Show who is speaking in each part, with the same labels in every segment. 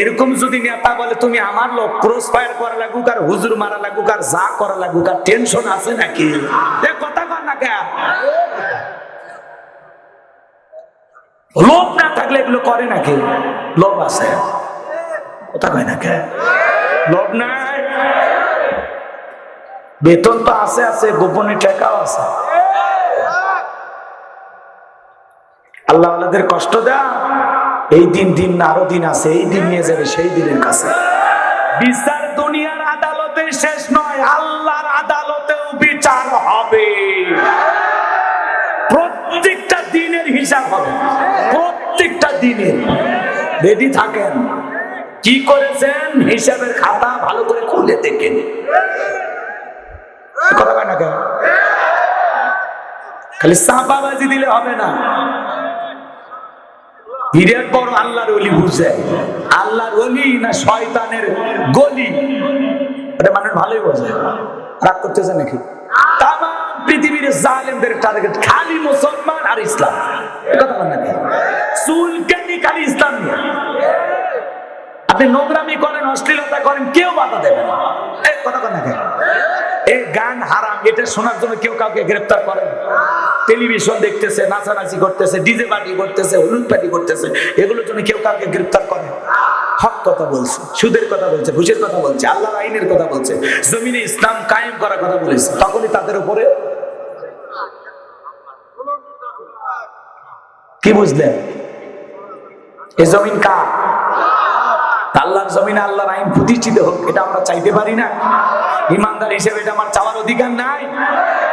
Speaker 1: এরকম যদি নেতা বলে তুমি আমার লোক, ক্রস ফায়ার করা লাগুক আর হুজুর মারা লাগুক আর যা করা লাগুক, আর টেনশন আছে নাকি? কথা কর না কে? লোভ না থাকলে এগুলো করে নাকি? লোভ আছে, কথা কয় না কে? লোভ নাই, বেতন তো আছে আছে, গোপনে টাকাও আছে। আল্লাহ আল্লাহদের কষ্ট দেয়া, এই দিন দিন না আরো দিন আছে, এই দিন নিয়ে যাবে সেই দিনের কাছে। বিচার দুনিয়ার আদালতে শেষ নয়, আল্লাহর আদালতেও বিচার হবে। প্রত্যেকটা দিনের হিসাব হবে, প্রত্যেকটা দিনের। রেডি থাকেন, কি করেছেন হিসাবের খাতা ভালো করে খুলে দেখেন। কথা কয় না কেন? খালি চাপাবাজি দিলে হবে না। বিরাট বড় আল্লাহর ওলি বুঝে, আল্লাহর ওলি না শয়তানের গলি, এটা মানুষ ভালোই বোঝে। রাগ করতেছে নাকি? তাম পৃথিবীর জালেমদের টার্গেট খালি মুসলমান আর ইসলাম। কথা বলেন নাকি? চুলকানি খালি ইসলাম নিয়ে। আপনি নোংরামি করেন, অশ্লীলতা করেন, কেউ বাধা দেবে না। এই কথা বলেন নাকি? এই গান হারাম, এটা শোনার জন্য কেউ কাউকে গ্রেফতার করে? টেলিভিশন দেখতেছে, নাচানাচি করতেছে, ডিজে পার্টি করতেছে, হলুদ পার্টি করতেছে, এগুলোর জন্য কেউ কাউকে গ্রেফতার করে? হক কথা বলছে, সুদের কথা বলছে, ঘুষের কথা বলছে, আল্লাহর আইনের কথা বলছে, জমিনে ইসলাম কায়েম করার কথা বলেছে, তখনই তাদের উপরে কি বুঝলেন? এই জমিন কার? আল্লাহর জমিনে আল্লাহর আইন প্রতিষ্ঠিত হোক, এটা আমরা চাইতে পারি না? ইমানদার হিসেবে এটা আমার চাওয়ার অধিকার নাই?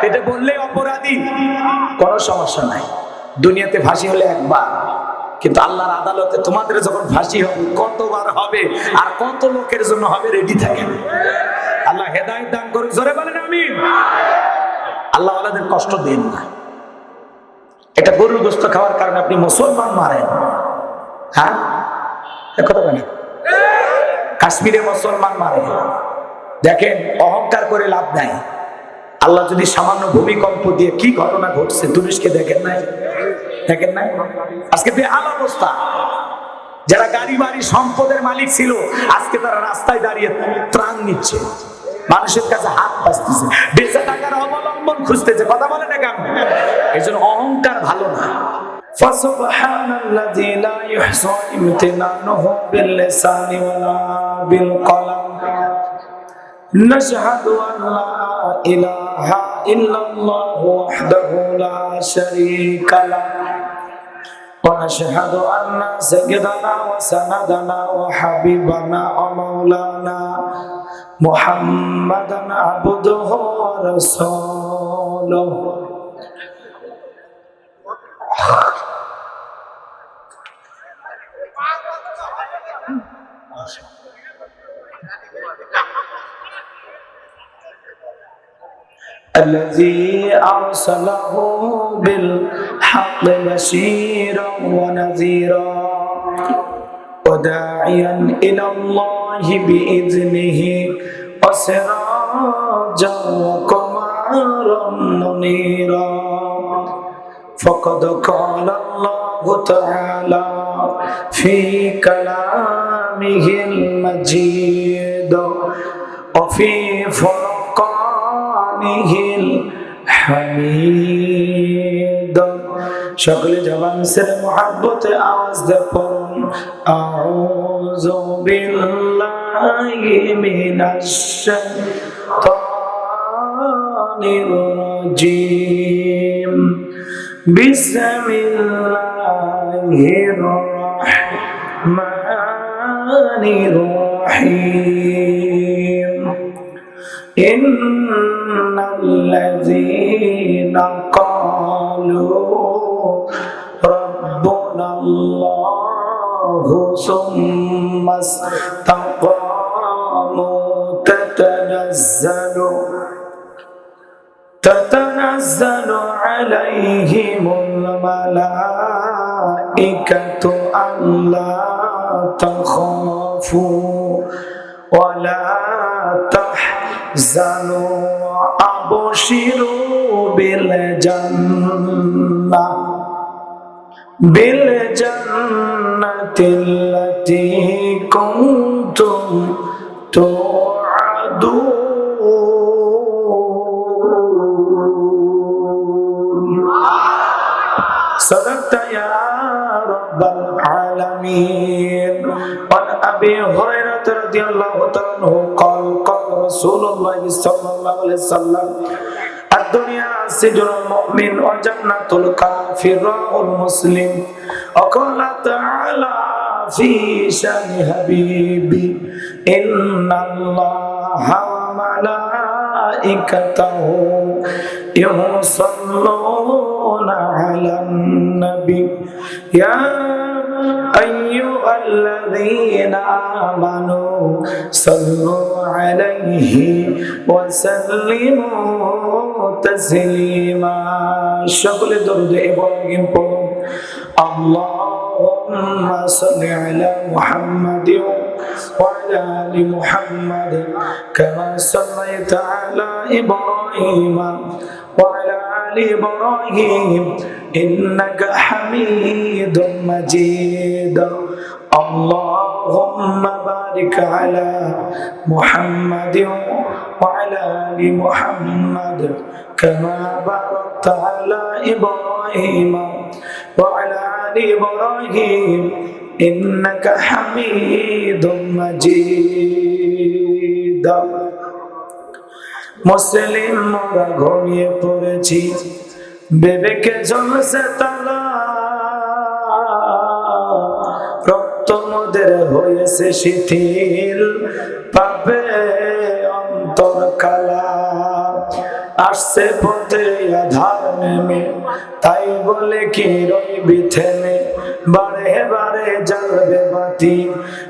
Speaker 1: এটা বললে অপরাধী, কোনো সমস্যা নাই। দুনিয়াতে ফাঁসি হলে একবার, কিন্তু আল্লাহর আদালতে তোমাদের যখন ফাঁসি হবে কতবার হবে আর কত লোকের জন্য হবে, রেডি থাকেন। আল্লাহ হেদায়েত দান করুন, জোরে বলেন আমিন। আল্লাহ ওয়ালাদের কষ্ট দেন না। এটা গরুর গোশত খাওয়ার কারণে আপনি মুসলমান মারেন? হ্যাঁ, কথা বলেন। কাশ্মীরে মুসলমান মারে, দেখেন অহংকার করে লাভ নাই। আল্লাহ যদি সামান্য ভূমিকম্প দিয়ে কি ঘটনা ঘটছে তুরস্কে, দেখেন নাই? দেখেন নাই? আজকে বেহাল অবস্থা। যারা গাড়ি বাড়ি সম্পদের মালিক ছিল, আজকে তারা রাস্তায় দাঁড়িয়ে ত্রাণ নিচ্ছে, মানুষের কাছে হাত পাততেছে, বেঁচে থাকার অবলম্বন খুঁজতেছে। কথা বলে না কেন? এই জন্য অহংকার ভালো না। فسبحان الذي لا يحصى امتنانه باللسان ولا بالقلم نشهد أن لا إله إلا الله وحده لا شريك له ونشهد أن سيدنا وسندنا وحبيبنا ومولانا محمدا عبده ورسوله الذي أرسله بالحق بشيرا ونذيرا وداعيا إلى الله بإذنه وسراجا وقمرا منيرا فقد قال الله تعالى في كلامه المجيد وفي فرقانه الحميد شغل جوان سر محبت آواز دے پرن أعوذ بالله من الشيطان الرجيم بسم الله الرحمن الرحيم إن الذين قالوا ربنا الله ثم استقاموا تتنزل عليهم الملائكة ألا تخافوا ولا تحزنوا وأبشروا بالجنة التي كنتم توعدون صدقت يا رب العالمين. عن أبي هريرة رضي الله عنه قال قال رسول الله صلى الله عليه وسلم الدنيا سجن المؤمن وجنة الكافر المسلم. وقال تعالى في شأن حبيبي إن الله وملائكته يصلون على النبي يا أيها الذين آمنوا صلوا عليه وسلموا تسليما. সকলে দরুদ ইব্রাহিম পড়ুন। اللهم صل على محمد وعلى آل محمد كما صليت على إبراهيم وعلى آل إبراهيم إنك حميد مجيد. اللهم بارك على محمد وعلى آل محمد كما باركت على إبراهيم وعلى آل إبراهيم إنك حميد مجيد. মুসলিম মোরা ঘুমিয়ে পড়েছি, বিবেকে জ্বলছে তালা, রক্ত মোদের হয়েছে শিথিল, পাবে অন্তর কালা। আসছে পথে আধার নেমে, তাই বলে কি রইবি থেমে, বারে বারে জ্বলবে বাতি,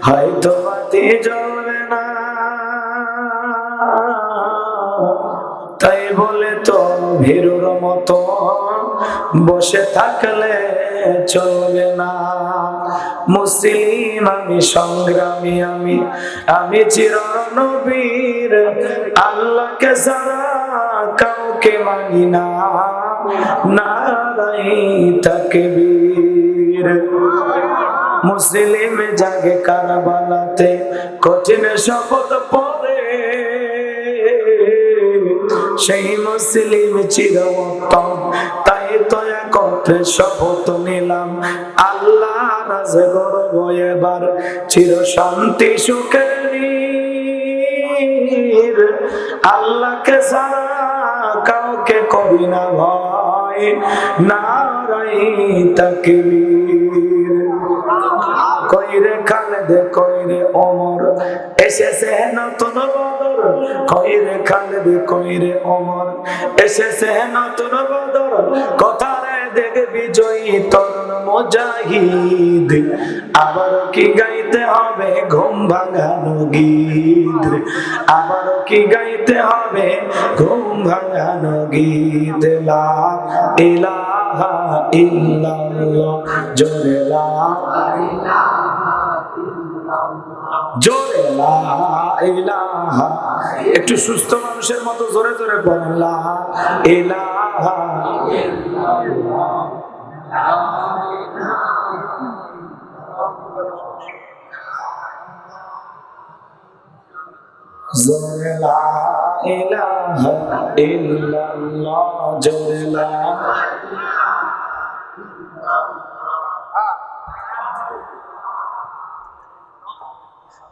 Speaker 1: হয়তো বাতি জ্বলবে না। তাই বলে তো ভীরুর মতো বসে থাকলে চলবে না। মুসলিম আমি, সংগ্রামী আমি, আমি চিরনবীর, আল্লাহকে ছাড়া কাউকে মানি না। নারায়ে তাকবীর। মুসলিম জাগে কারবালাতে, কঠিন শপথ পড়ে, সেই মুসলিম চির উত্তম, তাই তো একত্রে শপথ নিলাম, আল্লাহ রাজে গর্ব এবার চির শান্তি সুখের। আল্লাহকে ছাড়া কাউকে করি না ভয়, নারায়ে তাকবীর। কইরে খালেদ কইরে ওমর, এসেছে নতুন বদর, কইরে খালেদ কইরে ওমর, এসেছে নতুন বদর। কথারে দেখবি জয়ী তরুণ মুজাহিদ, আবার কি গাইতে হবে ঘুম ভাঙানো গীত, আবার কি গাইতে হবে ঘুম ভাঙানো গীত। লা ইলাহা ইল্লাল্লাহ, জোরে লা জোরে লা ইলাহা। একটু সুস্থ মানুষের মতো জোরে জোরে বলেন, লা ইলাহা ইল্লাল্লাহ। জোরে লা ইলাহা ইল্লাল্লাহ, জোরে লা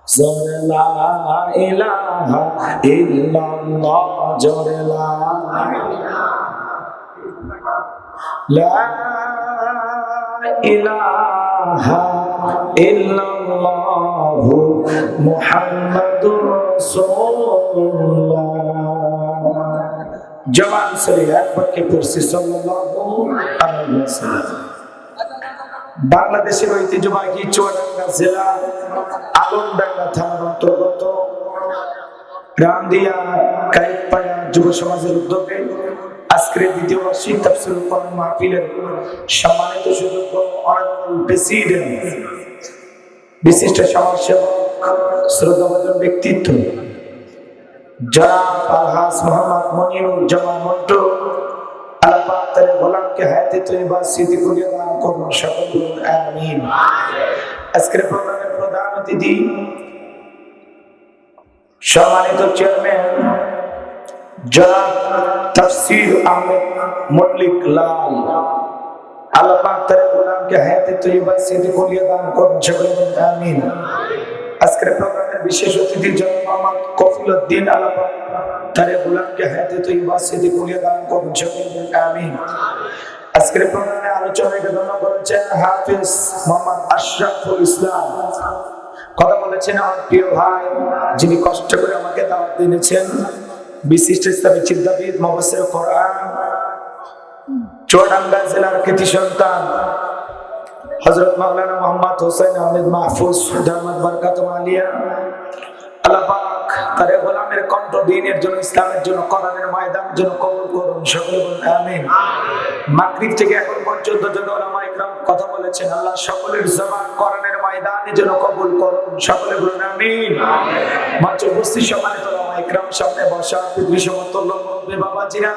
Speaker 1: জোরে লা ইলাহা ইল্লাল্লাহ, জোরে লা ইলাহা ইল্লাল্লাহ মুহাম্মাদুর রাসূলুল্লাহ। জবান সরে একবার কে পড়ছি সাল্লাল্লাহু আলাইহি ওয়াসাল্লাম। বাংলাদেশের ঐতিহ্যবাহী চুয়াডাঙ্গা জেলা আলমডাঙ্গা থানার অন্তর্গত রামদিয়া কাইপাড়া যুব সমাজের উদ্যোগে আজকের দ্বিতীয় বার্ষিক তাফসীরুল কোরআন মাহফিলের সম্মানিত সুযোগ্য অনারেবল প্রেসিডেন্ট, বিশিষ্ট সমাজসেবক, শ্রদ্ধাভাজন ব্যক্তিত্ব জনাব আলহাজ মোহাম্মদ মনিরুজ্জামান মন্টু, আল্লাহ পাক তার গোলামকে হায়াতে তৈয়বা সিদ্দিকুল্লাহ দান করুন, সকল আমিন। আজকের প্রোগ্রামের প্রধান অতিথি, সম্মানিত চেয়ারম্যান জনাব তাফসীর আহমেদ মল্লিক লাল, আল্লাহ পাক তার গোলামকে হায়াতে তৈয়বা সিদ্দিক কুলিয়া দান করুন, সকলে বলুন আমিন। আজকের প্রোগ্রামের বিশেষ অতিথি জনাব মোহাম্মদ কফিল উদ্দিন, আল্লাহ পাক তার গোলামকে হায়াতে তৈয়বা সিদ্দিক কুলিয়া দান করুন, সকলে বলুন আমিন। আজকের প্রোগ্রামে আলোচনায় বিবরণ করেছেন হাফেজ মোহাম্মদ আশরাফুল ইসলাম। কথা বলেছেন আমার প্রিয় ভাই, যিনি কষ্ট করে আমাকে দাওয়াত দিয়েছেন, বিশিষ্ট ইসলামী চিন্তাবিদ, মুফাসসির কোরআন, চুয়াডাঙ্গা জেলার কৃতি সন্তান হযরত মাওলানা মোহাম্মদ হোসেন আহমেদ মাহফুজ দামাত বারকাতুহু আলিয়া। আল্লাহ পাক তার গোলামের কণ্ঠ দ্বীনের জন্য, ইসলামের জন্য, কোরআনের ময়দানের জন্য কবুল করুন, সকলে বলুন আমিন। মাগরিব থেকে এখন পর্যন্ত যত উলামায়ে ইকরাম কথা বলেছেন, আল্লাহ সকলের জবান কোরআনের ময়দানের জন্য কবুল করুন, সকলে বলুন আমিন। মঞ্চে উপস্থিত সম্মানিত উলামায়ে ইকরাম, সামনে বসা পিতৃ সমতুল্য মুরব্বি বাবাজিরা,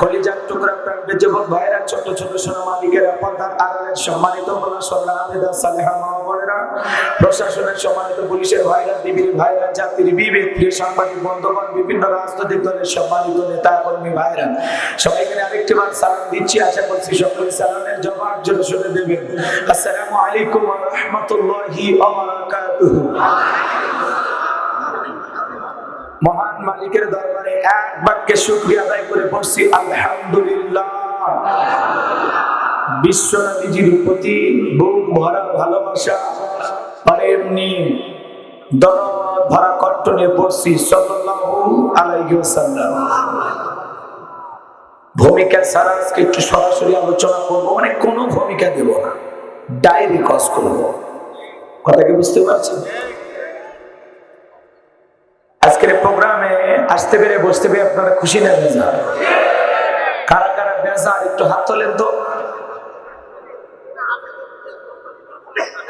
Speaker 1: কলিজার টুকরা প্রাণের যুবক ভাইরা, ছোট ছোট সোনা মালিকেরা, পর্দার আড়ালের সম্মানিত বলা সরলা আবেদা সালেহা মা বোনেরা, প্রশাসনের সম্মানিত পুলিশের ভাইরা, বিবির ভাইরা, জাতির বিবেক, প্রিয় সাংবাদিক বন্ধুগণ, বিভিন্ন রাজনৈতিক দলের সম্মানিত নেতা কর্মী ভাইরা, সবাইকে আরেকটি বার সালাম দিচ্ছি। আশা করছি সকলে সালামের জবাব জন্য শুনে দেবেন। আসসালামু আলাইকুম ওয়া রাহমাতুল্লাহি ওয়া বারাকাতুহু। মহান মালিকের দরবারে এক বাক্যে শুকরিয়া আদায় করে বলছি আলহামদুলিল্লাহ। বিশ্ব নবীজির প্রতি বুক ভরা ভালোবাসা আর এমনি দরদ ভরা কণ্ঠ নিয়ে পড়ছি সাল্লাল্লাহু আলাইহি ওয়াসাল্লাম। ভূমিকা ছাড়া আজকে একটু সরাসরি আলোচনা করবো, মানে কোনো ভূমিকা দেব না, ডায়েরি কজ করবো। কথা কি বুঝতে পারছেন? আজকের প্রোগ্রামে আসতে পেরে বসতে পেরে আপনারা খুশি না বেজার? কারা কারা বেজার একটু হাত তোলেন তো।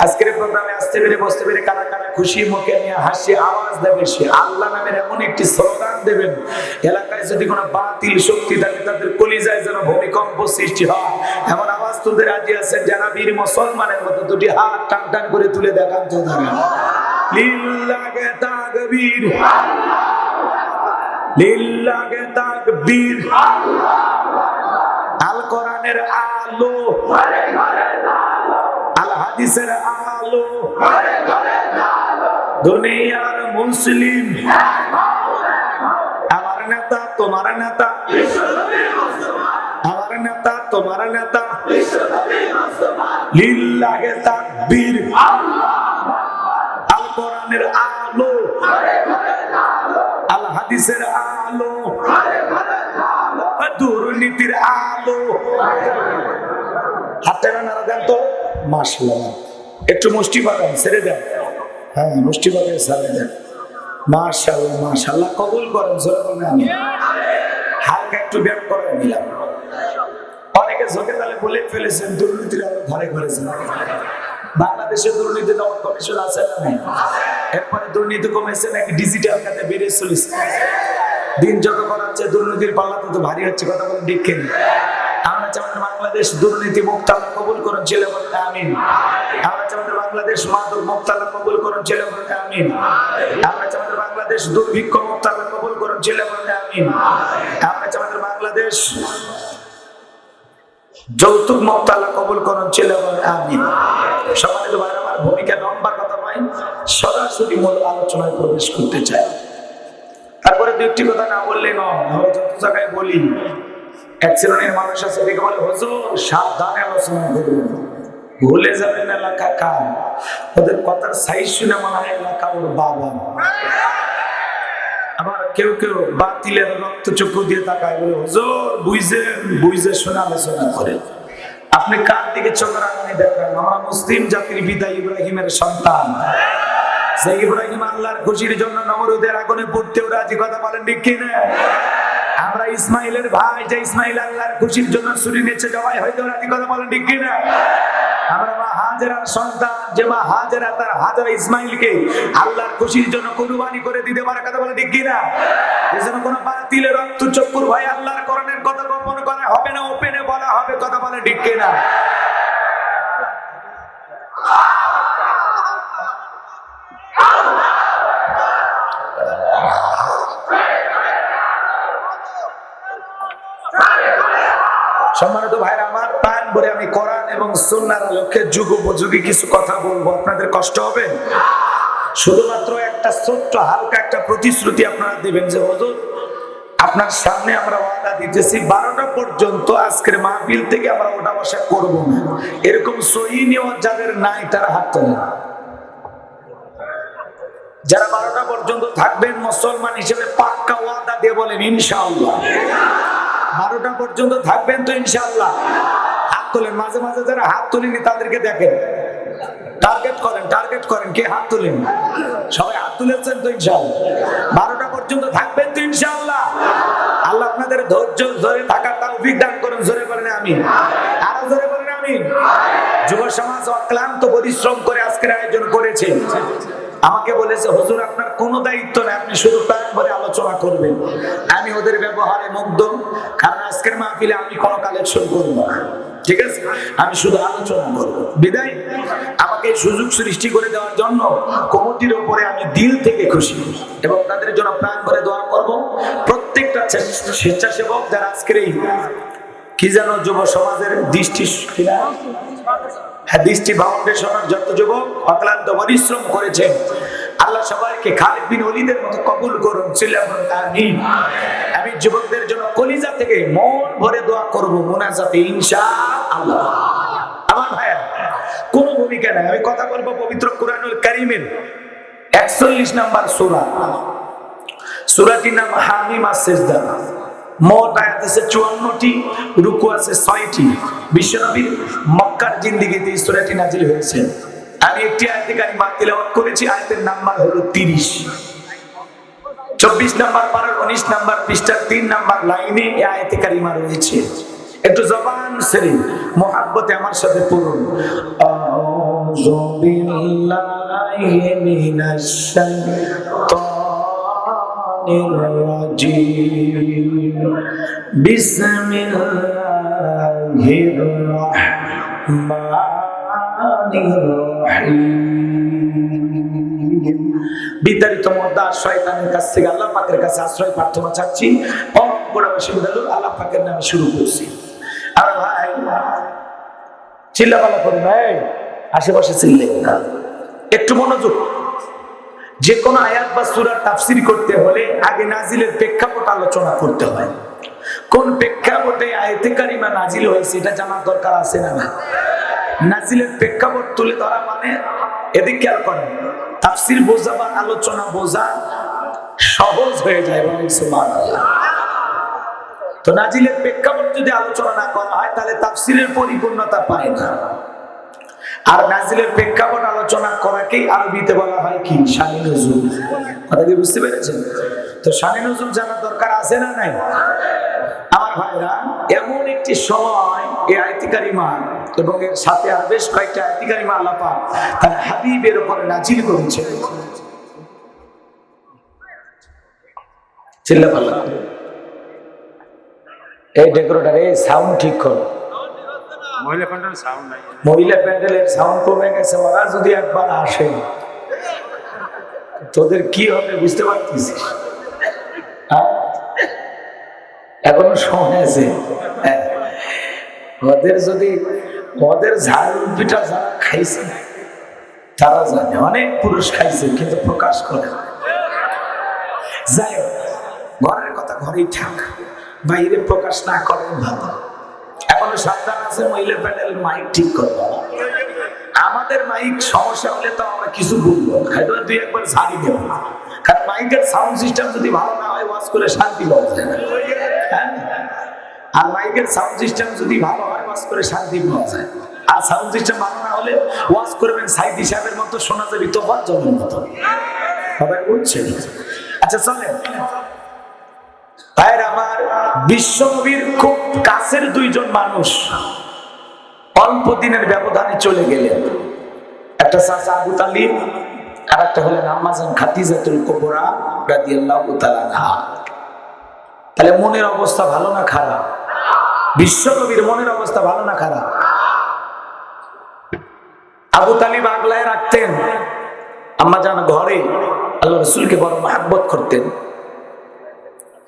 Speaker 1: আজকের প্রোগ্রামে আসতে পেরে বসতে পেরে কারা কারা খুশি, মুখে নিয়ে হাসি আওয়াজ দেবে সে আল্লাহ নামের এমন একটি স্লোগান দেবেন, এলাকায় যদি কোনো বাতিল শক্তি থাকে তাদের কলিজায় যেন ভূমিকম্প সৃষ্টি হয়, এমন আওয়াজ তুলতে রাজি আছেন যারা বীর মুসলমানের মতো দুটি হাত টান টান করে তুলে দেখান তো তারা লিল্লাহে তাকবীর, লিল্লাহে তাকবীর। আল কোরআনের আলো, আল হাদিসের আলো, দুনিয়ার মুসলিম, আমার নেতা তোমার নেতা, আমার নেতা তোমার নেতা, লিল্লাহে তাকবীর। আল কোরআনের আলো, আল হাদিসের আলো, দুর্নীতির আলো। হাতের নাড়া দেন তো, মাশাআল্লাহ। একটু মুষ্টি বাগান ছেড়ে দেন, হ্যাঁ মুষ্টি বাগান ছেড়ে দেন, মাশাআল্লাহ মাশাআল্লাহ। কবুল করেন, জোরে বলেন আমিন। হালকা একটু ব্যায়াম করে নিলাম। অনেকে ঝোঁকে তালে বলে ফেলেছেন দুর্নীতির আলো ঘরে ঘরে যায়। বাংলাদেশে দুর্নীতি দমন কমিশন আছে না নাই? এরপরে দুর্নীতি কমেছে নাকি ডিজিটাল খাতে বেড়ে চলেছে? দিন যত করাচ্ছে দুর্নীতির পাল্লা তত ভারী হচ্ছে, কথা বলেন ঠিক কিনা? আমরা চাই বাংলাদেশ দুর্নীতি মুক্ত, আল্লাহ কবুল করুন, ছেলে বলতে আমিন। আমরা চাই বাংলাদেশ মাদক মুক্ত, আল্লাহ কবুল করুন, ছেলে বলতে আমিন। আমরা চাই বাংলাদেশ দুর্ভিক্ষ মুক্ত, আল্লাহ কবুল করুন, ছেলে বলতে আমিন। আমরা চাই বাংলাদেশ যৌতুক মুক্ত, আল্লাহ কবুল করুন, ছেলে বলতে আমিন। সম্মানিত ভাইরা, আমার ভূমিকা লম্বা কথা নয়, সরাসরি মূল আলোচনায় প্রবেশ করতে চাই। তারপরে দু একটি কথা না বললে নয়, আমরা যত জায়গায় বলি এক শ্রেণীর মানুষ আছে দেখে বলে হুজুর সাবধানে আলোচনা করবেন, ভুলে যাবেন এলাকা কার। ওদের কথার সাইজ শুনে মনে হয় এলাকা ওর বাবা। আবার কেউ কেউ বাতিলের রক্ত চক্ষু দিয়ে তাকায়, বলে হুজুর বুঝে বুঝে শুনে আলোচনা করেন। আপনি কার দিকে চোখ রাখেন দেখেন? আমরা মুসলিম জাতির পিতা ইব্রাহিমের সন্তান, সেই ইব্রাহিম আল্লাহর খুশির জন্য নমরুদের আগুনে পড়তেও রাজি, কথা বলেন ঠিক কিনা? আমরা ইসমাইলের ভাই, যে ইসমাইল আল্লাহর খুশির জন্য ছুরি নিচে জবাই হইতেও রাজি, কথা বলেন ঠিক কিনা? আমরা মা হাজেরার সন্তান, যে মা হাজেরা তার হাজেরা ইসমাইলকে আল্লাহর খুশির জন্য কুরবানি করে দিতে পারে, কথা বলেন ঠিক কিনা? এজন্য কোন বাতিলের রক্ত চক্ষুর ভয় আল্লাহর কোরআনের কথা গোপন করা হবে না, ওপেনে বলা হবে, কথা বলেন ঠিক কিনা? সম্মানিত ভাইরা আমার, প্রাণ ভরে আমি কোরআন এবং সুন্নাহর আলোকে যুগ উপযোগী কিছু কথা বলবো। আপনাদের কষ্ট হবে? শুধুমাত্র একটা ছোট্ট হালকা একটা প্রতিশ্রুতি আপনারা দিবেন যে হুজুর আপনার সামনে আমরা ওয়াদা দিতেছি 12টা পর্যন্ত আজকের মাহফিল থেকে আমরা ওঠা বসা করব না। এরকম সহিহ নিয়ত যাদের নাই তারা হাত তোলেন। যারা 12টা পর্যন্ত থাকবেন মুসলমান হিসেবে পাক্কা ওয়াদা দিয়ে বলেন ইনশাআল্লাহ। 12টা পর্যন্ত থাকবেন তো ইনশাআল্লাহ? হাত তোলেন। মাঝে মাঝে যারা হাত তোলেনি তাদেরকে দেখেন, টার্গেট করেন কে হাত তোলেন। সবাই হাত তুলেছেন তো ইনশাআল্লাহ? 12টা পর্যন্ত থাকবেন তো ইনশাআল্লাহ? আল্লাহ আপনাদের ধৈর্য ধরে থাকার তৌফিক দান করুন। জোরে বলেন আমিন। আরো জোরে বলেন আমিন। যুব সমাজ অক্লান্ত পরিশ্রম করে আজকের আয়োজন করেছে। আমাকে বলেছে হুজুর আপনার কোনো দায়িত্ব নেই, আপনি শুধু প্রাণ ভরে আলোচনা করবেন। আমি ওদের ব্যবহারে মুগ্ধ, কারণ আজকের মাহফিলে আমি কোনো কালেকশন করব না, ঠিক আছে? আমি শুধু আলোচনা করব। বিদায় আমাকে সুযোগ সৃষ্টি করে দেওয়ার জন্য কমিটির উপরে আমি দিল থেকে খুশি এবং তাদের জন্য প্রাণ ভরে দোয়া করব। প্রত্যেকটা স্বেচ্ছাসেবক যারা আজকের এই কি যেন যুব সমাজের দৃষ্টি ফাউন্ডেশনের যত যুবক অক্লান্ত পরিশ্রম করেছে, আল্লাহ সবাইকে খালিদ বিন ওলীদের মতো কবুল করুন। আমিন। আমি যুবকদের জন্য কলিজা থেকে মন ভরে দোয়া করব মুনাজাতে ইনশাআল্লাহ। আমার ভাইয়া কোনো ভূমিকা নাই, আমি কথা বলবো পবিত্র কুরআনুল কারীমের 41 নম্বর সূরা। সূরাটির নাম হামিম আস-সিজদা। মোট আয়াত আছে 54টি, রুকু আছে 6টি। বিশ্বনবীর মক্কার জিন্দেগিতে এই সূরাটি নাযিল হয়েছে। আমি একটি আয়াতে কারিমা তিলাওয়াত করেছি, আয়াতের নাম্বার হলো 30। 24 নম্বর পারার 19 নম্বর পৃষ্ঠার 3 নম্বর লাইনে এই আয়াতে কারিমা রয়েছে। একটু জবান ছেড়ে মুহাব্বতে আমার সাথে পড়ুন। আউযু বিল্লাহি মিনাশ শাইতানির রাজীম। বিসমিল্লাহির রাহমানির রাহিম। বিতাড়িত মর্দা শয়তানের কাছ থেকে আল্লাহ পাকের কাছে আশ্রয় প্রার্থনা চাচ্ছি। আল্লাহ পাকের নামে শুরু করছি। আর ভাই চিল্লাপাল্লা করি ভাই, আশেপাশে চিল্লে না, একটু মনোযোগ। যে কোনো আয়াত বা সূরার তাফসীর করতে হলে আগে নাজিলের প্রেক্ষাপট আলোচনা করতে হয়। কোন প্রেক্ষাপটে আয়াতে কারিমা নাজিল হয়েছে এটা জানার দরকার আছে না? নাজিলের প্রেক্ষাপট তুলে ধরা মানে এদিকে খেয়াল করেন, তাফসীর বোঝা বা আলোচনা বোঝা সহজ হয়ে যায়। বলেন সুবহানাল্লাহ। তো নাজিলের প্রেক্ষাপট যদি আলোচনা না করা হয় তাহলে তাফসীরের পরিপূর্ণতা পায় না। আর নাজিলের প্রেক্ষাপট আলোচনা করাকেই আরবিতে বলা হয় কি? শানে নুজুল। কথা কি বুঝতে পেরেছেন? তো শানে নুজুল জানার দরকার আছে না নাই? আমার ভাইরা, এমন একটি সময় এই আয়াতে কারিমা এবং এর সাথে আর বেশ কয়েকটা আয়াতে কারিমা আল্লাহ পাক তার হাবিবের উপরে নাজিল করেছেন। চিল্লাপাল্লা এই ডেকোরেটর এই সাউন্ড ঠিক করো। মহিলা প্যান্ডেলের সাউন্ড কমে গেছে। ওরা যদি একবার আসে তোদের কি হবে বুঝতে পারছিস? এখনো সময় আছে। ওদের যদি ওদের ঝাল পিঠা যারা খাইছে তারা জানে, অনেক পুরুষ খাইছে কিন্তু প্রকাশ করে। যাই হোক, ঘরের কথা ঘরেই থাক, বাইরে প্রকাশ না করে ভালো। এখনো সাবধান আছে, মহিলা প্যানেল মাইক ঠিক করবো। আমাদের মাইক সমস্যা হলে তো আমরা কিছু বলবো, হয়তো দুই একবার ঝাড়ি দেবো, কারণ মাইকের সাউন্ড সিস্টেম যদি ভালো না হয় ওয়াজ করে শান্তি পাওয়া যায় না। আর মাইকের সাউন্ড সিস্টেম যদি ভালো হয় ওয়াজ করে শান্তি পাওয়া যায়। আর সাউন্ড সিস্টেম ভালো না হলে ওয়াজ করবেন সাইদি সাহেবের মতো, শোনা যাবে তোফার জমির মতো। সবাই বুঝছেন? আচ্ছা চলেন ভাইয়ের আমার, বিশ্বনবীর খুব কাছের দুইজন মানুষ অল্প দিনের ব্যবধানে চলে গেলেন। একটা চাচা আবু তালিব, আর একটা হলেন আম্মা জান খাদিজাতুল কুবরা রাদিয়াল্লাহু তাআলা আনহা। তাহলে মনের অবস্থা ভালো না খারাপ? বিশ্বনবীর মনের অবস্থা ভালো না খারাপ? আবু তালিব আগলায় রাখতেন আম্মা জান ঘরে আল্লাহ রসুলকে বড় মহব্বত করতেন,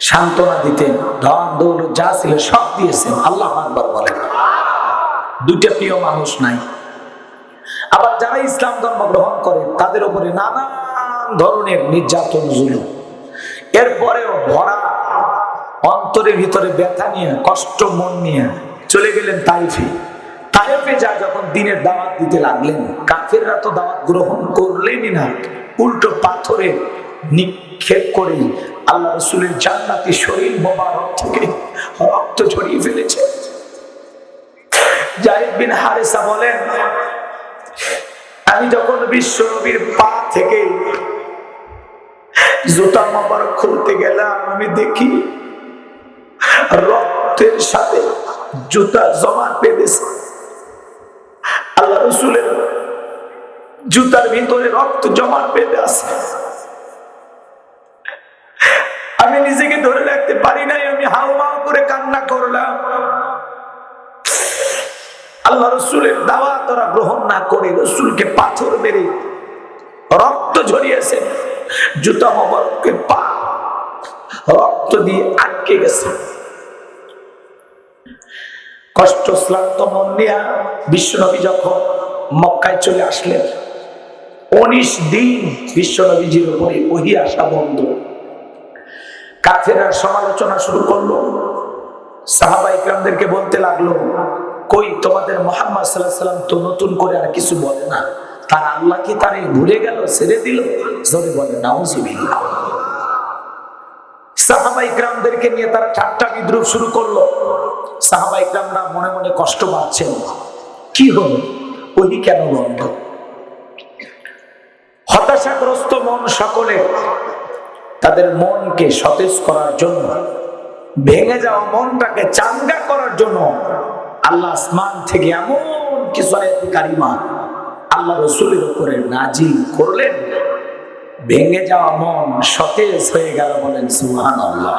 Speaker 1: সান্ত্বনা দিতেন, ধন দৌলত যা ছিল সব দিয়েছেন। আল্লাহু আকবার বলেন। দুইটা প্রিয় মানুষ নাই। আবার যারা ইসলাম ধর্ম গ্রহণ করে তাদের উপরে নানান ধরনের নির্যাতন জুলুম, এরপরেও ভরা অন্তরের ভিতরে ব্যথা নিয়ে, কষ্ট মন নিয়ে চলে গেলেন তাইফে। তাইফে যা যখন দিনের দাওয়াত দিতে লাগলেন, কাফেররা তো দাওয়াত গ্রহণ করলেনই না, উল্টো পাথরে নিক্ষেপ করে আল্লাহ রাসূলের জান্নাতি শরীর মোবারক থেকে রক্ত ঝরিয়ে ফেলেছে। যায়েদ বিন হারেসা বলেন, আমি যখন বিশ্ব নবীর পা থেকে জুতা মোবারক খুলতে গেলাম, আমি দেখি রক্তের সাথে জুতা জমা পেয়েছে। আল্লাহ রাসূলের জুতার ভিতরে রক্ত জমা পেয়ে আছে। আমি নিজেকে ধরে রাখতে পারি নাই, আমি হাউমাউ করে কান্না করলাম। আল্লাহ রাসূলের দাওয়াত ওরা গ্রহণ না করে রাসূলকে পাথর মেরে রক্ত ঝরিয়েছে, জুতা মোবারকের পা রক্ত দিয়ে আটকে গেছে। কষ্ট শ্রান্ত মন নিয়ে বিশ্বনবী যখন মক্কায় চলে আসলেন, 19 দিন বিশ্বনবীজির উপরে ওহী আসা বন্ধ। কাফেররা সমালোচনা শুরু করলো, সাহাবায়ে কেরামদেরকে বলতে লাগলো, কই তোমাদের মুহাম্মদ সাল্লাল্লাহু আলাইহি ওয়াসাল্লাম তো নতুন করে আর কিছু বলে না, তার আল্লাহ কি তারে ভুলে গেল, ছেড়ে দিল? জোরে বলে নাউজুবিল্লাহ। সাহাবায়ে কেরামদেরকে নিয়ে তারা ঠাট্টা বিদ্রুপ শুরু করলো। সাহাবায়ে কেরামরা মনে মনে কষ্ট পাচ্ছেন, কি হলো, ওহী কেন বন্ধ? হতাশাগ্রস্ত মন সকলে তাদের মনকে সতেজ করার জন্য, ভেঙে যাওয়া মনটাকে চাঙ্গা করার জন্য আল্লাহ আসমান থেকে এমন কিছু আয়াতে কারিমা আল্লাহ রাসূলের উপরে নাজিল করলেন, ভেঙে যাওয়া মন সতেজ হয়ে গেল। বলেন সুবহানাল্লাহ।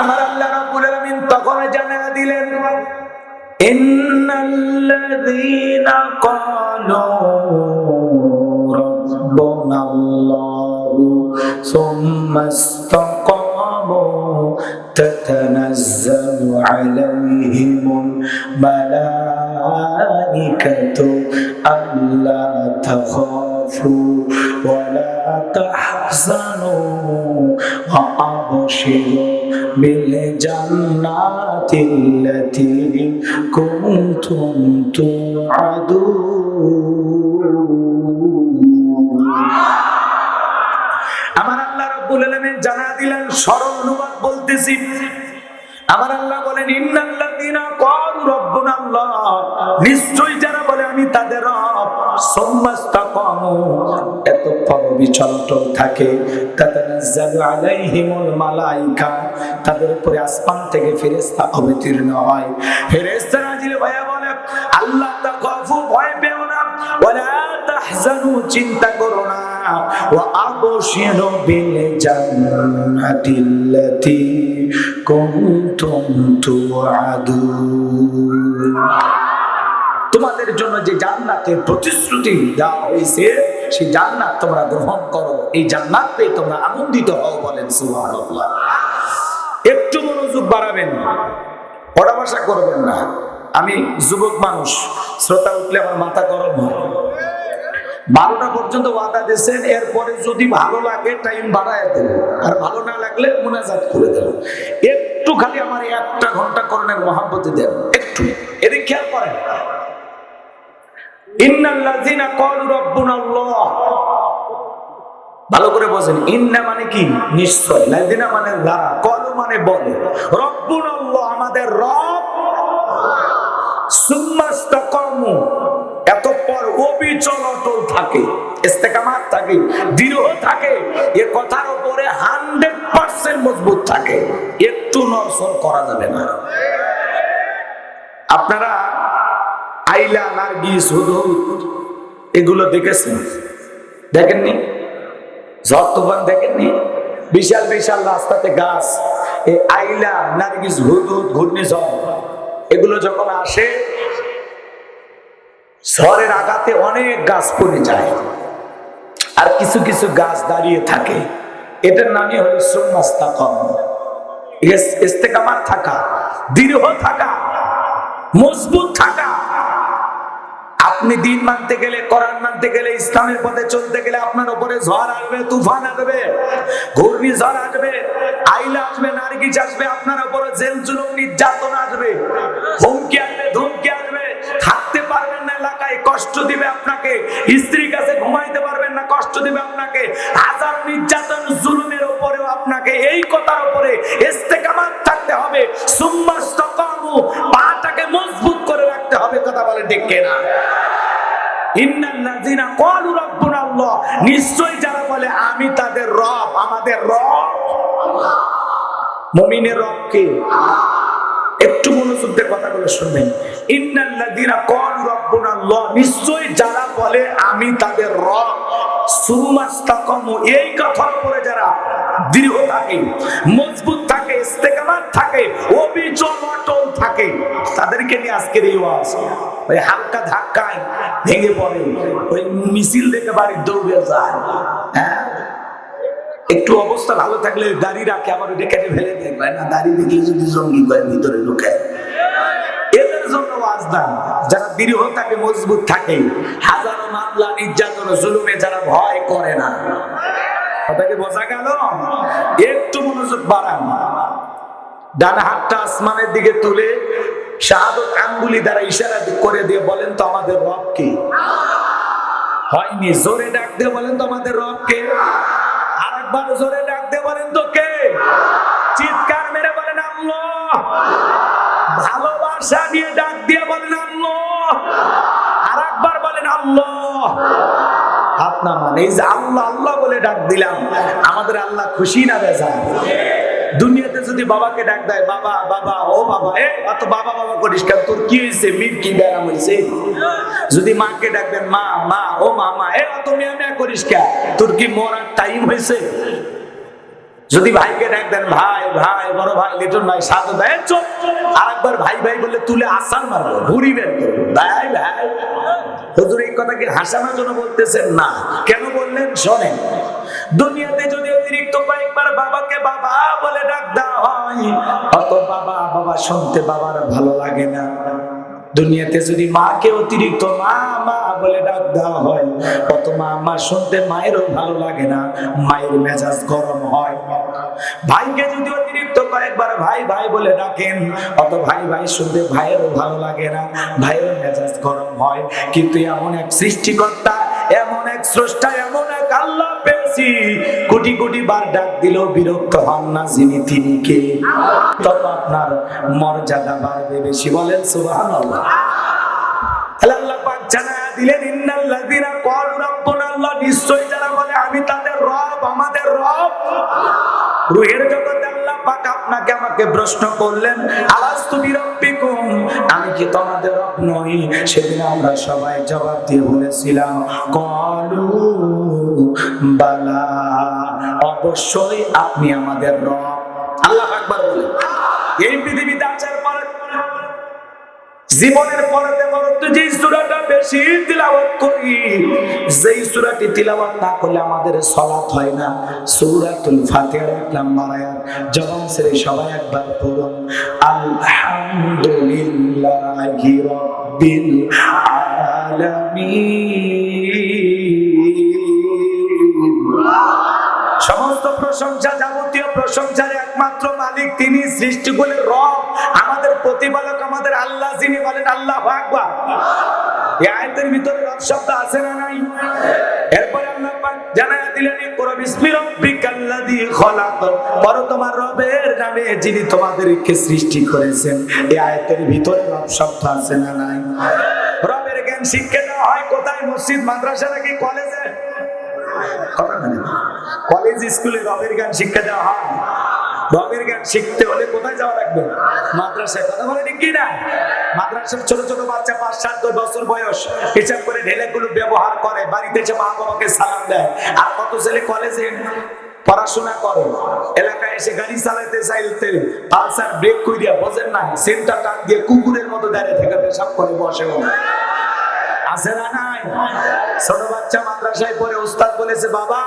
Speaker 1: আমার আল্লাহ রাব্বুল আলামিন তখন জানা দিলেন, ইন্নাল্লাযীনা ক্বালু রাব্বুনাল্লাহু সুম্মা ইসতাকামু তাতানাজ্জালু আলাইহিমুল মালাইকাতু আল্লা তাখাফু ওয়া লা তাহজানু ওয়া আবশিরু বিল জান্নাতিল্লাতী কুনতুম তুআদুন। আমার আল্লাহ রাব্বুল আলামিন জানা দিলেন, সরল অনুবাদ বলতেছি। আমার আল্লাহ বলেন, ইন্নাল্লাযীনা ক্বালু রাব্বুনাল্লাহ, নিশ্চয়ই যারা বলে আমি তাদের রব, সুম্মা ইসতাকামু, এতঃপর বিচল থাকে, তাতানাজ্জালু আলাইহিমুল মালাইকা, তাদের উপরে আসমান থেকে ফেরেশতা অবতীর্ণ হয়। ফেরেশতা নাজিল হয়ে বলে, আল্লাহ তাখাফু, ভয় পেও না, ওয়ালা তাহজানু, চিন্তা করো না, ওয়া আবশিরু বিল জান্নাতিল্লাতী কুনতুম তুআদুন। তোমাদের জন্য যে জান্নাতের প্রতিশ্রুতি দেওয়া হয়েছে, সেই জান্নাত তোমরা গ্রহণ করো, এই জান্নাত পেয়ে তোমরা আনন্দিত হও। বলেন সুবহানাল্লাহ। একটু মনোযোগ বাড়াবেন, পড়াভাষা করবেন না। আমি যুবক মানুষ, শ্রোতা উঠলে আমার মাথা গরম হয়। 12টা পর্যন্ত ওয়াদা দিয়েছেন, এরপরে যদি ভালো লাগে টাইম বাড়ায় দেব, আর ভালো না লাগলে মুনাজাত করে দেব। একটু খালি আমার 1 ঘন্টা করণের মহব্বতে দেন, একটু এদিকে খেয়াল করেন। ইন্নাল্লাযীনা ক্বালু রাব্বুনাল্লাহ, ভালো করে বোঝেন। ইন্না মানে কি? নিশ্চয়। লাযীনা মানে যারা, ক্বালু মানে বলে। রাব্বুনাল্লাহ, আমাদের রব। সুম্মা ইসতাকামু, এতঃপর অবিচল অটল থাকে, ইস্তেকামাত থাকে, দৃঢ় থাকে, এ কথার উপরে 100% মজবুত থাকে, একটু নড়চড় করা যাবে না। আপনারা আইলা, নারগিস, হুদহুদ এগুলো দেখেছেন? দেখেননি? ঝড় তুফান দেখেননি? বিশাল বিশাল রাস্তাতে গাছ, এই আইলা, নারগিস, হুদহুদ, ঘূর্ণিঝড় এগুলো যখন আসে, ঝড়ের আঘাতে অনেক গাছ পড়ে যায়। আর কিছু কিছু গাছ দাঁড়িয়ে থাকে, এটার নামই হলো সুন্নাস্তাকাম। ইস্তেকামাত থাকা, দৃঢ় থাকা, মজবুত থাকা। আপনি দিন মানতে গেলে, কোরআন মানতে গেলে, ইসলামের পথে চলতে গেলে আপনার উপরে ঝড় আসবে, তুফান আসবে, ঘূর্ণিঝড় আসবে, আইলা আসবে, নারগিস আসবে, আপনার উপরে জেল জুলুম নির্যাতন আসবে, হুমকি আসবে, ধমকি আসবে, থাকতে পারবেন না এলাকায়, কষ্ট দিবে আপনাকে, স্ত্রীর কাছে ঘুমাইতে পারবেন না, কষ্ট দিবে আপনাকে, হাজার নির্যাতন জুলুমের উপরেও আপনাকে এই কথার উপরে ইস্তেকামাত থাকতে হবে, সুম্মাস্তাকামু, পাটাকে মজবুত করে রাখতে হবে। কথা বলে ঠিক কিনা? ইন্নাল্লাযিনা ক্বালু রাব্বুনা আল্লাহ, নিশ্চয়ই যারা বলে আমি তাদের রব, আমাদের রব আল্লাহ। মুমিনের রব কে? একটু মনোযোগ দিয়ে কথাগুলো শুনবেন। ইন্নাল্লাযিনা ক্বালু রাব্বুনা আল্লাহ, নিশ্চয়ই যারা বলে আমি তাদের রব, সুম্মাস্তাকামু, এই কথার উপরে যারা দৃঢ় থাকে, মজবুত থাকে, ইস্তেকামাত থাকে, অবিচল অটল থাকে, তাদেরকে নিয়ে আজকের এই ওয়াজ। ওই হালকা ধাক্কায় ভেঙে পড়ে, ওই মিছিল দেখে বাড়ি দৌড়ে যায়। হ্যাঁ, একটু অবস্থা ভালো থাকলে দাড়ি রাখে, আবার ওটা কেটে ফেলে দেখবে না, দাড়ি দেখলে যদি জঙ্গি করে ভিতরে ঢুকে। এদের জন্য ওয়াজ দান, যারা দৃঢ় থাকে, মজবুত থাকে, হাজারো মামলা নির্যাতন জুলুমে যারা ভয় করে না। কথাকে বোঝা গেল? একটু মনোযোগ বাড়ান। ডান হাতটা আসমানের দিকে তুলে শাহাদত আঙ্গুলি দ্বারা ইশারা করে দিয়ে বলেন তো আমাদের রব কে? হয়নি, জোরে ডাক দিয়ে বলেন তো আমাদের রব কে? আরেকবার জোরে ডাক দিয়ে বলেন তো কে? চিৎকার মেরে বলেন আল্লাহ। ভালোবাসা নিয়ে ডাক দিয়ে বলেন আল্লাহ। আরেকবার বলেন আল্লাহ। আপনার মানে এই যে আল্লাহ আল্লাহ বলে ডাক দিলাম, আমাদের আল্লাহ খুশি না বেজার? দুনিয়াতে যদি বাবাকে ডাক দেয়, বাবা বাবা, ও বাবা, অত বাবা বাবা করিস কেন, তোর কি হয়েছে, মির কি ব্যারাম হয়েছে? যদি মাকে ডাকবেন মা মা, ও মামা, অত মিয়া মিয়া করিস কেন, তোর কি মরার টাইম হয়েছে? যদি ভাইকে ডাক দেন ভাই ভাই, বড় ভাই, লিটন ভাই, সাধু ভাই, চুপ। আরেকবার ভাই ভাই বললে তুলে আসান মারবো, ঘুরি বের করবো, ভাই ভাই। হুজুর এই কথা কি হাসানোর জন্য বলতেছেন? না। কেন বললেন শোনেন। দুনিয়াতে যদি অতিরিক্ত কয়েকবার বাবাকে বাবা বলে ডাক দেওয়া হয়, অত বাবা বাবা শুনতে বাবার ভালো লাগে না। দুনিয়াতে যদি মাকে অতিরিক্ত মা মা বলে ডাক দেওয়া হয়, অত মা মা শুনতে মায়েরও ভালো লাগে না, মায়ের মেজাজ গরম হয়। ভাইকে যদি অতিরিক্ত কয়েকবার ভাই ভাই বলে ডাকেন, অত ভাই ভাই শুনতে ভাইয়েরও ভালো লাগে না, ভাইয়ের মেজাজ গরম হয়। কিন্তু এমন এক সৃষ্টিকর্তা, এমন এক স্রষ্টা, এমন এক আল্লাহ পেয়েছি, কোটি কোটি বার ডাক দিলেও বিরক্ত হন না যিনি, তিনি কে? তত আপনার মর্যাদা বাড়বে বেশি। বলেন সুবহানাল্লাহ। আল্লাহ পাক জানায়া দিলেন, ইন্নাল্লাযিনা ক্বালু রাব্বুনা আল্লাহ, নিশ্চয়ই যারা বলে আমি তাদের রব, আমাদের রব। রূহের জগতে আল্লাহ পাক আপনাকে আমাকে প্রশ্ন করলেন, আলাস্তু বিরাব্বিকুম, আমি কি তোমাদের রব নই? সেদিন আমরা সবাই জবাব দিয়ে বলেছিলাম ক্বালু বালা, অবশ্যই আপনি আমাদের রব। আল্লাহু আকবার বলে। এই পৃথিবীতে আসার পর জীবনের পরতে পরতে যে সূরাটা বেশি তিলাওয়াত করি, যেই সূরাটি তিলাওয়াত না করলে আমাদের সালাত হয় না, সূরাতুল ফাতিহার 1 নাম্বার আয়াত। জবান ছেড়ে সবাই একবার পড়ুন, আলহামদুলিল্লাহি রাব্বিল আলামিন। সমস্ত প্রশংসা, যাবতীয় প্রশংসার একমাত্র মালিক তিনি, সৃষ্টিকুলের রব, আমাদের প্রতিপালক, আমাদের আল্লাহ যিনি। বলেন আল্লাহু আকবার। এই আয়াতের ভিতরে রব শব্দ আছে না নাই? এরপর আল্লাহ পাক জানায়া দিলেন, ইকরা বিসমি রাব্বিকাল্লাযী খলাক, পড়ো তোমার রবের নামে যিনি তোমাদেরকে সৃষ্টি করেছেন। এই আয়াতের ভিতরে রব শব্দ আছে না নাই? রবের জ্ঞান শিক্ষা দেওয়া হয় কোথায়? মসজিদ, মাদ্রাসা নাকি কলেজে? কলেজ স্কুলে রবের জ্ঞান শিক্ষা দেওয়া হয়। রবের জ্ঞান শিখতে হলে কোথায় যাওয়া লাগবে? মাদ্রাসায়। কথা বলে ঠিক কি না? মাদ্রাসার ছোট ছোট বাচ্চা 5-7 বছর বয়স হিসাব করে ঢেলেগুলো ব্যবহার করে, বাড়িতে এসে মা বাবাকে সালাম দেয়। আর কত ছেলে কলেজে পড়াশোনা করে, এলাকায় এসে গাড়ি চালাইতে চাইতে পালসার ব্রেক কইরা বোঝেন না, সেন্টার টান দিয়ে কুকুরের মতো দাঁড়িয়ে থেকে পেশাব করে বসে। আছে না নাই? ছোট বাচ্চা মাদ্রাসায় পড়ে উস্তাদ বলেছে, বাবা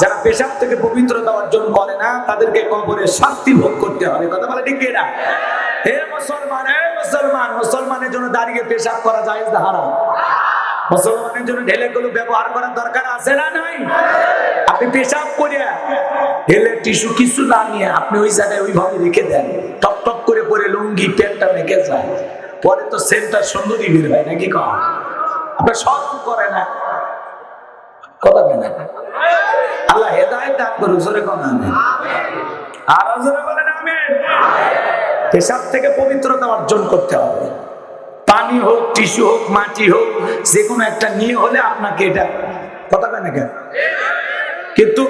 Speaker 1: যারা পেশাব থেকে পবিত্রতা অর্জন করে না তাদেরকে কবরে শাস্তি ভোগ করতে হবে। কথা বলে ঠিক না? হে মুসলমান, হে মুসলমান, মুসলমানের জন্য দাঁড়িয়ে পেশাব করা জায়েজ না হারাম? মুসলমানের জন্য ঢেলেগুলো ব্যবহার করার দরকার আছে না নাই? আপনি পেশাব করে ঢেলে টিস্যু কিছু না নিয়ে আপনি ওই জায়গায় ওইভাবে রেখে দেন, টপ টপ করে পরে লুঙ্গি প্যান্টটা মেখে যায়, পরে তো সেন্টার সুন্দরী বের হয় নাকি? কম আপনার শরম করে না? কথা বলেন না। আল্লাহ হেদায়েত দান করুক, জোরে কোন আমিন। আর জোরে বলেন আমিন। পেশাব থেকে পবিত্রতা অর্জন করতে হবে। পানি হোক, টিস্যু হোক, মাটি হোক, যে কোনো একটা নিয়ে হলে আপনাকে এটা, কথা বলেন না কেন? কিন্তু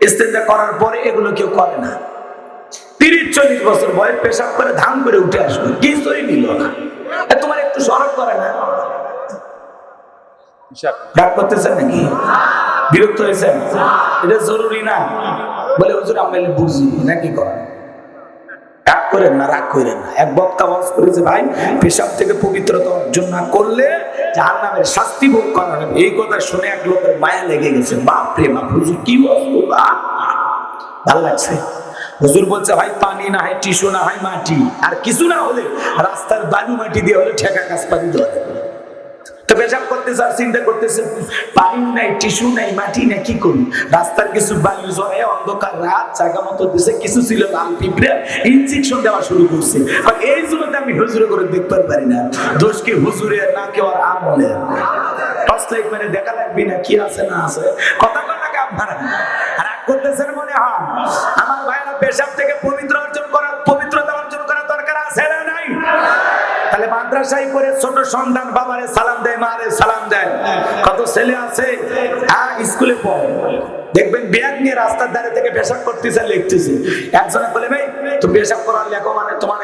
Speaker 1: ইস্তেঞ্জা করার পরে এগুলো কেউ করে না। 30-40 বছর বয়স পেশাব করে ধাম করে উঠে আসবে, কিছুই নিল না। তোমার একটু সরব করে না? ডাক করতেছেন নাকি? বিরক্ত হয়েছেন? এটা জরুরি না বলে হুজুর আমি বুঝি নাকি করেন? রাগ করেন না, রাগ করেন না। এক বক্তা ওয়াজ করেছে, ভাই পেশাব থেকে পবিত্রতা অর্জন না করলে জাহান্নামের শাস্তি ভোগ করা হবে। এই কথা শুনে এক লোকের মায়া লেগে গেছে। বাপ রে বাপ, হুজুর কি বলবো, ভালো লাগছে। হুজুর বলছে, ভাই পানি না হয়, টিস্যু না হয়, মাটি, আর কিছু না হলে রাস্তার বালু মাটি দিয়ে হলে ঠেকা কাজ পানি ধরে। তো পেশাব করতেছে আর চিন্তা করতেছে, পানি নাই, টিস্যু নাই, মাটি নাই, কি করি? রাস্তার কিছু বালু জড়ে, অন্ধকার রাত, জায়গা মতো দিছে, কিছু ছিল লাল পিঁপড়ে, ইনজেকশন দেওয়া শুরু করছে। এই জন্য আমি হুজুরে করে দেখতে পারি না। দোষ কি হুজুরের না কেউ আর আমলের? টর্চ লাইট মানে দেখা লাগবি না কি আছে না আছে? কথা কথাকে আপনারা রাগ করতেছেন মনে হয়। আমার ভাইরা পেশাব থেকে পবিত্রতা অর্জন করার দরকার আছে না নাই? তাহলে মাদ্রাসায় করে ছোট সন্তান বাবারে সালাম দেয়, মারে সালাম দেয়। কত ছেলে আছে স্কুলে পড়ে, দেখবেন ব্যাগ নিয়ে রাস্তার ধারে থেকে পেশাব করতেছে, লিখতেছে। একজনে বলে, ভাই তুমি পেশাব করার লেখো মানে তোমার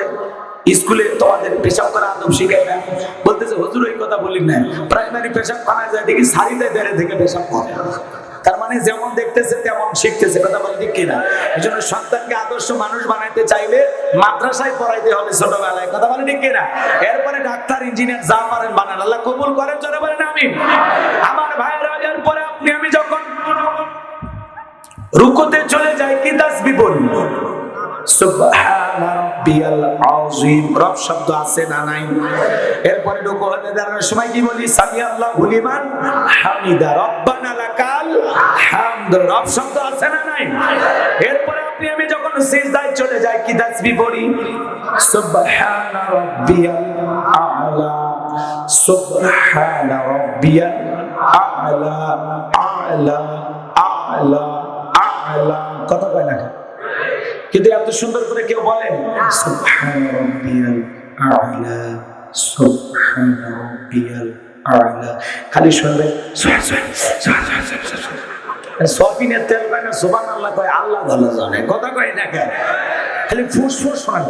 Speaker 1: স্কুলে তোমাদের পেশাব করা আদব শিখায় না? বলতেছে, হুজুর ওই কথা বলি না, প্রাইমারি পেশাব খানায় যায় দেখি সারিতে দাঁড়িয়ে থেকে পেশাব করে। তার মানে যেমন দেখতেছে তেমন শিখতেছে। কথা বলে ঠিক কিনা? এই জন্য সন্তানকে আদর্শ মানুষ বানাইতে চাইলে মাদ্রাসায় পড়াইতে হবে ছোটবেলায়। কথা বলে ঠিক কিনা? এরপরে ডাক্তার, ইঞ্জিনিয়ার যা পারেন বানান, আল্লাহ কবুল করেন, জোরে বলেন আমিন। আমার ভাইয়েরা, এরপরে আপনি আমি যখন রুকুতে চলে যাই কি তাসবিহ পড়ি? সুবহানা রাব্বিয়াল আযীম। রব শব্দ আছে না নাই? এরপরে রুকু হতে দাঁড়ানোর সময় কি বলি? সামি আল্লাহু লিমান হামিদা, রব্বানা লাকাল হামদ। রব শব্দ আছে না নাই? এরপরে আপনি আমি যখন সিজদায় চলে যাই কি তাসবিহ পড়ি? সুবহানা রাব্বিয়াল আ'লা, সুবহানা রাব্বিয়াল আ'লা, আ'লা, আ'লা, আ'লা। কথা কয় না? কিন্তু এত সুন্দর করে কেউ বলেন সুবহান রাব্বিয়াল আ'লা, সুবহান রাব্বিয়াল আ'লা। খালি শুনবে সবিনের তেল কয় না, সুবহানাল্লাহ কয়, আল্লাহ ভালো জানে। কথা কয় না কেন? খালি ফুসফুস শোনা।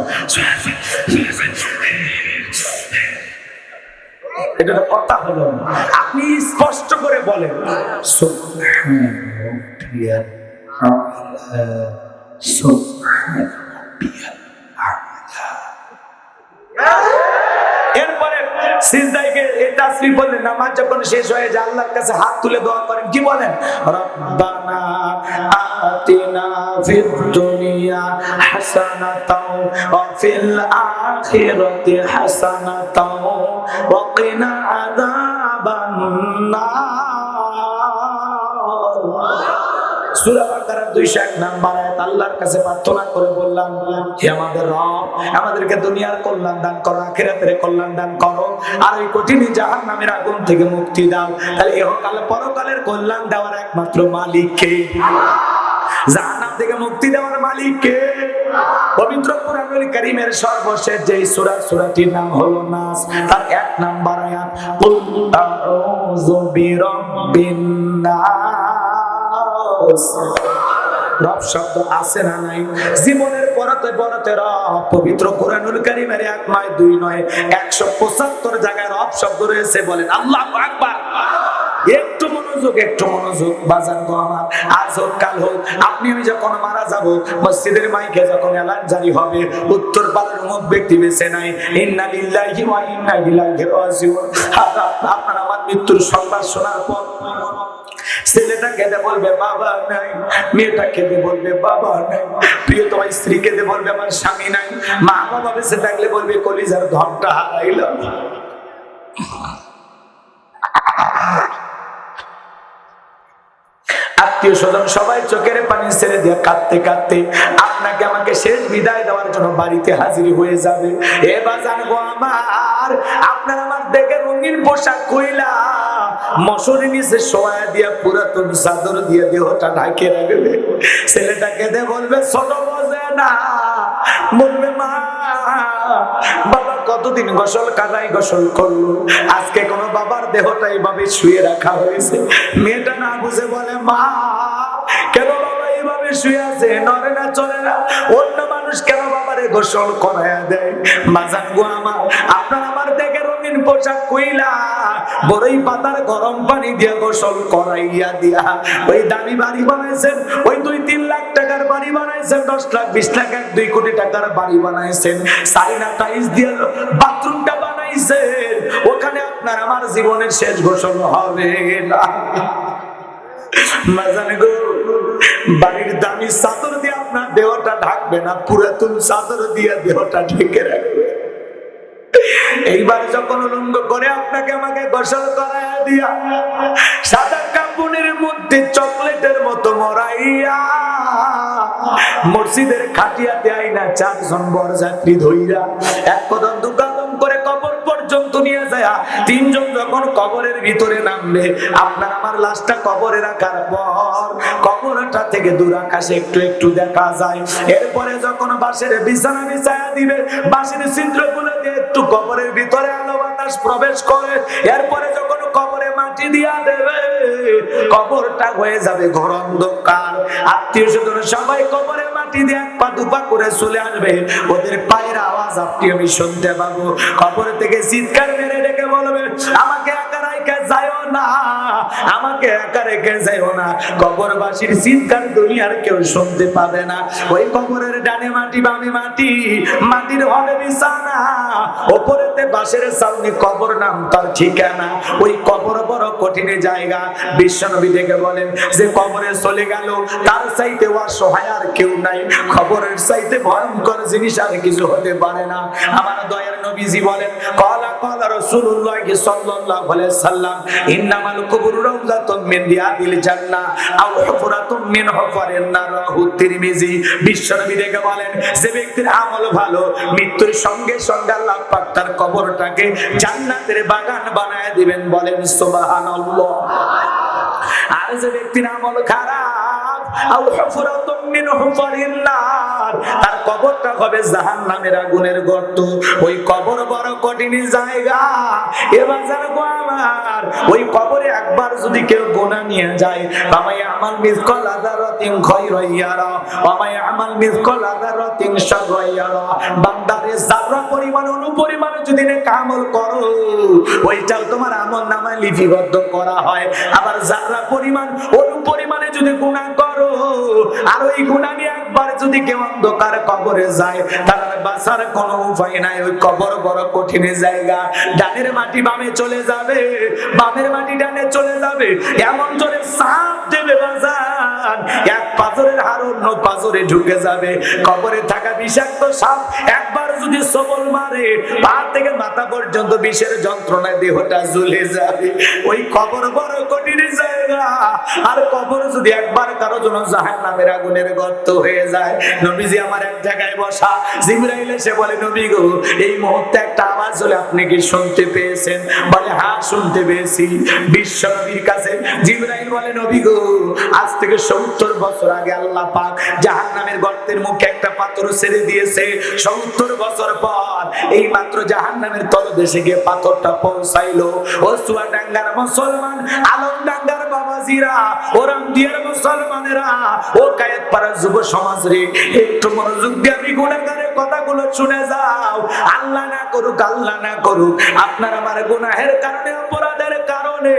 Speaker 1: এটা কথা হলো। আপনি স্পষ্ট করে বলেন সুবহান রাব্বিয়াল আ'লা, এরপরে সিজদায় গিয়ে তাসবিহ বললেন, নামাজ যখন শেষ হয়ে যায় আল্লাহর কাছে হাত তুলে দোয়া করেন। কি বলেন? রব্বানা আতিনা ফিদ দুনিয়া হাসানাতাও ওয়া ফিল আখিরাতি হাসানাতাও ওয়া কিনা আযাবান নার। সূরা বাকারার 201 নম্বর আয়াত। আল্লাহর কাছে প্রার্থনা করে বললাম, হে আমাদের রব, আমাদেরকে দুনিয়ার কল্যাণ দান করো, আখিরাতের কল্যাণ দান করো, আর ওই কঠিন জাহান্নামের আগুন থেকে মুক্তি দাও। তাহলে ইহকাল পরকালের কল্যাণ দেওয়ার একমাত্র মালিক কে? জাহান্নাম থেকে মুক্তি দেওয়ার মালিক কে? পবিত্র কোরআনুল কারীমের সর্বশেষ যে সূরা, সূরাটির নাম হলো নাস। তার 1 নম্বর আয়াত, কুল আউযু বিরাব্বিন নাস। রব শব্দ আছে না নাই? জীবনের পরতে পরতে রব পবিত্র কোরআনুল কারীমের 1 নয় 2 নয় 175 জায়গায় রব শব্দ রয়েছে। বলেন আল্লাহু আকবার। একটু মনোযোগ বাজার গো আমার। আজ হোক কাল হোক, আপনি আমি যখন মারা যাব, মসজিদের মাইকে যখন এলান জারি হবে, উত্তর পাড়ার অমুক ব্যক্তি বেঁচে নাই, ইন্না লিল্লাহি ওয়া ইন্না ইলাইহি রাজিউন। আপনার আমার মৃত্যুর সংবাদ শোনার পর ছেলেটা কেঁদে বলবে বাবা নাই, মেয়েটা কেঁদে বলবে বাবা নাই, প্রিয়তমা স্ত্রী কেঁদে বলবে আমার স্বামী নাই, মা বাবা বেঁচে থাকলে বলবে কলিজার ধনটা হারাইলাম। আত্মীয় স্বজন সবাই চোখের পানি ছেড়ে দিয়ে কাঁদতে কাঁদতে আপনাকে আমাকে শেষ বিদায় দেওয়ার জন্য বাড়িতে হাজির হয়ে যাবে। এ বাজান গো আমার, আপনার আমার দেখে রঙিন পোশাক কইলা মশারি নিচে শোয়া দিয়া পুরাতন চাদর দিয়ে দেহটা ঢাকে রাখবে। ছেলেটা কেঁদে বলবে ছোট বোঝে না, বলবে মা বাবা কতদিন গোসল কাটাই গোসল করলো, আজকে কোন বাবার দেহটা এইভাবে শুয়ে রাখা হয়েছে। মেয়েটা না বুঝে বলে মা কেন বাবা এইভাবে শুয়ে আছে, নড়ে না চলে না, অন্য মানুষ কেন বাবারে গোসল করাইয়া দেয়। বাজান গো আমার, আপনার আমার দেখে রঙিন পোশাক কইলা বড়ই পাতার গরম পানি দিয়ে গোসল করাইয়া দিয়া ওই দামি বাড়ি বানাইছেন, ওই 2-3 লাখ টাকার বাড়ি বানাইছেন, 10 লাখ 20 লাখ 1-2 কোটি টাকার বাড়ি বানাইছেন, সাইনা টাইলস দিয়ে বাথরুমটা বানাইছেন, ওখানে আপনার আমার জীবনের শেষ গোসল হবে না। বাড়ির দামি চাদর দিয়ে আপনার দেহটা ঢাকবে না, পুরাতন চাদর দিয়ে দেহটা ঢেকে রাখবে। এইবার যখন উলঙ্গ করে আপনাকে আমাকে গোসল করাইয়া দিয়া সাদা কাপড়ের মধ্যে চকলেটের মতো মরাইয়া মসজিদের খাটিয়াতে আইনা 4 জন বরযাত্রী ধইরা এক কদম দু কদম করে কবর পর্যন্ত নিয়ে যায়, 3 জন যখন কবরের ভিতরে নামবে আপনার আমার লাশটা কবরে রাখার পর কবরটা থেকে দূর আকাশে একটু একটু দেখা যায়। এরপরে যখন বাঁশের বিছানা বিছায়া দিবে, বাঁশের ছিদ্রগুলো দিয়ে একটু কবরের ভিতরে আলো বাতাস প্রবেশ করে, এরপরে যখন কবরে মাটি দিয়া দেবে কবরটা হয়ে যাবে ঘর অন্ধকার। আত্মীয় স্বজন সবাই কবরে মাটি দিয়ে 1 পা 2 পা করে চলে আসবে, ওদের পায়ের আওয়াজ আপনি আমি শুনতে পাবো। কবর থেকে চিৎকার মেরে ডেকে বলবে আমাকে একা রেখে যাইও না, আমাকে একা রেখে যাইও না। কবরবাসীর চিৎকার দুনিয়ার কেউ শুনতে পাবে না। ওই কবরের ডানে মাটি বামে মাটি, মাটির হবে বিছানা, উপরেতে বাঁশের ছাউনি, কবর নাম তার ঠিকানা। ওই কবর বড় কঠিন জায়গা। বিশ্বনবী থেকে বলেন যে কবরে চলে গেল তার চাইতে অসহায় আর কেউ নাই, খবরের চাইতে ভয়ঙ্কর জিনিস আর কিছু হতে পারে না। আমার দয়ার নবীজি বলেন ক্বালা ক্বালা রাসূলুল্লাহ সাল্লাল্লাহু আলাইহি সাল্লাম ইন্নামাল কুবুরু রাউযাতুম মিন রিয়াদিল জান্নাহ আও হুফরাতুম মিন হুফারিন নার। তিরমিজি। বিশ্বনবী থেকে বলেন যে ব্যক্তির আমল ভালো, মৃত্যুর সঙ্গে সঙ্গে আল্লাহ পাক তার কবরটাকে জান্নাতের বাগান বানায় দিবেন, বলেন সুবহানাল্লাহ। আর যে ব্যক্তির আমল খারাপ, আও হুফরাতুম মিন হুফারিন নার, তার কবরটা হবে জাহান্নামের আগুনের গর্ত। ওই কবর বড় কঠিন জায়গা। এবার জানো আমার, ওই কবরে একবার যদি কেউ গুনাহ নিয়ে যায়, আমায় আমাল মিসকাল যারাতিন খায়রান ইয়ারা আমায় আমাল মিসকাল যারাতিন শাররান ইয়ারা। বান্দারে যারা পরিমাণ অনুপরিমাণ যদি নেক আমল করো, ওইটাও তোমার আমলনামায় লিপিবদ্ধ করা হয়। আবার যারা পরিমাণ অনুপরিমাণে যদি গুনাহ করো, আর ওই গুনাহ নিয়ে একবার যদি কেউ অন্ধকার কবরে যায়, তার বাঁচার কোনো উপায় নাই। ওই কবর বড় কঠিন জায়গা। ডানের মাটি বামে চলে যাবে, বামের মাটি ডানে চলে যাবে, এমন জোরে সাপ দেবে বাজান, এক পাথরের হাড় অন্য পাথরে ঢুকে যাবে। কবরে থাকা বিষাক্ত সাপ একবার যদি সবল মারে, পা থেকে মাথা পর্যন্ত বিষের যন্ত্রণায় দেহটা জ্বলে যাবে। ওই কবর বড় কঠিন জায়গা। আর কবর যদি একবার কারো জন্য জাহান্নামের আগুনের গর্ত হয়ে যায়, নবীজি আমার এক জায়গায় বসা, জিবরাইল এসে বলে নবী গো এই মুহূর্তে একটা আওয়াজ হলে আপনি কি শুনতে পেয়েছেন? বলে হ্যাঁ শুনতে পেয়েছি। বিশ্ব নবীর কাছে জিবরাইল বলে নবী গো আজ থেকে 70 বছর আগে আল্লাহ পাক জাহান্নামের গর্তের মুখে একটা পাথর ছেড়ে দিয়েছে। 70 বছর পর এই মাত্র জাহান্নামের তলদেশে গিয়ে পাথরটা পৌঁছাইলো। ও চুয়াডাঙ্গার মুসলমান, আলমডাঙ্গার বাবাজিরা, ও রামদিয়ার মুসলমানেরা, ও কায়েতপাড়ার যুব সমাজ রে, একটু মনোযোগ দিয়ে আমি গুনাহগারের কথাগুলো শুনে যাও। আল্লাহ না করুক, আল্লাহ না করুক, আপনার আমার গুনাহের কারণে, অপরাধের কারণে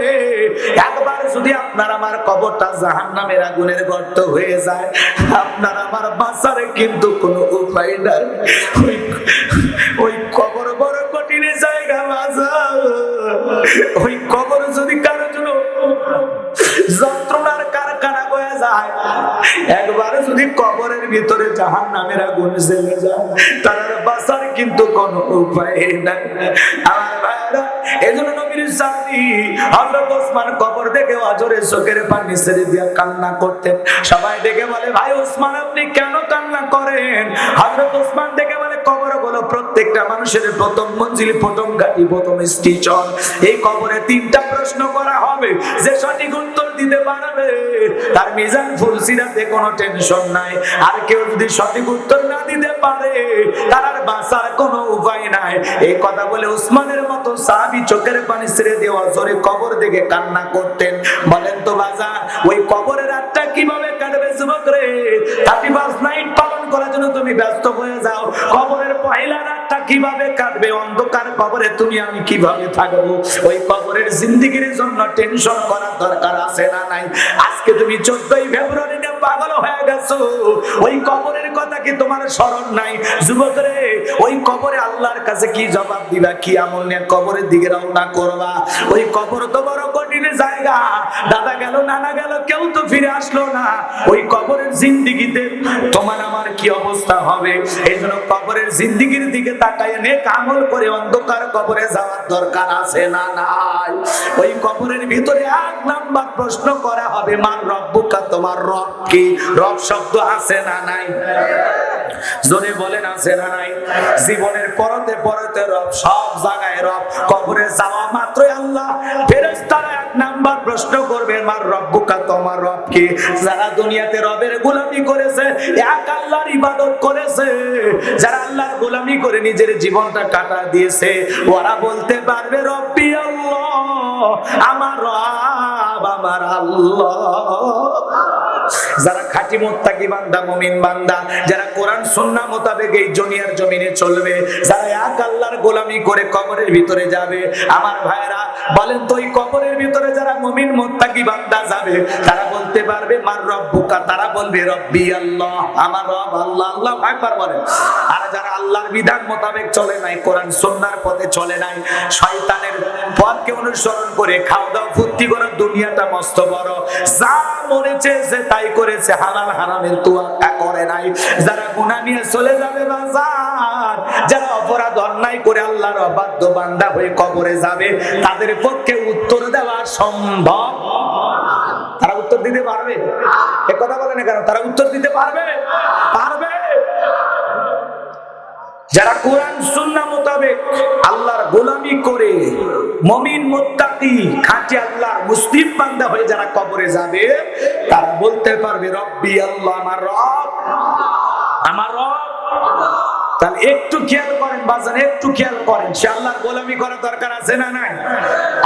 Speaker 1: একবার যদি আপনার আমার কবরটা জাহান্নামের আগুনের গর্ত হয়ে যায়, আপনার আমার বাঁচার কিন্তু কোনো উপায় নাই। ওই কবর বড় কঠিন জায়গা বাঁচাও। ওই কবর যদি একবার যদি কবরের ভিতরে জাহান্নামের আগুন জ্বলে যায় তার বাঁচার কিন্তু কোনো উপায় নাই। আমার ভাইরা, এজন্য নবীর সাহাবী হযরত ওসমান কবর দেখে অজরে চোখের পানি ছেড়ে দিয়ে কান্না করতেন। সবাই দেখে বলে, ভাই ওসমান আপনি কেন কান্না করেন? হযরত ওসমান দেখে বলে, কবর হলো প্রত্যেকটা মানুষের প্রথম মঞ্জিল, প্রথম ঘাঁটি, প্রথম স্টেশন। এই কবরে তিনটা প্রশ্ন করা হবে, যে সঠিক উত্তর দিতে পারবে তার মিজান ফুল সিরাতে কোনো টেনশন নাই। আর কেউ যদি সঠিক উত্তর না দিতে পারে তার আর বাঁচার কোনো উপায় নাই। এই কথা বলে উসমানের মতো সাহাবী চোখের পানি ছেড়ে দিয়ে অজরে কবর দেখে কান্না করতেন। বলেন তো বাজার, ওই কবরের রাতটা কিভাবে কাটবে যুবক রে? 31 নাইট পালন করার জন্য তুমি ব্যস্ত হয়ে যাও, কবরের পহেলা রাতটা কিভাবে কাটবে? অন্ধকার কবরে তুমি আমি কিভাবে থাকবো? ওই কবরের জিন্দেগির জন্য টেনশন করার দরকার আছে না নাই? আজকে তুমি 14ই ফেব্রুয়ারি নিয়ে পাগল হয়ে গেছো, ওই কবরের কথা কি তোমার স্মরণ নাই? যুবক রে, ওই কবরে আল্লাহর কাছে কি জবাব দিবা? কি আমল নিয়ে কবরের দিকে রওনা করবা? ওই কবর তো বড় কঠিন জায়গা। দাদা গেল, নানা গেল, কেউ তো ফিরে আসলো না। ওই কবরের জিন্দেগিতে তোমার আমার কি অবস্থা হবে? এই জন্য কবরের জিন্দেগির দিকে তাকায় নেক আমল করে অন্ধকার কবরে যাওয়ার দরকার আছে না নাই? ওই কবরের ভিতরে 1 নাম্বার প্রশ্ন করা হবে, মান রব্বুকা, তোমার রব কি? রব শব্দ আছে না নাই? জোরে বলেন আছে না নাই? জীবনের পরতে পরতে রব, সব জায়গায় রব। কবরে যাওয়া মাত্রই আল্লাহ ফেরেশতারা 1 নাম্বার প্রশ্ন করবে, মান রব্বুকা, তোমার রব কি? যারা দুনিয়াতে রবের গোলামি করেছে, এক আল্লাহর ইবাদত করেছে, যারা আল্লাহর গোলামি করে নিজের জীবনটা কাটা দিয়েছে, ওরা বলতে পারবে রব্বি আল্লাহ, আমার রব আমার আল্লাহ। যারা খাঁটি মুত্তাকি বান্দা, মুমিন বান্দা, যারা কোরআন সুন্নাহ মোতাবেক এই দুনিয়ার জমিনে চলবে, যারা এক আল্লাহর গোলামি করে কবরের ভিতরে যাবে, আমার ভাইরা বলেন তো, ওই কবরের ভিতরে যারা মুমিন মুত্তাকি বান্দা যাবে, তারা বলতে পারবে মার রব্বুকা, তারা বলবে রব্বি আল্লাহ, আমার রব আল্লাহ। আল্লাহু আকবার বলেন। আর যারা আল্লাহর বিধান মোতাবেক চলে নাই, কোরআন সুন্নাহর পথে চলে নাই, শয়তানের পথকে অনুসরণ করে খাওয়া দাওয়া ফুর্তি করে দুনিয়াটা মস্ত বড়, যা মনে চেয়েছে তাই করেছে, হালাল হারামের তোয়াক্কা করে নাই, যারা গুনাহ নিয়ে চলে যাবে বাজার, যারা অপরাধ অন্যায় করে আল্লাহর অবাধ্য বান্দা হয়ে কবরে যাবে, তাদের পক্ষে উত্তর দেওয়া সম্ভব? তারা উত্তর দিতে পারবে? এ কথা বলে না কেন? তারা উত্তর দিতে পারবে? পারবে। যারা কোরআন সুন্নাহ মোতাবেক আল্লাহর গোলামি করে মুমিন মুত্তাকি খাঁটি আল্লাহর মুসলিম বান্দা হয়ে যারা কবরে যাবে, তারা বলতে পারবে রব্বি আল্লাহ, আমার রব আমার রব। তাহলে একটু খেয়াল করেন বাজান, একটু খেয়াল করেন, সে আল্লাহর গোলামি করার দরকার আছে না নাই?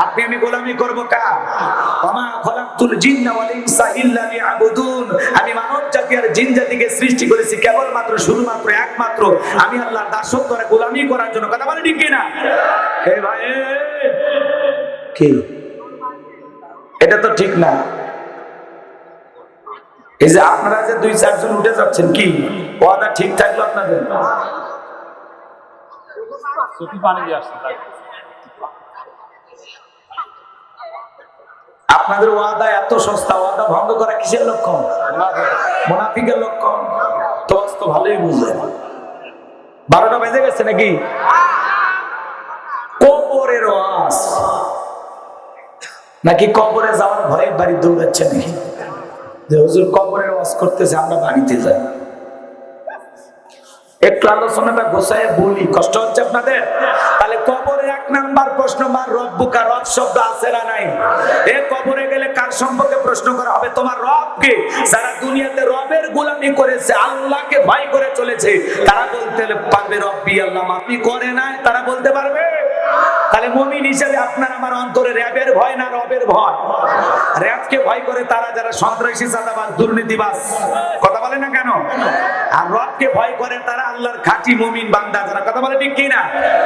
Speaker 1: আপনি আমি গোলামি করব কার? ওমা খলাকতুল জিন্না ওয়াল ইনসা ইল্লা লিয়াবুদুন। আমি মানব জাতি আর জিন জাতিকে সৃষ্টি করেছি কেবলমাত্র, শুধুমাত্র, একমাত্র আমি আল্লাহর দাসত্ব আর গোলামি করার জন্য। কথা বলেন ঠিক কিনা? এই ভাই, কি এটা তো ঠিক না। এই যে আপনারা যে 2-4 জন উঠে যাচ্ছেন, কি ওয়াদা ঠিক থাকলো আপনাদের? আপনাদের ওয়াদা এত সস্তা, ওয়াদা ভঙ্গ করা কিসের লক্ষণ? মুনাফিকের লক্ষণ। তো ভালোই বুঝলেন। 12টা বেজে গেছে নাকি? কবরের ওয়াজ নাকি কবরে যাওয়ার ভয়ে বাড়ি দৌড়াচ্ছে নাকি? যে হুজুর কবরের ওয়াজ করতেছে, আমরা বাড়িতে যাই। একটু আলোচনাটা গোছায় বলি, কষ্ট হচ্ছে আপনাদের? তাহলে কবরের 1 নাম্বার প্রশ্ন, মার রব্বুকা, রব শব্দ আছে না নাই? এ কবরে গেলে কার সম্পর্কে প্রশ্ন করা হবে? তোমার রব কে? যারা দুনিয়াতে রবের গোলামি করেছে, আল্লাহকে ভয় করে চলেছে, তারা বলতে পারবে রব্বি আল্লাহ। আপনি করে নাই, তারা বলতে পারবে। তাহলে মুমিন হিসেবে আপনার আমার অন্তরে রবের ভয় না রবের ভয়? রবকে ভয় করে তারা যারা সন্ত্রাসী, চাঁদাবাজ, দুর্নীতিবাজ, কথা বলে না কেন? আর রবকে ভয় করে তারা আল্লাহর খাঁটি মুমিন বান্দা যারা, কথা বলে ঠিক কি না?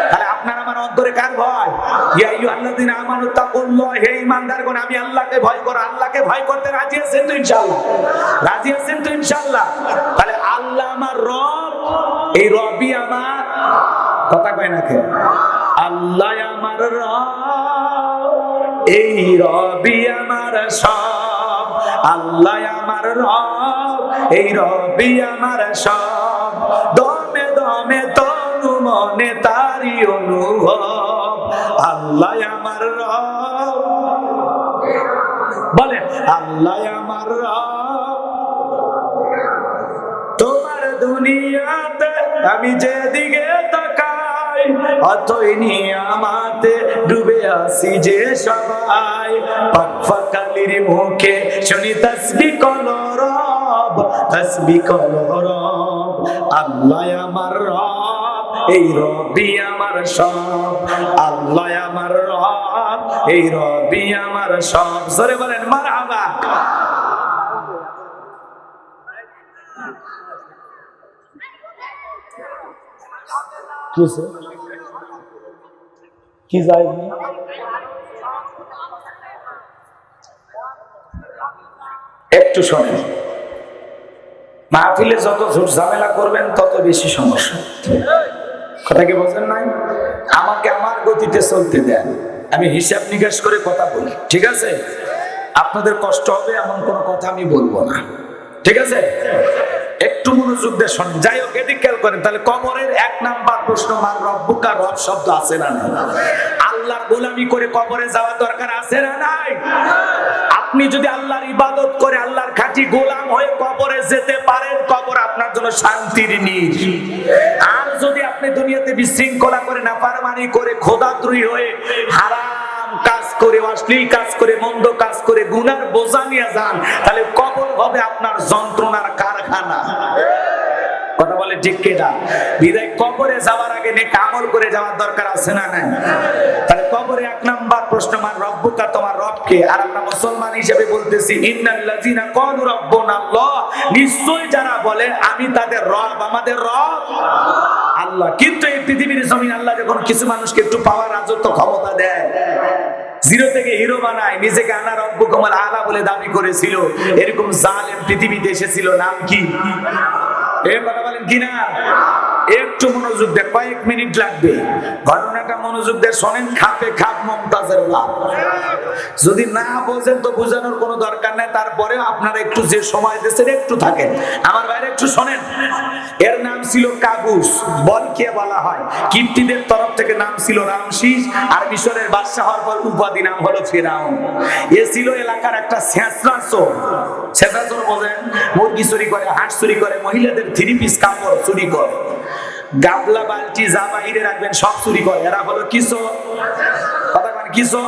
Speaker 1: তাহলে আপনার আমার অন্তরে কার ভয়? ইয়া আইয়ুহাল্লাযীনা আমানু তাকুল্লাহ, হে ঈমানদারগণ আমি আল্লাহকে ভয় করো। আল্লাহকে ভয় করতে রাজি আছেন তো ইনশাআল্লাহ? রাজি আছেন তো ইনশাআল্লাহ? তাহলে আল্লাহ আমার রব, এই রবই আমার, কথা কয় না কেন? আল্লাহ আমার রব, এই রবি আমার সব, আল্লাহ আমার রব, এই রবি আমার সব, দমে দমে তনু মনে তারি অনুভব, আল্লাহ আমার রব, বলে আল্লাহ আমার রব। তোমার দুনিয়াতে আমি যেদিকে তাকাই, অতই নিয়ামতে ডুবে আসি যে সবাই, পাক ফাকালির মুখে শুনি তাসবিহ করো রব, তাসবিহ করো রব, আল্লাহ আমার রব, এই রবি আমার সব, আল্লাহ আমার রব, এই রবি আমার সব। জোরে বলেন মারহাবা। কি যায়নি একটু শোনেন, মাহফিলে যত ঝুট ঝামেলা করবেন তত বেশি সমস্যা। কথা কি বোঝেন নাই? আমাকে আমার গতিতে চলতে দেন, আমি হিসাব নিকাশ করে কথা বলি, ঠিক আছে? আপনাদের কষ্ট হবে এমন কোনো কথা আমি বলবো না, ঠিক আছে? একটু মনোযোগ দিয়ে শোনেন। যাই হোক, এদিক খেয়াল করেন। তাহলে কবরের ১ নাম্বার প্রশ্ন, মান রব্বুকা, রব শব্দ আছে না নাই? আল্লাহর গোলামি করে কবরে যাওয়ার দরকার আছে না নাই? আপনি যদি আল্লাহর ইবাদত করে আল্লাহর খাঁটি গোলাম হয়ে কবরে যেতে পারেন, কবর আপনার জন্য শান্তির নির। আর যদি আপনি দুনিয়াতে বিশৃঙ্খলা করে, নাফরমানি করে, খোদাদ্রোহী হয়ে, হারাম কাজ করে, অশ্লীল কাজ করে, মন্দ কাজ করে, গুনার বোঝা নিয়ে যান, তাহলে কবর হবে আপনার যন্ত্রণার কারখানা। কথা বলে ঠিক কিনা? বিদায় কবরে যাওয়ার আগে নেক আমল করে যাওয়ার দরকার আছে না নাই? তাহলে কবরে ১ নাম্বার প্রশ্ন, মান রব্বুকা, তোমার রব কে? আর আমরা মুসলমান হিসেবে বলতেছি ইন্নাল্লাযিনা ক্বালু রাব্বুনাল্লাহ, নিশ্চয় যারা বলে আমি তাদের রব, আমাদের রব আল্লাহ। কিন্তু এই পৃথিবীর জমিন আল্লাহ যখন কিছু মানুষকে একটু পাওয়ার রাজত্ব ক্ষমতা দেয়, জিরো থেকে হিরো বানায়, নিজেকে আনা রব্বুকুমুল আলা বলে দাবি করেছিল, এরকম জালেম পৃথিবীতে এসেছিল। নাম কি? কথা বলেন কিনা? একটু মনোযোগ দেন, কয়েক মিনিট লাগবে। ঘটনাটা মনোযোগ দিয়ে শোনেন। খাপে খাপ মমতাজের বাপ। যদি না বোঝেন তো বোঝানোর কোনো দরকার নাই, তারপরে আপনারা একটু যে সময় দিয়েছেন একটু থাকেন। আমার বাইরে একটু শোনেন। এর নাম ছিল কাবুস, বলকে বলা হয়। কিপ্তিদের তরফ থেকে নাম ছিল রামসিস, আর মিশরের বাদশা হওয়ার পর উপাধি নাম হলো ফিরাউন। এ ছিল এলাকার একটা ছেঁচড়া চোর। ছেঁচড়া চোর বোঝেন? মুরগি চুরি করে, হাঁস চুরি করে, মহিলাদের 3 পিস কাপড় চুরি করে, গাবলা বালতি যা বাহিরে রাখবেন সব চুরি করে। এরা হলো কিসো, কথা মানে কিসো।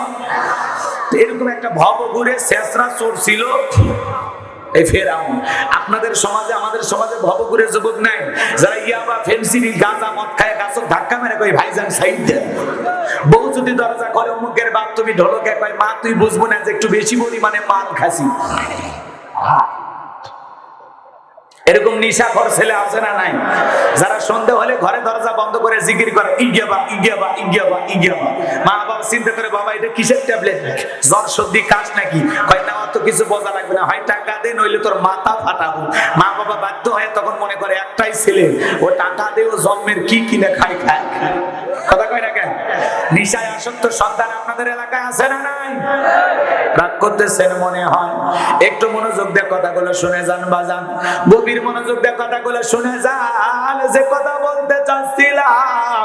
Speaker 1: এরকম একটা ভবঘুরে ছেঁচড়া চোর ছিল এই ফেরাউন। আপনাদের সমাজে, আমাদের সমাজে ভবঘুরে যুবক নাই যারা ইয়াবা, ফেন্সিডিল, গাঁজা, মদ খায়, গাছক ধাক্কা মেরে কই ভাইজান সাইড দেন। বউ যদি দরজা করে, অমুকের বাপ তুমি ঢোলকে কয় মা তুই বুঝবো না যে একটু বেশি পরিমাণে মাল খাসি। এরকম নিশাখোর ছেলে আছে না নাই? যারা সন্ধ্যা হলে ঘরে দরজা বন্ধ করে জিকির করে ইগিয়াবা ইগিয়াবা ইগিয়াবা ইগিয়াবা। মা বাবা চিন্তা করে বাবা এটা কিসের ট্যাবলেট, জ্বর সর্দি কাশ নাকি? কয় না, অত কিছু বোঝা লাগবে না, হয় টাকা দে নইলে তোর মাথা ফাটাবো। মা বাবা বাধ্য হয়ে তখন মনে করে একটাই ছেলে, ও টাকা দে, ও জন্মের কি কিনে খায় খায়। কথা কয় না কেন? নিশায় আসক্ত সন্তান আপনাদের এলাকায় আছে না নাই? রাগ করতেছেন মনে হয়। একটু মনোযোগ দিয়ে কথাগুলো শুনে যান বাজান, গভীর মনোযোগ দিয়ে কথাগুলো শুনে যান। যে কথা বলতে চাচ্ছিলাম,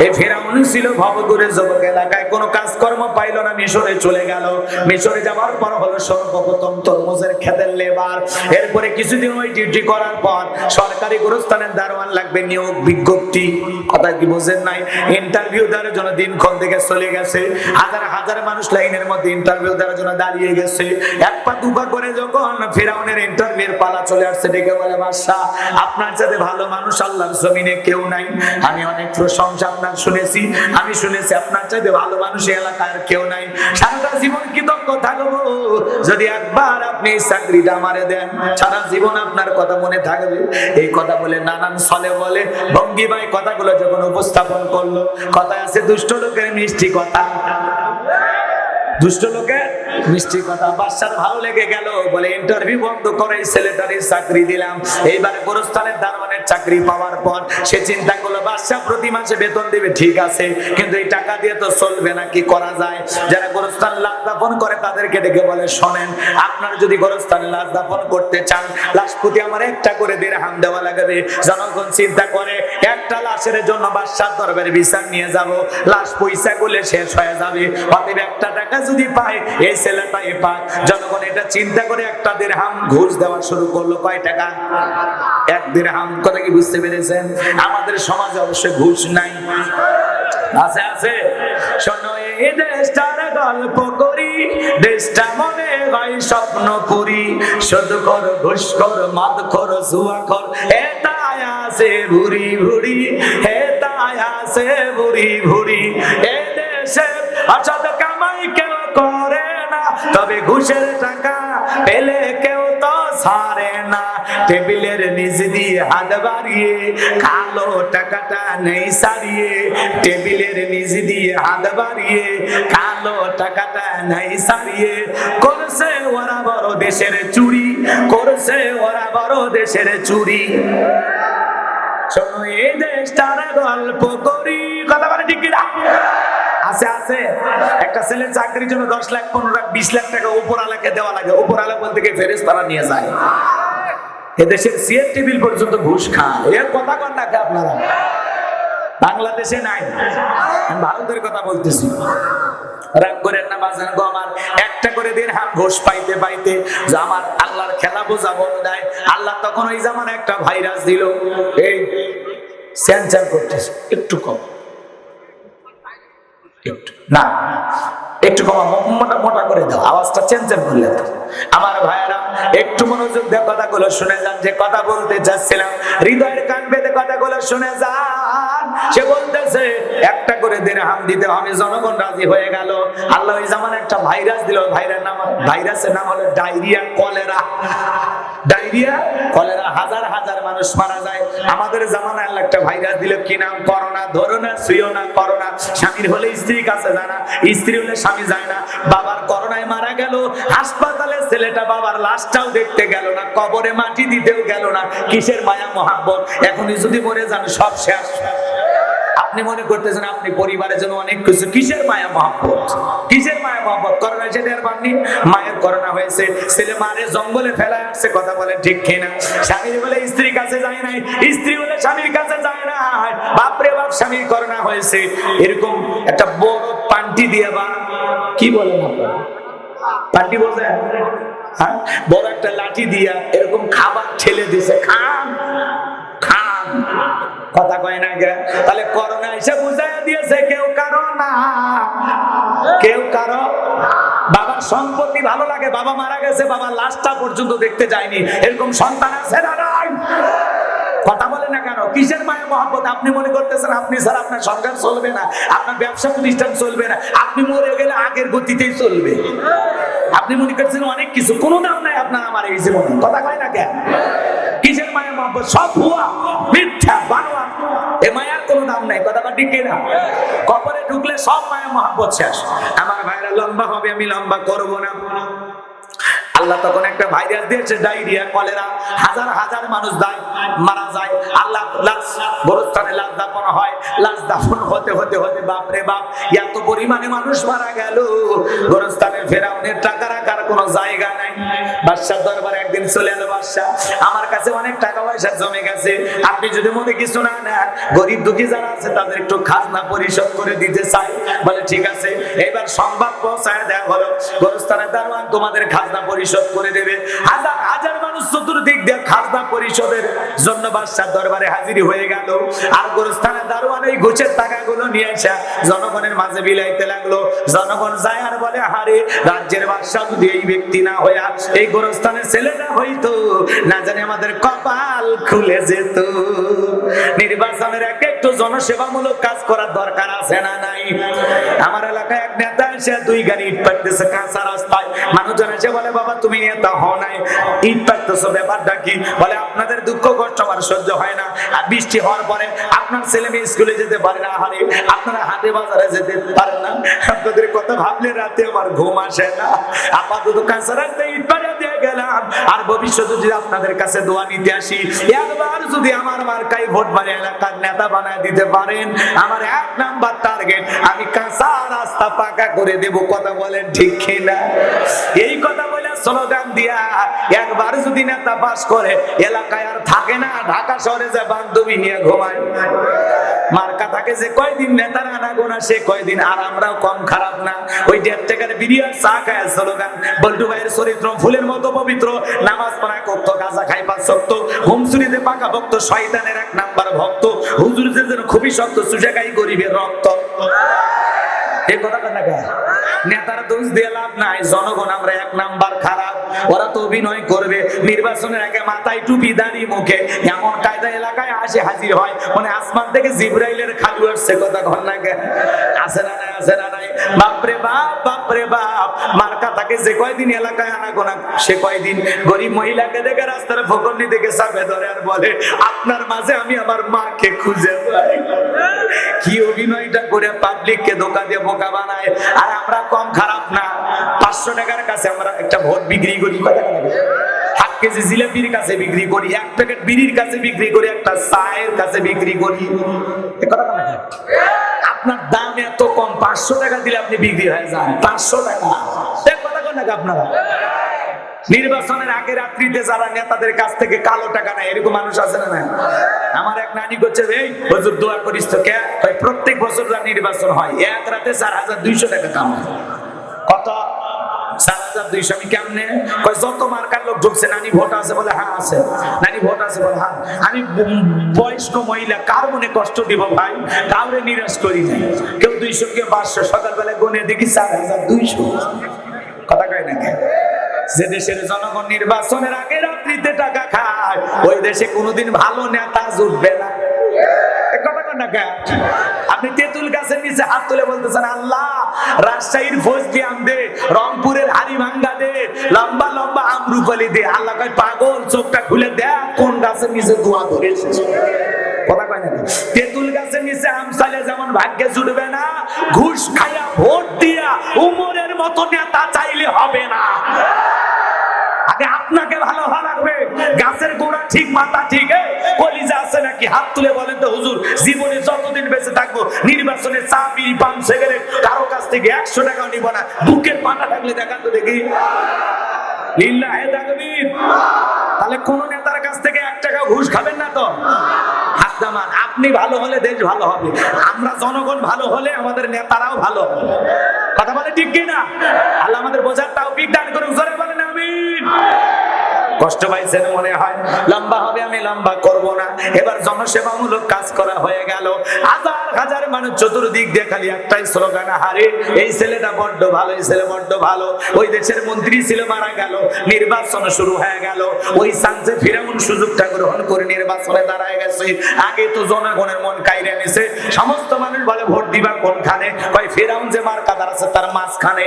Speaker 1: এই ফিরআউন ছিল ভবঘুরে যুবক, এলাকায় কোনো কাজকর্ম পাইল না, মিশরে চলে গেল। মিশরে যাওয়ার পর হলো সর্বপ্রথম তরমুজের খেতের লেবার। এরপরে কিছুদিন ওই ডিউটি করার পর সরকারি গোরস্থানের দারোয়ান লাগবে, নিয়োগ বিজ্ঞপ্তি। কথা কি বোঝেন নাই? ইন্টারভিউ দেওয়ার জন্য দিনক্ষণ থেকে চলে গেছে। হাজার হাজার মানুষ লাইনের মধ্যে ইন্টারভিউ দেওয়ার জন্য দাঁড়িয়ে গেছে। এক পা দুপা করে যখন ফিরআউনের ইন্টারভিউর পালা চলে আসছে, ডেকে বলে বাদশা, আপনার সাথে ভালো মানুষ আল্লাহর জমিনে কেউ নাই। আমি অনেক প্রশংসা আপনার শুনেছি, আমি শুনেছি আপনার চাইতে ভালো মানুষ এই এলাকার কেউ নাই। সারা জীবন কৃতজ্ঞ থাকবো যদি একবার আপনি এই চাকরিটা আমারে দেন, সারা জীবন আপনার কথা মনে থাকবে। এই কথা বলে নানান ছলে বলে ভঙ্গিমায় কথাগুলো যখন উপস্থাপন করলো, কথায় আছে দুষ্ট লোকের মিষ্টি কথা। দুষ্ট লোকের মিষ্টি কথা। বাদশার ভালো লেগে গেল, বলে ইন্টারভিউ বন্ধ করে ছেলেটারই চাকরি দিলাম। এইবার গোরস্থানের দারোয়ানের চাকরি পাওয়ার পর সে চিন্তা করলো বাদশা প্রতি মাসে বেতন দিবে, ঠিক আছে, কিন্তু এই টাকা দিয়ে তো চলবে না, কি করা যায়? যারা গোরস্থান লাশ দাফন করে তাদেরকে ডেকে বলে, শোনেন, আপনারা যদি গোরস্থানে লাশ দাফন করতে চান, লাশ প্রতি আমার একটা করে দিরহাম দেওয়া লাগবে। জনগণ চিন্তা করে একটা লাশের জন্য বাদশার দরবারে বিচার নিয়ে যাব, লাশ পয়সা গুলো শেষ হয়ে যাবে, অতএব একটা টাকা যদি পায় এই ছেলেটাই পাক। জনগণ এটা চিন্তা করে একটা দিরহাম ঘুষ দেওয়া শুরু করলো। কয় টাকা? এক দিরহাম। কথা কি বুঝতে পেরেছেন? আমাদের সমাজে অবশ্য ঘুষ নাই, আছে আছে। শোনো এই দেশটার গল্প করি, দেশটা মনে হয় স্বপ্ন করি, শুধু কর ঘুষ কর মদ কর জুয়া কর, এটাই আছে ভুরি ভুরি, এটাই আছে ভুরি ভুরি। এ দেশে অসৎ কামাই কেউ করে না, তবে ঘুষের টাকা পেলে কেউ তো ছাড়ে না। টেবিলের নিচ দিয়ে হাত বাড়িয়ে কালো টাকাটা নেই সারিয়ে, টেবিলের নিচ দিয়ে হাত বাড়িয়ে কালো টাকাটা নেই সারিয়ে। করছে ওরা বড় দেশের চুরি, করছে ওরা বড় দেশের চুরি। শোনো এই দেশটার গল্প করি, কথা বলে ঠিক কিনা? আছে আছে। একটা ছেলের চাকরির জন্য 10 লাখ 15 লাখ 20 লাখ টাকা উপরওয়ালাকে দেওয়া লাগে। উপরওয়ালা বলতে গিয়ে ফেরেশতারা নিয়ে যায়। এদেশের চেয়ার টেবিল পর্যন্ত ঘুষ খায়। এর কথা কন না আপনারা? বাংলাদেশে নাই, আমি ভারতের কথা বলতেছি। রাগ করেন না বাজান গো আমার, একটা করে দিরহাম ঘুষ পাইতে পাইতে যে আমার আল্লাহর খেলা বোঝা বড় দেয়। আল্লাহ তখন ওই জামানে একটা ভাইরাস দিল, এই সেন্সার করতেছে, একটু কম, একটু না, একটু কম, মোটা করে দাও, আওয়াজটা চেঞ্জ করলে তো। আমার ভাইয়েরা একটু মনোযোগ দিয়ে কথাগুলো শুনে যান, যে কথা বলতে চাচ্ছিলাম, হৃদয়ের কান পেতে কথাগুলো শুনে যান। সে বলতেছে একটা করে দিরহাম দিতে হবে, জনগণ রাজি হয়ে গেল। আল্লাহ ওই জামানে একটা ভাইরাস দিল, ভাইরাসের নাম হলো ডায়রিয়া কলেরা। ডায়রিয়া কলেরা, হাজার হাজার মানুষ মারা যায়। আমাদের জামানায় আল্লাহ একটা ভাইরাস দিল, কি নাম? করোনা। ধরো না, শুইও না, করোনা। স্বামীর হলে স্ত্রীর কাছে যায় না, স্ত্রী হলে স্বামী যায় না। বাবার করোনায় মারা গেল, হাসপাতালে ছেলেটা বাবার লাশটাও দেখতে গেল না, কবরে মাটি দিতেও গেল না। কিসের মায়া মহাব্বত! এখনই যদি মরে যান সব শেষ। আপনি মনে করতেছেন আপনি পরিবারের জন্য অনেক কিছু, কিসের মায়া মহব্বত? কিসের মায়া মহব্বত? করোনা সেটা আর পাননি, মায়ের করোনা হয়েছে, ছেলে মারে জঙ্গলে ফেলায় আসছে, কথা বলে ঠিক কিনা? স্বামীর বলে স্ত্রীর কাছে যায় নাই, স্ত্রী বলে স্বামীর কাছে যায় না, বাপরে বাপ স্বামীর করোনা হয়েছে। এরকম একটা বড় পান্টি দিয়ে, বা কি বলেন আপনারা, পান্টি বোঝেন? হ্যাঁ, বড় একটা লাঠি দিয়া এরকম খাবার ঠেলে দিছে, খান খান, কথা কয় না গে? তাহলে করোনা এসে বুঝাইয়া দিয়েছে কেউ কারো না, কেউ কারো। বাবার সম্পত্তি ভালো লাগে, বাবা মারা গেছে, বাবার লাশটা পর্যন্ত দেখতে যায়নি, এরকম সন্তান আছে না নাই? কথা বলে না কেন? কিসের মায়া মহব্বত? আপনি মনে করতেছেন আপনি স্যার আপনার সংসার চলবে না, আপনার ব্যবসা প্রতিষ্ঠান চলবে না, আপনি মরে গেলে আগের গতিতেই চলবে। আপনি মনে করছেন অনেক কিছু, কোনো দাম নাই আপনার আমার এই জীবনে, কথা কয় না কেন? কিসের মায়া মহব্বত? সব ভুয়া, মিথ্যা, বানোয়াট। এ মায়ার কোনো দাম নাই, কথা ঠিক কিনা? কবরে ঢুকলে সব মায়া মহব্বত শেষ। আমার ভাইরা লম্বা হবে, আমি লম্বা করবো না। আল্লাহ তখন একটা ভাইরাস দিয়েছে, ডায়রিয়া কলেরা, হাজার হাজার মানুষ মারা যায়। আল্লাহ গোরস্থানে লাশ দাফন হয়, লাশ দাফন হতে হতে হতে বাপরে বাপ এত পরিমাণে মানুষ মারা গেল, গোরস্থানে ফেরাউনের টাকা রাখার কোনো জায়গা নাই। বাদশার দরবারে একদিন চলে এলো, বাদশা আমার কাছে অনেক টাকা পয়সা জমে গেছে, আপনি যদি মনে কিছু না নেন, গরিব দুঃখী যারা আছে তাদের একটু খাজনা পরিশোধ করে দিতে চাই। বলে ঠিক আছে। এবার সংবাদ পৌঁছায় দেওয়া হলো, গোরস্থানের দারোয়ান তোমাদের খাজনা পরিশোধ করে দেবে। হাজার হাজার মানুষ চতুর্দিক দিয়ে খাজনা পরিশোধের জন্য বাদশার দরবারে হাজির হয়ে গেল। আর গোরস্থানের দারোয়ান এই ঘুষের টাকাগুলো নিয়ে এসে জনগণের মাঝে বিলাইতে লাগলো। জনগণ যায় আর বলে, হারে রাজ্যের বাদশা যদি এই ব্যক্তি না হইয়া এই গোরস্থানের ছেলেটা হইতো, না জানি আমাদের কপাল খুলে যেত। নির্বাচনের একটু জনসেবামূলক কাজ করার দরকার আছে না নাই? আমার এলাকায় এক নেতা এসে 2 গাড়ি ইট পাড়তেছে কাঁচা রাস্তায়। মানুষজন এসে বলে বাবা তুমি নেতা হও নাই, ইট পাড়তেছো, ব্যাপারটা কি? বলে আপনাদের দুঃখ কষ্ট আমার সহ্য হয় না, আর বৃষ্টি হওয়ার পরে আপনার ছেলে মেয়ে স্কুলে যেতে পারে না, হারে আপনারা হাটে বাজারে যেতে পারেন না, আপনাদের কথা ভাবলে রাতে আমার ঘুম আসে না। আপাতত কাঁচা রাস্তায় ইট পাড়া দিয়ে গেলাম, আর ভবিষ্যতে যদি আপনাদের কাছে দোয়া নিতে আসি, একবার যদি আমার মার্কায় ভোট বানিয়ে এলাকার নেতা বানায় দিতে পারেন, আমার 1 নাম্বার টার্গেট আমি কাঁচা রাস্তা পাকা করে দেব। কথা বলেন ঠিক কিনা? এই কথা বলে স্লোগান দিয়া একবার যদি নেতা পাস করে, এলাকায় আর থাকে না, ঢাকা শহরে যে বান্ধবী নিয়ে ঘুমায়। মার্কা থাকে যে কয়দিন নেতার আনা গোনা, সে কয়দিন। আর আমরাও কম খারাপ না, ওই 1.5 টাকার বিড়ি আর চা খায় স্লোগান। বল্টু ভাইয়ের চরিত্র ফুলের মতো পবিত্র, নামাজ পড়ায় কত, গাঁজা খাই 5 ওয়াক্ত, হুমসুরিতে পাকা ভক্ত, শয়তানের 1 নাম্বার ভক্ত, হুজুর যেন খুবই শক্ত, চুষে খাই গরিবের রক্ত। এই কথাটা দেখা নেতারা দোষ দিয়ে লাভ নাই, জনগণ আমরা 1 নাম্বার খারাপ। ওরা তো অভিনয় করবে, নির্বাচনের আগে মাথায় টুপি, দাড়ি, মুখে এমন কায়দা এলাকায় আসে হাজির হয় মানে আসমান থেকে জিবরাইলের খালু আসছে। কথা কন না কেন? আছে না নাই? আছে না নাই? বাপরে বাপ, বাপরে বাপ। মার্কা থাকে যে কয়দিন এলাকায় আনা গোনা, সে কয়দিন গরিব মহিলাকে দেখে রাস্তার ফকরনি দেখে চাপে ধরে আর বলে আপনার মাঝে আমি আমার মাকে খুঁজে পাই। কি অভিনয়টা করে পাবলিককে ধোঁকা দিয়ে বোকা বানায়। আর আমরা কম খারাপ না, 500 টাকার কাছে আমরা একটা ভোট বিক্রি করি, 1 কেজি জিলাপির কাছে বিক্রি করি, 1 প্যাকেট বিড়ির কাছে বিক্রি করি, একটা চায়ের কাছে বিক্রি করি। আপনার দাম এত কম, 500 টাকা দিলে আপনি বিক্রি হয়ে যান। 500 টাকা কথা কন না আপনারা? নির্বাচনের আগে রাত্রিতে যারা নেতাদের কাছ থেকে কালো টাকা নেয়, এরকম মানুষ আছে না? আমার এক নানি করছে, এই হুজুর দোয়া করিস তো কে? প্রত্যেক বছর যা নির্বাচন হয়, 1 রাতে 4200 টাকা কামায়। কত? 4200। আমি কেমনে? যত মার্কার লোক ঢুকছে, নানি ভোট আছে? বলে হ্যাঁ আছে। নানি ভোট আছে? বলে হ্যাঁ। আমি বয়স্ক মহিলা, কার মনে কষ্ট দিব ভাই? কাউরে নিরাশ করি না। কেউ 200, কেউ 500। সকালবেলা গুনে দেখি 4200। কথা কয় নাকি? যে দেশের জনগণ নির্বাচনের আগে রাত্রিতে টাকা খায়, ওই দেশে কোনোদিন ভালো নেতা জুটবে না। আপনি তেঁতুল গাছের নিচে হাত তুলে বলতেছেন আল্লাহ রাজশাহীর ফজলি আম দে, রংপুরের হাড়িভাঙ্গা দে, লম্বা লম্বা আমরুপালি দে। আল্লাহ কয় পাগল, চোখটা খুলে দেখ কোন গাছের নিচে দোয়া ধরে এসেছে। কথা কয় না? তেঁতুল গাছের নিচে আম চাইলে যেমন ভাগ্যে জুটবে না, ঘুষ খাইয়া ভোট দিয়া উমরের মতো নেতা চাইলে হবে না। আগে আপনাকে ভালো হওয়া লাগবে। গাছের গোড়া ঠিক, মাথা ঠিক, কলিজা আছে নাকি? হাত তুলে বলেন তো হুজুর, জীবনে যতদিন বেঁচে থাকবো নির্বাচনে চা, বিড়ি, পান, সিগারেট কারো কাছ থেকে 100 টাকাও নিব না। বুকের পাটা থাকলে দেখান তো দেখি। লিল্লাহে তাকবীর। তাহলে কোন নেতার কাছ থেকে 1 টাকা ঘুষ খাবেন না তো? হাত নামান। আপনি ভালো হলে দেশ ভালো হবে, আমরা জনগণ ভালো হলে আমাদের নেতারাও ভালো হবে। কথা বলে ঠিক কিনা? আল্লাহ আমাদের বোঝার তৌফিক দান করুন। জোরে বলেন আমিন। কষ্ট পাইছেন মনে হয়? লম্বা হবে, আমি লম্বা করব না। এবার জনসেবামূলক কাজ করা হয়ে গেল। হাজার হাজার মানুষ চতুর্দিক দিয়ে খালি একটাই স্লোগান, হারে এই ছেলেটা বড্ড ভালো, এই ছেলে বড্ড ভালো। ওই দেশের মন্ত্রী ছিল, মারা গেল, নির্বাচন শুরু হয়ে গেল। ওই চান্সে ফিরাউন সুযোগটা গ্রহণ করে নির্বাচনে দাঁড়ায় গেছে। আগে তো জনগণের মন কাইরা নিছে। সমস্ত মানুষ বলে ভোট দিবা কোনখানে? কয় ফিরাউন যে মার্কা দাঁড়াচ্ছে তার মাঝখানে।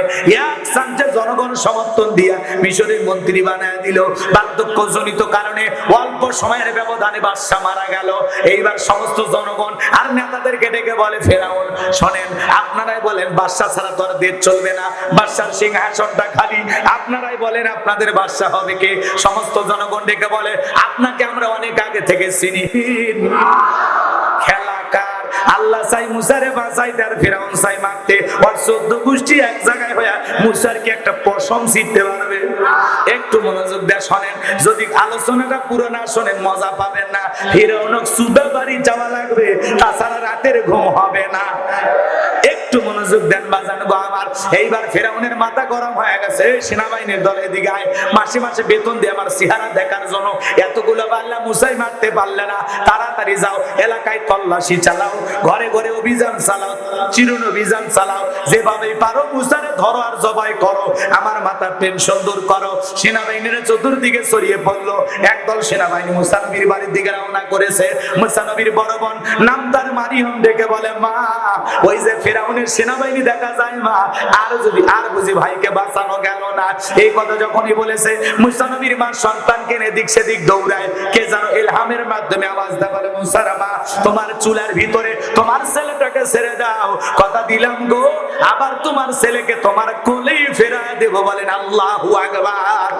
Speaker 1: এক চান্সে জনগণ সমর্থন দিয়া মিশরের মন্ত্রী বানায় দিল। বার্ধক্যজনিত কারণে অল্প সময়ের ব্যবধানে বাদশা মারা গেল। এইবার সমস্ত জনগণ আর নেতাদেরকে ডেকে বলে, ফেরাউন শোনেন, আপনারাই বলেন বাদশা ছাড়া তো আর দেশ চলবে না, বাদশার সিংহাসনটা খালি, আপনারাই বলেন আপনাদের বাদশা হবে কে? সমস্ত জনগণ ডেকে বলে, আপনাকে আমরা অনেক আগে থেকে চিনি। খেলা কার? আল্লাহ চাই মুসারে বাঁচাইতে, আর ফেরাউন চাই মারতে। আর 14 গোষ্ঠী এক জায়গায় হইয়া মুসার কি একটা পশম ছিটতে পারবে? একটু মনোযোগ দিয়ে শোনেন, যদি আলোচনাটা পুরো না শোনেন মজা পাবেন না। ফেরাউনক সুদা বাড়ি যাওয়া লাগবে, তাছাড়া রাতের ঘুম হবে না। একটু মনোযোগ দেন বাজান গো আমার। এইবার ফেরাউনের মাথা গরম হয়ে গেছে। সেনাবাহিনীর দল এদিকে আয়, মাসে মাসে বেতন দিয়ে আমার চেহারা দেখার জন্য। এতগুলো বাল্লা মুসাই মারতে পারলে না, তাড়াতাড়ি যাও, এলাকায় তল্লাশি চালাও, ঘরে ঘরে অভিযান চালাও, চিরুন অভিযান চালাও, যেভাবে পারো মুসারে ধরো আর জবাই করো। আমার মাথার টেনশন দূর করো। সেনাবাহিনীরা চতুর্দিকে ছড়িয়ে পড়লো। একদল সেনাবাহিনী মুসা নবীর বাড়ির দিকে রওনা করেছে। মুসা নবীর বড় বোন নাম তার মারিয়ম ডেকে বলে, মা ওই যে ফেরাউনের সেনাবাহিনী দেখা যায় মা, আর বুঝি ভাইকে বাঁচানো গেল না। এই কথা যখনই বলেছে মুসা নবীর মা সন্তানকে এনে দিক সেদিক দৌড়ায়। কে যেন ইলহামের মাধ্যমে আওয়াজ দেয়, বলে মুসার মা তোমার চুলার ভিতরে তোমার ছেলেটাকে ছেড়ে দাও, কথা দিলাম গো আবার তোমার ছেলেকে তোমার কোলেই ফেরায় দেব। বলেন আল্লাহু আকবার।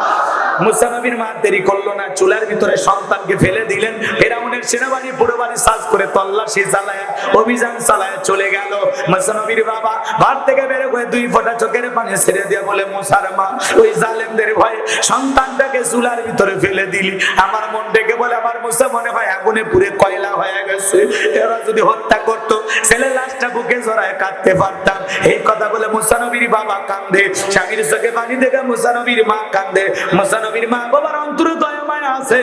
Speaker 1: মুসা নবীর মা দেরি করলো না, চুলার ভিতরে সন্তানকে ফেলে দিলেন। ফেরাউনের সেনাবাহিনী পুরো বাড়ি সাজ করে তল্লাশি চালায়, অভিযান চালায় চলে গেল। মুসা নবীর বাবা ঘর থেকে বের হয়ে 2 ফোঁটা চোখের পানি ছেড়ে দিয়ে বলে, মুসার মা ওই জালেমদের ভয়ে সন্তানটাকে চুলার ভিতরে ফেলে দিলি। আমার মন ডেকে বলে, আমার মুসা মনে হয় আগুনে পুড়ে কয়লা হয়ে গেছে। এরা যদি হত্যা করতো ছেলের লাশটা বুকে জড়ায় কাঁদতে পারতাম। এই কথা বলে মুসা নবীর বাবা কান্দে, স্বামীর চোখে পানি দেখে মুসা নবীর মা কান্দে। মুসা নবীর মা বাবার অন্তরে দয়া মায়া আছে,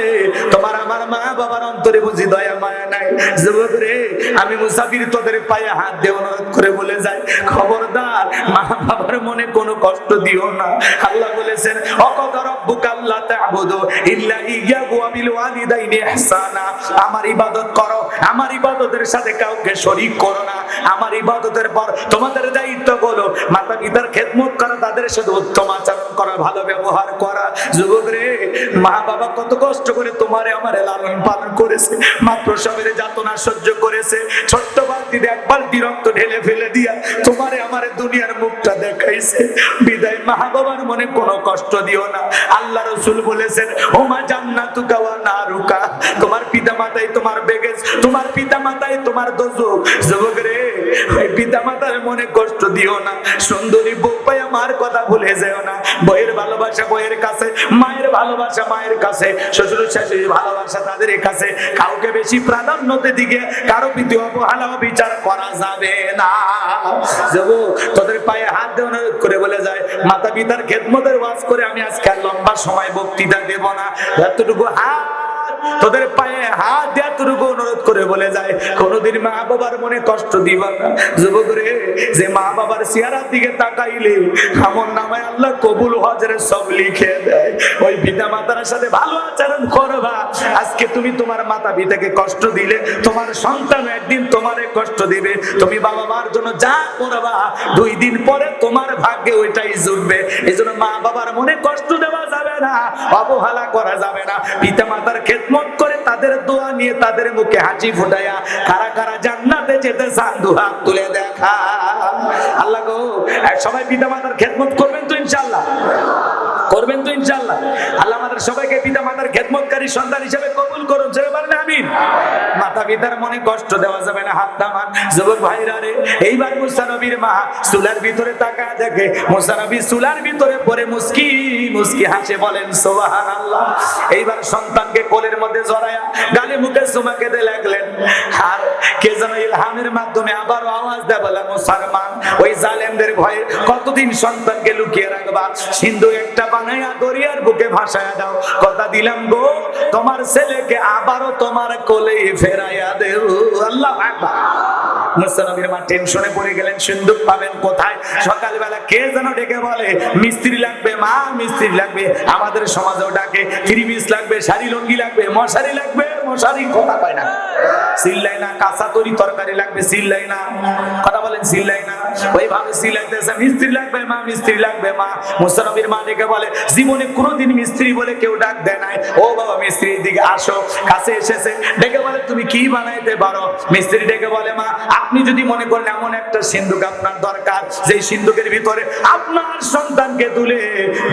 Speaker 1: তোমার আমার মা বাবার অন্তরে বুঝি দয়া মায়া নাই? যুবক রে, আমি মুসাফির তোদের পায়ে হাত দিয়ে অনুরোধ করে বলে যাই, খবরদার মা বাবার মনে কোনো কষ্ট দিও না। আল্লাহ বলেছেন, অকদ রব্বুকা আল্লা তা'বুদু ইল্লা ইয়্যাহু ওয়া বিল ওয়ালিদাইনি ইহসানা। আমার ইবাদত করো, আমার ইবাদতের সাথে কাউকে শরীক করো না। আমার ইবাদতের পর তোমাদের দায়িত্ব হলো মাতা পিতার খেদমত করা, তাদের সাথে উত্তম আচরণ করা, ভালো ব্যবহার করা। যুবক রে, মা বাবা কত কষ্ট করে তোমারে আমারে লালন পালন করেছে, মাত্র সবের যাতনা সহ্য করেছে, ছোট্ট বালতিতে 1 বালতি রক্ত ঢেলে ফেলে দিয়া তোমারে আমারে দুনিয়ার মুখটা দেখাইছে। বিদায় মা বাবার মনে কোনো কষ্ট দিও না। আল্লাহ রাসূল বলেছেন, ওমা জান্নাতুকা ওয়া নারুকা, তোমার পিতা মাতাই তোমার বেগেজ, তোমার পিতা মাতাই তোমার দোজখ। যুবক রে, ওই পিতা মাতার মনে কষ্ট দিও না। সুন্দরী বউ পাই আমার কথা ভুলে যেও না। বইয়ের ভালোবাসা বইয়ের কাছে, মায়ের ভালোবাসা মায়ের কাছে, শ্বশুর শাশুড়ির ভালোবাসা তাদের কাছে। কাউকে বেশি প্রাধান্যতে দিকে কারো প্রতি অবহেলা বিচার করা যাবে না। যুবক, তোদের পায়ে হাত দিয়ে অনুরোধ করে বলে যায়, মাতা পিতার খেদমতের ওয়াজ করে আমি আজকে আর লম্বা সময় বক্তৃতা দেব না। এতটুকু তোদের পায়ে হাত দিয়ে এতটুকু অনুরোধ করে বলে যায়, কোনোদিন মা বাবার মনে কষ্ট দিবা না। যুবক রে, যে মা বাবার চেহারার দিকে তাকাইলে আমল নামায় আল্লাহ কবুল হজের সব লিখে দেয়। ওই পিতা মাতার সাথে ভালো আচরণ করবা। আজকে তুমি তোমার মাতা পিতাকে কষ্ট দিলে, তোমার সন্তান একদিন তোমারে কষ্ট দিবে। তুমি বাবা মার জন্য যা করবা 2 দিন পরে তোমার ভাগ্যে ওইটাই জুটবে। এই জন্য মা বাবার মনে কষ্ট দেওয়া যাবে না, অবহেলা করা যাবে না। পিতা মাতার খেদমত করে তাদের দোয়া নিয়ে তাদের মুখে হাসি ফুটায়া কারা কারা জান্নাতে যেতে চান 2 হাত তুলে দেখা। আল্লাহ গো, সবাই পিতা মাতার খেদমত করবেন তো ইনশাআল্লাহ? করবেন তো ইনশাআল্লাহ? আল্লাহ আমাদের সবাইকে পিতা মাতার খেদমতকারী সন্তান হিসেবে কবুল করুন। জোরে বলেন আমিন। মাতা পিতার মনে কষ্ট দেওয়া যাবে না। হাত নামান। যুবক ভাইরা রে, এইবার মুসা নবীর মা চুলার ভিতরে তাকায় দেখে মুসা নবী চুলার ভিতরে পড়ে মুস্কি মুস্কি হাসে, বলেন সুবহানাল্লাহ। এইবার সন্তানকে কোলের মধ্যে জড়ায়া গালে মুখে চুমা খেতে লাগলেন। আর কে যেন ইলহামের মাধ্যমে আবার আওয়াজ দেয়, বলে মুসলমান ওই জালেমদের ভয়ে কতদিন সন্তানকে লুকিয়ে রাখবা? সিন্ধু একটা বানায়া দরিয়ার বুকে ভাসায়া দাও, কথা দিলাম গো তোমার ছেলেকে আবারও তোমার কোলে ফেরাইয়া দেব। আল্লাহু আকবার। মুসা নবীর মা টেনশনে পড়ে গেলেন, সিন্ধুক পাবেন কোথায়? সকালবেলা কে যেন ডেকে বলে, মিস্ত্রি লাগবে মা, মিস্ত্রি লাগবে। আমাদের সমাজেও ডাকে, 3 পিস লাগবে, শাড়ি লঙ্গি লাগবে, মশারি লাগবে। মশারি কথা কয় না, সিল্লাই না। কাঁচা তরি তরকারি লাগবে, সিল্লাই না। কথা বলেন, সিল্লাই না। ওইভাবে সিলাইতেছে, মিস্ত্রি লাগবে মা, মিস্ত্রি লাগবে মা। মুসা নবীর মা ডেকে বলে, জীবনে কোনোদিন মিস্ত্রি বলে কেউ ডাক দেয় নাই। ও বাবা, মিস্ত্রি দিকে আসো। কাছে এসেছে, ডেকে বলে, তুমি কি বানাইতে পারো? মিস্ত্রি ডেকে বলে, মা আপনি যদি মনে করেন এমন একটা সিন্ধুক আপনার দরকার, যে সিন্ধুকের ভিতরে আপনার সন্তানকে তুলে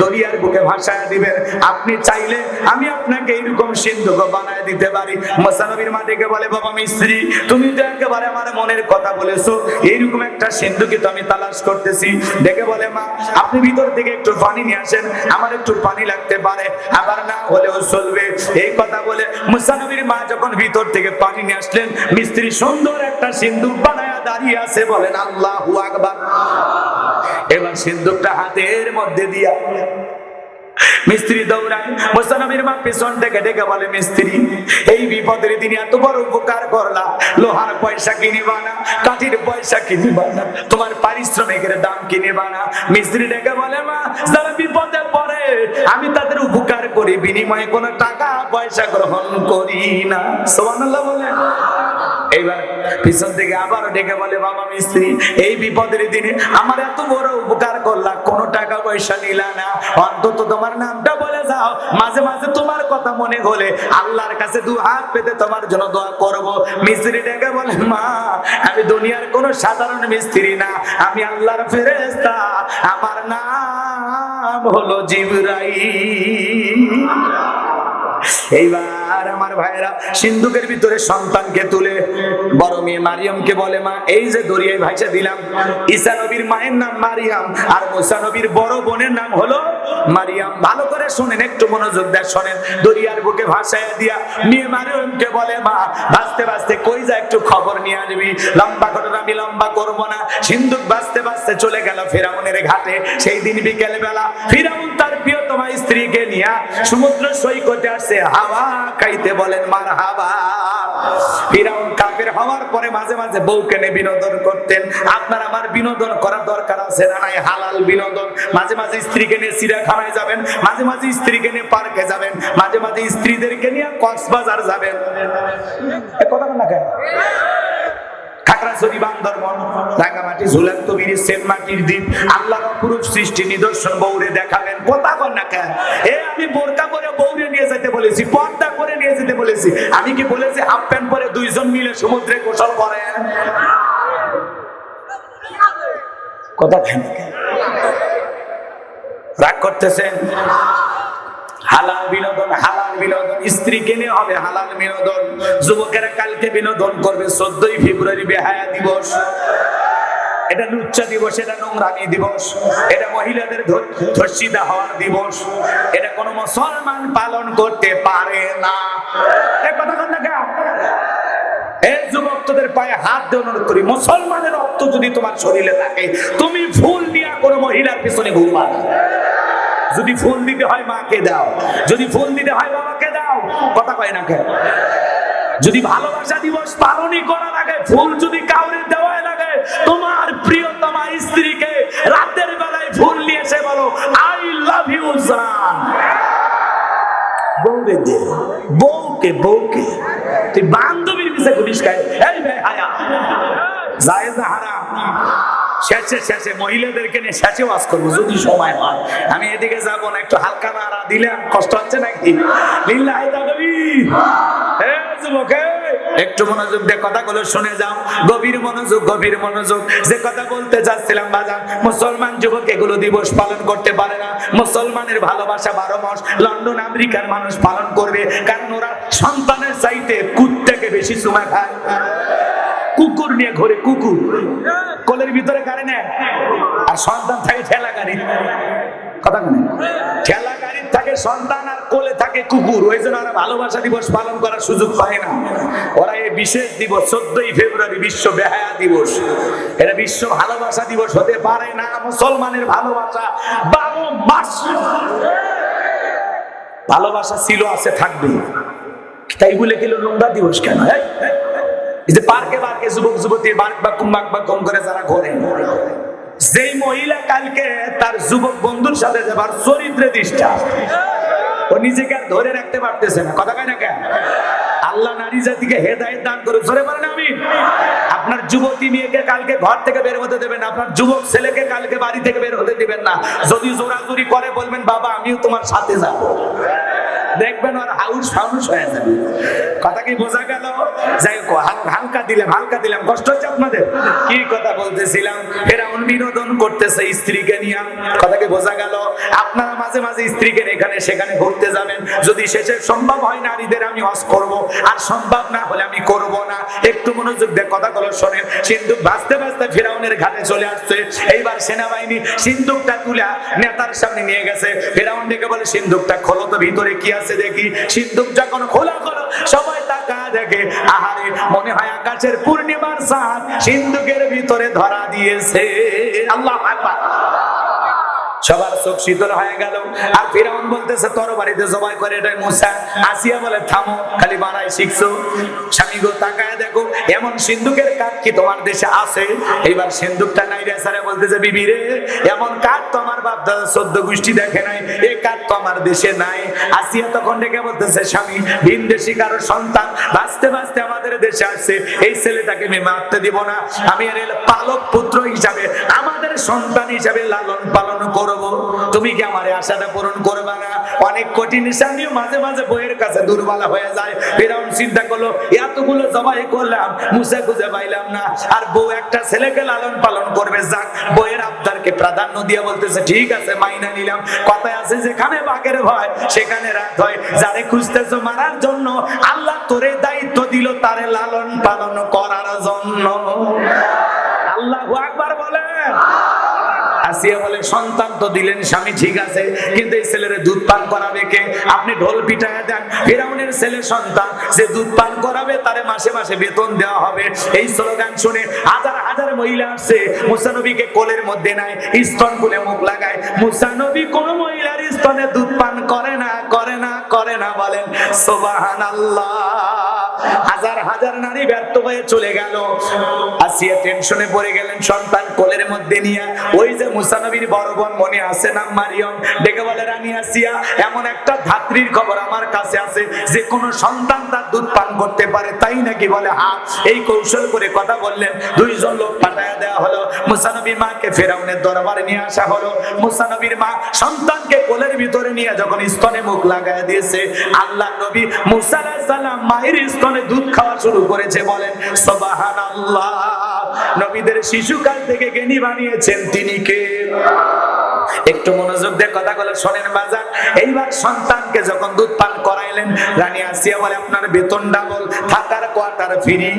Speaker 1: দরিয়ার বুকে ভাসায় দিবেন, আপনি চাইলে আমি আপনাকে এইরকম সিন্ধুক বানায় দিতে পারি। মুসা নবীর মা ডেকে বলে, বাবা মিস্ত্রি, তুমি তো একেবারে আমার মনের কথা বলেছো, এইরকম একটা সিন্ধুকই তো আমি তালাশ করতেছি। ডেকে বলে, মা আপনি ভিতর থেকে একটু পানি নিয়ে আসেন, আমার একটু পানি লাগতে পারে, আবার না হলেও চলবে। এই কথা বলে মুসা নবীর মা যখন ভিতর থেকে পানি নিয়ে আসলেন, মিস্ত্রি সুন্দর একটা সিন্ধুক বানায়া দাঁড়িয়ে আছে। বলেন আল্লাহু আকবার। এবার সিন্ধুকটা হাতের মধ্যে দিয়া মিস্ত্রি দৌড়ায়, মুসা নবীর মা পেছন থেকে ডেকে বলে, মিস্ত্রি এই বিপদের দিনে এত বড় উপকার করলা, লোহার পয়সা কিনিবা না, কাঠির পয়সা কিনিবা না, তোমার পারিশ্রমিকের দাম কিনিবা না। মিস্ত্রি ডেকে বলে, মা যারা বিপদে পড়ে আমি তাদের উপকার করি, বিনিময়ে কোনো টাকা পয়সা গ্রহণ করি না। সুবহানাল্লাহ বলেন। এইবার পিছন থেকে আবার ডেকে বলে, বাবা মিস্ত্রি এই বিপদের দিনে আমার এত বড় উপকার করলা, কোনো টাকা পয়সা নিলা না, অন্তত তোমার নামটা বলে যাও, মাঝে মাঝে তোমার কথা মনে হলে আল্লাহর কাছে দু হাত পেতে তোমার জন্য দোয়া করব। মিস্ত্রি ডেকে বলে, মা আমি দুনিয়ার কোন সাধারণ মিস্ত্রি না, আমি আল্লাহর ফেরেশতা, আমার নাম হলো জিবরাইল। এইবার আমার ভাইরা সিন্ধুকের ভিতরে সন্তানকে তুলে বড় মেয়ে মারিয়ামকে বলে, মা এই যে দরিয়ায় ভাইসা দিলাম, ঈসা নবীর মায়ের নাম মারিয়াম আর মুসা নবীর বড় বোনের নাম হলো মারিয়াম। ভালো করে শুনেন, একটু মনোযোগ দিয়ে শুনেন। দরিয়ার বুকে ভাসাইয়া দিয়া মেয়ে মারিয়ামকে বলে, মা ভাসতে ভাসতে কই যা একটু খবর নিয়ে আসবি। লম্বা ঘটনা আমি লম্বা করবো না। সিন্ধুক ভাসতে ভাসতে চলে গেল ফিরআউনের ঘাটে। সেই দিন বিকেল বেলা ফিরআউন তার প্রিয়তমা স্ত্রীকে নিয়ে সমুদ্র সৈকতে আসছে হাওয়া খাইতে, বলেন মারহাবা। ফিরআউন কাফের হওয়ার পরে মাঝে মাঝে বউকে নিয়ে বিনোদন করতেন। আপনার আমার বিনোদন করার দরকার আছে না নাই? হালাল বিনোদন। মাঝে মাঝে স্ত্রীকে নিয়ে চিড়িয়াখানায় যাবেন, মাঝে মাঝে স্ত্রীকে নিয়ে পার্কে যাবেন, মাঝে মাঝে স্ত্রীদেরকে নিয়ে কক্সবাজার যাবেন। কথা বল না কেন? খাগড়াছড়ি, বান্দরবন, রাঙ্গামাটি, ঝুলন্ত ব্রিজ, সেন্ট মার্টিন দ্বীপ, আল্লাহর অপরূপ সৃষ্টি নিদর্শন বউরে দেখাবেন। কথা বল না কেন? আমি বোরকা পরে বউরে নিয়ে যেতে বলেছি, পর্দা করে নিয়ে যেতে বলেছি। আমি কি বলেছি হাফ প্যান্ট পরে দুইজন মিলে সমুদ্রে গোসল করেন? কথা কেন রাগ করতেছেন? হালাল বিনোদন, হালাল বিনোদন। স্ত্রী কেনে হবে হালাল বিনোদন। যুবকেরা কালকে বিনোদন করবে 14ই ফেব্রুয়ারি বেহায়া দিবস। এটা লুচ্চা দিবস, এটা নোংরামি দিবস, এটা মহিলাদের ধর্ষিতা হওয়ার দিবস। এটা কোন মুসলমান পালন করতে পারে না। এই কথা কন না কেন? এই যুবক তোদের পায়ে হাত দিয়ে অনুরোধ করি, মুসলমানের রক্ত যদি তোমার শরীরে থাকে, তুমি ফুল নিয়ে কোনো মহিলার পিছনে ঘুরবা না। যদি ফুল দিতে হয় মাকে দাও, যদি ফুল দিতে হয় বাবাকে দাও। কথা কয় না কেন? যদি ভালোবাসা দিবস পালনই করা লাগে, ফুল যদি কাউরে দেওয়া লাগে, তোমার প্রিয়তমা স্ত্রীকে রাতের বেলায় ফুল নিয়ে এসে বলো, আই লাভ ইউ জান। বউরে দে, বউকে বউকে তুই বান্ধবীর পিছে ঘুরিস খায়। এই ভাই হায়া জায়েজ না হারাম? শেষে শেষে মহিলাদেরকে নিয়ে শেষে ওয়াজ করবো যদি সময় হয়। আমি এদিকে যাবো না, একটু হালকা নাড়া দিলাম, কষ্ট হচ্ছে নাকি? লিল্লাহি তাকবীর। হে যুবক, একটু মনোযোগ দিয়ে কথাগুলো শুনে যাও, গভীর মনোযোগ, গভীর মনোযোগ। যে কথা বলতে চাচ্ছিলাম বাজান, মুসলমান যুবক এগুলো দিবস পালন করতে পারে না। মুসলমানের ভালোবাসা 12 মাস লন্ডন আমেরিকার মানুষ পালন করবে, কারণ ওরা সন্তানের চাইতে কুত্তাকে বেশি চুমা খায়। কুকুর নিয়ে ঘরে, কুকুর কোলের ভিতরে গাড়ি নেয়, আর সন্তান থাকে ঠেলা গাড়ি। কথা বলেন, ঠেলা গাড়ি থাকে সন্তান আর কোলে থাকে কুকুর। ওই জন্য ওরা ভালোবাসা দিবস পালন করার সুযোগ পায় না। ওরা এই বিশেষ দিবস 14ই ফেব্রুয়ারি বিশ্ব বেহায়া দিবস, এটা বিশ্ব ভালোবাসা দিবস হতে পারে না। মুসলমানের ভালোবাসা 12 মাস ভালোবাসা ছিল, আছে, থাকবে। তাই বলে গেল নোংরা দিবস কেন? এই যে পার্কে পার্কে যুবক যুবতী বাক বাক করে যারা ঘোরে, যেই মহিলা কালকে তার যুবক বন্ধুর সাথে যাবার চরিত্রে দৃষ্টা, ও নিজেকে আর ধরে রাখতে পারতেছে না। কথা কয় না কেন? আল্লাহ নারী জাতিকে হেদায়েত দান করে, জোরে বলেন আমিন। আপনার যুবতী মেয়েকে কালকে ঘর থেকে বের হতে দেবেন, আপনার যুবক ছেলেকে কালকে বাড়ি থেকে বের হতে দিবেন না। যদি জোরাজুরি করে বলবেন, বাবা আমিও তোমার সাথে যাবো। দেখবেন আর হাউস ফাউস হয়ে যাবে। কথা কি বোঝা গেল? যাই হোক, হালকা দিলাম, কষ্ট হচ্ছে আপনাদের? কি কথা বলতেছিলাম? ফেরাউন বিনোদন করতেছে স্ত্রীকে নিয়ে। কথা কি বোঝা গেল? আপনারা মাঝে মাঝে স্ত্রীকে এখানে সেখানে ঘুরতে যাবেন। যদি শেষে সম্ভব হয় নারীদের আমি ওয়াজ করব, আর সম্ভব না হলে আমি করব না। একটু মনোযোগ দিয়ে কথাগুলো শোনেন। সিন্ধুক ভাসতে ভাসতে ফেরাউনের ঘাটে চলে আসছে। এইবার সেনাবাহিনী সিন্ধুকটা তুলে নেতার সামনে নিয়ে গেছে। ফেরাউন ডেকে বলে, সিন্ধুকটা খোলো তো, ভিতরে কি আছে দেখি। সিন্ধুক যখন খোলা করো, সবাই তাকা দেখে, আহারে মনে হয় আকাশের পূর্ণিমার চাঁদ সিন্ধুকের ভিতরে ধরা দিয়েছে। আল্লাহু আকবার। সবার চোখ শীতল হয়ে গেল। আর ফিরাউন বলতেছে তরবারিতে জবাই করে এটাই মুসা। আসিয়া বলে থামো, খালি বাড়াই শিখছো। স্বামী গো তাকায় দেখো এমন সিন্ধুকের কাঠ কি তোমার দেশে আছে? এইবার সিন্ধুকটা নাই রে স্যারে বলতেছে বিবি রে এমন কাঠ তো আমার বাপ দাদা 14 গোষ্ঠী দেখে নাই, এই কাঠ তো আমার দেশে নাই। আসিয়া তখন ডেকে বলতেছে স্বামী ভিন দেশি কারো সন্তান বাঁচতে বাঁচতে আমাদের দেশে আসছে, এই ছেলেটাকে আমি মারতে দিব না, আমি এর পালক পুত্র হিসাবে আমাদের সন্তান হিসাবে লালন পালন করব। তুমি কি আমার আশাটা পূরণ করবে না? অনেক কঠিন স্বামীও মাঝে মাঝে বইয়ের কাছে দুর্বল হয়ে যায়। ফিরাউন চিন্তা করলো এতগুলো জবাই করলাম মুসা খুঁজে পাইলাম না, আর বউ একটা ছেলেকে লালন পালন করবে, যাক বইয়ের আবদারকে প্রাধান্য দিয়ে বলতেছে ঠিক আছে মাইনা নিলাম। কথায় আছে যেখানে বাঘের ভয় সেখানে রাত হয়, যারে খুঁজতেছো মারার জন্য আল্লাহ তোরে দায়িত্ব দিল তারে লালন পালন করার জন্য। আল্লাহু আকবার বলেন। আসিয়া বলে সন্তান তো দিলেন স্বামী ঠিক আছে, কিন্তু এই ছেলের দুধ পান করাবে কে? আপনি ঢোল পিটায়া দেন, ফিরাউনের ছেলে সন্তান যে দুধ পান করাবে তারে মাসে মাসে বেতন দেওয়া হবে। এই স্লোগান শুনে হাজার হাজার মহিলা আসছে, মুসা নবীকে কোলের মধ্যে নাই, স্তন খুলে মুখ লাগায়। মুসা নবী কোন মহিলার স্তনে দুধ পান করে না, করে না, করে না, বলেন সুবহানাল্লাহ। হাজার হাজার নারী ব্যর্থ হয়ে চলে গেল। আসিয়া টেনশনে পড়ে গেলেন সন্তান কোলের মধ্যে নিয়ে। ওই যে মুসা নবীর বড় বোন মনে আছে নাম মারিয়ম, ডেকে বলে রানী আসিয়া এমন একটা ধাত্রীর খবর আমার কাছে আছে যে কোন সন্তান তার দুধ পান করতে পারে, তাই নাকি? বলে হ্যাঁ। এই কৌশল করে কথা বললেন, দুইজন লোক পাঠায়া দেওয়া হলো। মুসা নবীর মাকে ফেরাউনের দরবারে নিয়ে আসা হলো। মুসা নবীর মা সন্তানকে কোলের ভিতরে নিয়ে যখন স্তনে মুখ লাগায় দিয়েছে, আল্লাহ নবী মুসা আলাইহিস সালাম মায়ের স্তনে দুধ খাওয়া শুরু করেছে। বলেন সুবহানাল্লাহ। নবীদের শিশুকাল থেকে জ্ঞানী বানিয়েছেন তিনি কে? একটু মনোযোগ দিয়ে কথাগুলো শোনেন বাজার। এইবার সন্তানকে যখন দুধ পান করাইলেন, রানী আসিয়া বলে আপনার বেতন ডাবল, থাকার কোয়ার্টার ফ্রি।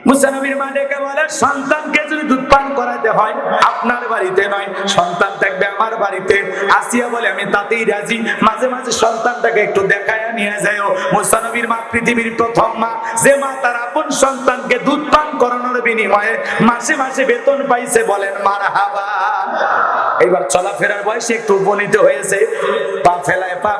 Speaker 1: মুসা নবীর মা ডেকে বলে সন্তানকে যদি দুধ পান করাতে হয় আপনার বাড়িতে নয়, সন্তান থাকবে আমার বাড়িতে। আসিয়া বলে আমি তাতেই রাজি, মাঝে মাঝে সন্তানটাকে একটু দেখায় নিয়ে যাও। মুসা নবীর মা পৃথিবীর প্রথম মা, যে মা তার আপন সন্তানকে দুধ পান করানোর বিনিময়ে মাসে মাসে বেতন পাইছে। বলেন মারহাবা। এইবার চলাফেরার বয়সে একটু উপনীত হয়েছে, পা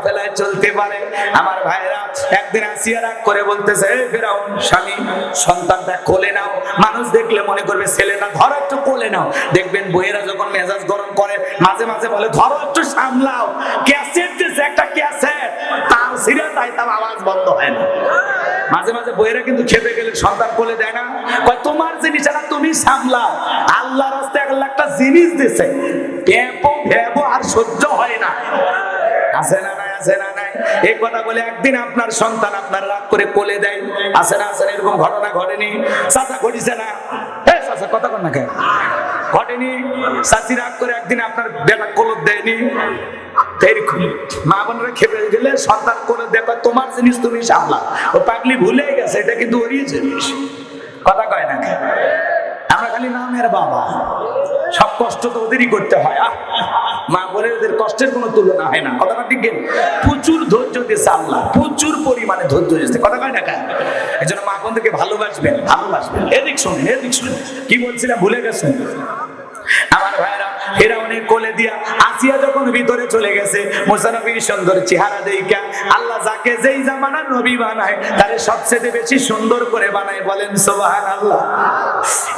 Speaker 1: ফেলায় চলতে পারে। আমার ভাইরা একদিন আসিয়া রাগ করে বলতেছে ফেরাউন স্বামী সন্তানটা কোলে নাও। মানুষ দেখলে মনে করবে ছেলেটা ধরো একটু কোলে নাও। দেখবেন বইয়েরা যখন মেজাজ গরম করে মাঝে মাঝে বলে ধরো একটু সামলাও। ক্যাসেট দিছে একটা ক্যাসেট, তার ছিঁড়ে যায়, তার আওয়াজ বন্ধ হয় না। মাঝে মাঝে বইয়েরা কিন্তু খেপে গেলে সন্তান কোলে দেয় না, কয় তোমার জিনিসটা তুমি সামলাও। আল্লাহর রাস্তায় আল্লাহ একটা জিনিস দিছে, ভেবো আর সহ্য হয় না। আছে না নাই? আছে না নাই? এই কথা বলে একদিন আপনার সন্তান আপনার রাগ করে কোলে দেয়। আছে না? আছে না? এরকম ঘটনা ঘটেনি? চাচা ঘটিছে না? চাচা কথা কর না কেন? ঘটেনি? চাচি রাগ করে একদিন আপনার বেটা কোলে দেয়নি? মা বোনেরা খেপে গেলে সন্তান কোলে দেখো তোমার জিনিস তুমি সামলা। ও পাগলি ভুলে গেছে এটা কিন্তু ওরই জিনিস। কথা কয় না কেন? আমরা খালি নামের বাবা, সব কষ্ট তো ওদেরই করতে হয়। মা বলে ওদের কষ্টের কোনো তুলনা হয় না। কথাটা ঠিক? প্রচুর ধৈর্য দিয়েছে আল্লাহ, প্রচুর পরিমাণে ধৈর্য দিয়েছে। কথা কয় না কেন? এই জন্য মা বোনদেরকে ভালোবাসবেন, ভালোবাসবেন। এদিক শুনুন, এদিক শুনুন, কি বলছিলাম ভুলে গেছেন? আমার ভাইরা ফিরাউনের কোলে দিয়া আসিয়া যখন ভিতরে চলে গেছে, মুসা নবীর সুন্দর চেহারা দেইখা আল্লাহ যাকে যেই জামানার নবী বানায় তারে সবচেয়ে বেশি সুন্দর করে বানায়। বলেন সুবহানাল্লাহ।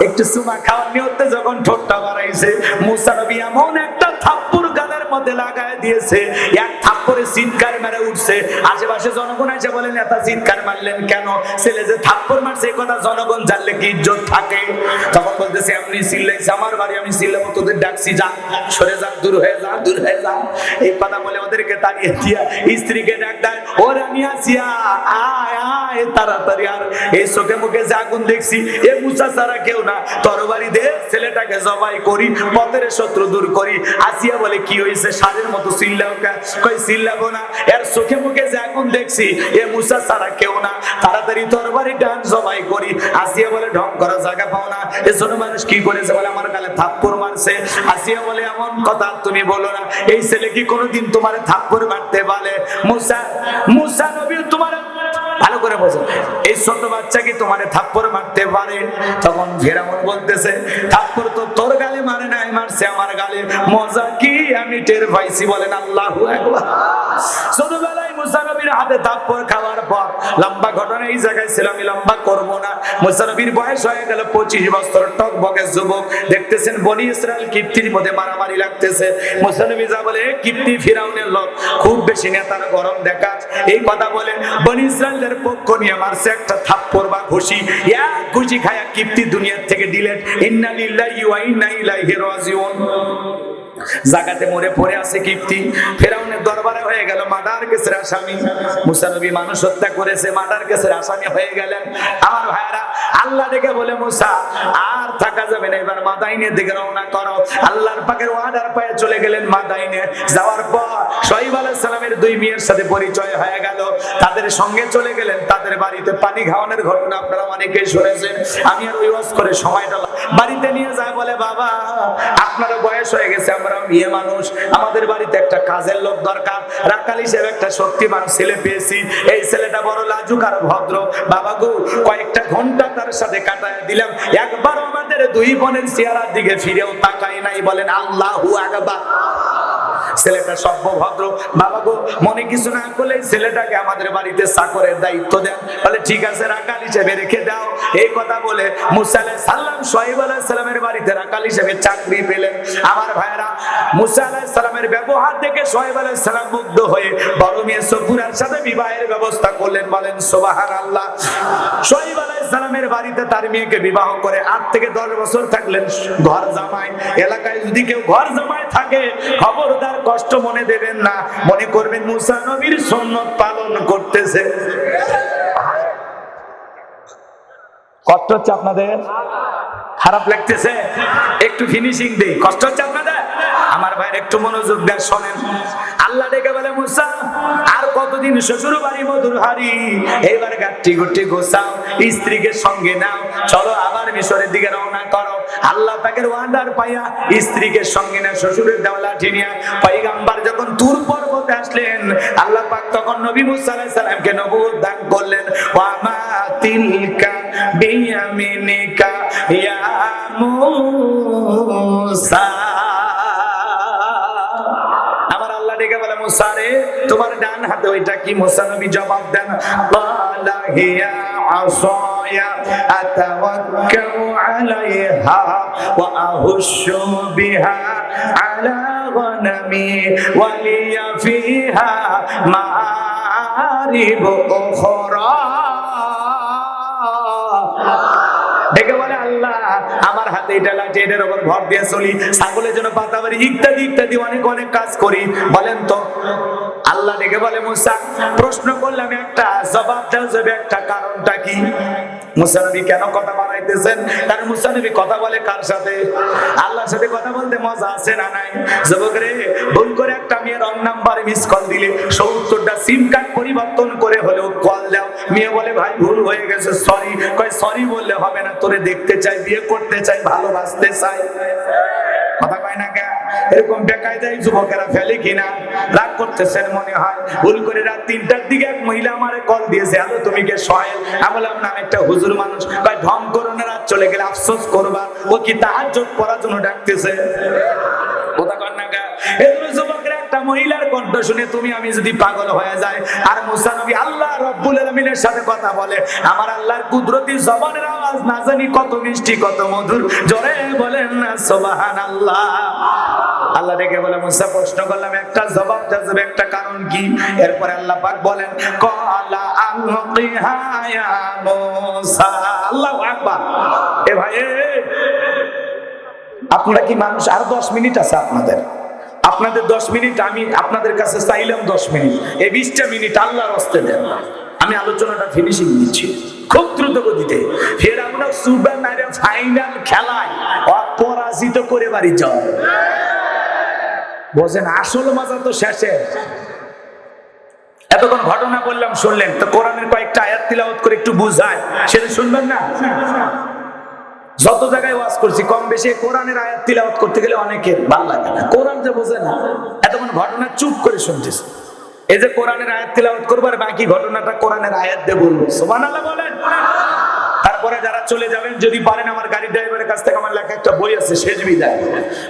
Speaker 1: একটু সুমা খাওয়ার নিয়তে যখন ঠোঁটটা বাড়াইছে, মুসা নবী এমন একটা থাপ্পড় গালের মধ্যে লাগায় দিয়েছে, এক থাপ্পড়ে চিৎকার মেরে উঠছে। আশেপাশে জনগণ এসে বলেন এত চিৎকার মারলেন কেন? ছেলে যে থাপ্পড় মারছে এই কথা জনগণ জানলে কি ইজ্জত থাকে? তখন বলতেছে এমনি চিল্লাইছে, আমার বাড়ি আমি চিল্লাবো, তোদের ডাকছি যা, সরে যা, দূর হয়ে যা, দূর হয়ে যা। এই কথা বলে ওদেরকে তাড়িয়ে দিয়া স্ত্রীকে ডাক দেয়, ও রানী আসিয়া আয় আয় তাড়াতাড়ি। আর এই চোখে মুখে যে আগুন দেখছি এ মুসা ছাড়া কেউ না, তরবারি দে ছেলেটাকে জবাই করি, পথের শত্রু দূর করি। আসিয়া বলে কি হয়েছে? সারের মতো চিল্লাও কে? কই চিল্লাবো না, এর চোখে মুখে যে আগুন দেখছি এ মুসা ছাড়া কেউ না, তাড়াতাড়ি তরবারি টান জবাই করি। আসিয়া বলে ঢং করা জায়গা পাও না। এজন্য মানুষ কি করেছে? বলে আমার গালে থাপ্পড় মারছে। আসিয়া বলে এমন কথা তুমি বলো না, এই ছেলে কি কোনোদিন তোমার থাপ্পড় মারতে বলে? মুসা নবী তোমার ভালো করে বোঝো। এই ছোট বাচ্চা কি তোমারে থাপ্পড় মারতে পারে? তখন ফেরাউন বলতেছে, থাপ্পড় তো তোর গালে মারে নাই, মারছে আমার গালে। মজা কি আমি টের পাইছি, বলেন আল্লাহু আকবার। ছোটবেলায় মুসা নবীর হাতে থাপ্পড় খাওয়ার পর, লম্বা ঘটনা এই জায়গায় ছিল, আমি লম্বা করব না। মুসা নবীর বয়স হয়ে গেল 25 বছর, টকবকে যুবক। দেখতেছেন বনি ইসরাইল কিপ্তির মধ্যে মারামারি লাগতেছে। মুসা নবী যা বলে, কিপ্তি ফিরাউনের লোক, খুব বেশি নেতার গরম দেখাচ, এই কথা বলে বনি ইসরাইলের পক্ষ নিয়ে মারছে একটা থাপ্পড় বা ঘুষি। এক ঘুষি খায়া কিপ্তি দুনিয়ার থেকে ডিলেট। ইন্না লিল্লাহি ওয়া ইন্না ইলাইহি রাজিউন। জাগাতে মরে পড়ে আছে কিপ্তি। ফেরাউনের দরবারে হয়ে গেল মার্ডার কেসের আসামি। মুসা নবী মানুষ হত্যা করেছে, মার্ডার কেসের আসামি হয়ে গেলেন। আমার ভাইরা আল্লাহ ডেকে বলে, মুসা আর থাকা যাবে না, এবার মাদাইনের দিকে রওনা করো। আল্লাহর পাকের ওয়াদার পায়ে চলে গেলেন মাদাইনে। যাওয়ার পর শুআয়ব আলাইহিস সালামের দুই মেয়ের সাথে পরিচয় হয়ে গেল। তাদের সঙ্গে চলে গেলেন তাদের বাড়িতে। পানি খাওয়ানোর ঘটনা আপনারা অনেকেই শুনেছেন, আমি আর ওই ওয়াজ করে সময়টা বাড়িতে নিয়ে যায়, বলে বাবা আপনারও বয়স হয়ে গেছে, আমরা মেয়ে মানুষ, আমাদের বাড়িতে একটা কাজের লোক দরকার। রাখাল হিসেবে একটা শক্তিমান ছেলে পেয়েছি, এই ছেলেটা বড় লাজুক আর ভদ্র। বাবা গো, কয়েকটা ঘন্টা তার সাথে কাটায় দিলাম, একবার আমাদের দুই বোনের চেহারার দিকে ফিরেও তাকাই নাই, বলেন আল্লাহু আকবার। ছেলেটা সভ্য ভদ্র। বাবা গো, মনে কিছু না করলে ছেলেটাকে আমাদের বাড়িতে চাকরের দায়িত্ব দেন। বলে ঠিক আছে, রাখাল হিসেবে রেখে দাও। এই কথা বলে মুসা আলাইহিস সালাম শুআয়ব আলাইহিস সালামের বাড়িতে রাখাল হিসেবে চাকরি পেলেন। আমার ভাইরা মুসা আলাইহিস সালামের ব্যবহার দেখে শুআয়ব আলাইহিস সালাম মুগ্ধ হয়ে বড় মেয়ে সফুরার সাথে বিবাহের ব্যবস্থা করলেন, বলেন সুবহানাল্লাহ। শুআয়ব আলাইহিস সালামের বাড়িতে তার মেয়েকে বিবাহ করে 8 থেকে 10 বছর থাকলেন ঘর জামাই। এলাকায় যদি কেউ ঘর জামাই থাকে, খবরদার কষ্ট মনে দেবেন না, মনে করবেন মুসা নবীর সুন্নাত পালন করতেছে। কষ্ট হচ্ছে আপনাদের? খারাপ লাগতেছে? একটু ফিনিশিং দেই। কষ্ট হচ্ছে আপনাদের? আমার ভাইয়ের একটু মনোযোগ দেন, শোনেন। আল্লাহ ডেকে বলে, মুসা আর কতদিন শ্বশুর বাড়ি মধুর হাড়ি, এবার গাঠি গুটি গোছাও, স্ত্রীকে সঙ্গে নাও, চলো আবার মিশরের দিকে রওনা করো। আল্লাহ পাকের ওয়ার্ডার পাইয়া স্ত্রীকে সঙ্গে না শ্বশুরের দেওয়া লাঠি নিয়ে পয়গম্বর যখন তুর পর্বতে আসলেন, আল্লাহ পাক তখন নবী মুসা আলাইহিস সালামকে নবুয়ত দান করলেন। ওয়া মা তিলকা বিয়ামিনিকা ইয়া মুসা। আমার আল্লাহ ডেকে বলে, মুসা রে তোমার ডান হাতে ওইটা কি? মুসা নবী জবাব দেন, ক্বালা হিয়া আসায়া আতাওয়াক্কাউ আলাইহা ওয়া আহুশু বিহা আলা গনামি ওয়া লিয়া ফিহা মাআরিব উখরা। ডেকে বলে, আল্লাহ আমার হাতে এটা লাঠি, এটার উপর ভর দিয়ে চলি, ছাগলের জন্য পাতাবাড়ি ইত্যাদি ইত্যাদি অনেক অনেক কাজ করি, বলেন তো। আল্লাহ ডেকে বলে, মুসা প্রশ্ন করলাম একটা, জবাব দাও যাবে একটা, কারণটা কি? মুসা নবী কেন কথা বাড়াইতেছেন? কারণ মুসা নবী কথা বলে কার সাথে? আল্লাহর সাথে কথা বলতে মজা আছে না নাই? যুবক রে, ভুল করে একটা মেয়ে রং নাম্বারে মিস কল দিলে 70টা সিম কার্ড পরিবর্তন করে হলেও কল দাও। মেয়ে বলে ভাই ভুল হয়ে গেছে, সরি। কয় সরি বললে হবে না, তোরে দেখতে চাই, বিয়ে করতে চাই, ভালোবাসতে চাই। কথা কয় না কেন? এরকম বেকায়দায় যুবকেরা ফেলে কিনা? রাগ করতেছেন মনে হয়। ভুল করে রাত 3টার দিকে এক মহিলা আমারে কল দিয়েছে, হ্যালো তুমি কে? সোহেল। আমি বললাম না, একটা হুজুর মানুষ। কয় ঢং করো না, রাত চলে গেলে আফসোস করবা। ও কি তাহাজ্জুদ পড়ার জন্য ডাকতেছে? কথা কয় না কেন? এজন্য যুবকরা একটা মহিলার কণ্ঠ শুনে তুমি আমি যদি পাগল হয়ে যায়, আর মুসা নবী আল্লাহ রব্বুল আলামিনের সাথে কথা বলে, আমার আল্লাহর কুদরতি জবানের আওয়াজ না জানি কত মিষ্টি, কত মধুর। জোরে বলেন না সুবহানাল্লাহ। আল্লাহ ডেকে বলে, মুসা প্রশ্ন করলাম একটা, জবাব দেবে একটা, কারণ কি? এরপরে আল্লাহ পাক বলেন, ক্বালা আলকিহা ইয়া মুসা। আল্লাহু আকবার। এ ভাই, আপনারা কি মানুষ? আর 10 মিনিট আছে আপনাদের 10 মিনিট, আমি আপনাদের কাছে চাইলাম 10 মিনিট, এই 20টা মিনিট আল্লাহর হস্তে দেন। আমি আলোচনাটা ফিনিশিং দিচ্ছি খুব দ্রুত গতিতে। ফেরাউন সুবা মারে ফাইনাল খেলায় অপরাজিত করে বাড়ি যাও। বোঝেন, আসল মজা তো শেষে। এতক্ষণ ঘটনা বললাম, শুনলেন তো? কোরআনের কয়েকটা আয়াত তিলাওয়াত করে একটু বুঝায়, সেটা শুনবেন না? যত জায়গায় ওয়াজ করছি কম বেশি কোরআনের আয়াত তিলাওয়াত করতে গেলে অনেকের ভালো লাগে না, কোরআন যে বোঝে না। এতক্ষণ ঘটনা চুপ করে শুনতেছে। এই যে কোরআনের আয়াত তিলাওয়াত করবো আর বাকি ঘটনাটা কোরআনের আয়াত দিয়ে বলবো, সুবহানাল্লাহ বলেন। তারপরে যারা চলে যাবেন, যদি পারেন আমার গাড়ির ড্রাইভারের কাছ থেকে আমার লেখা একটা বই আছে, শেষ বিদায়।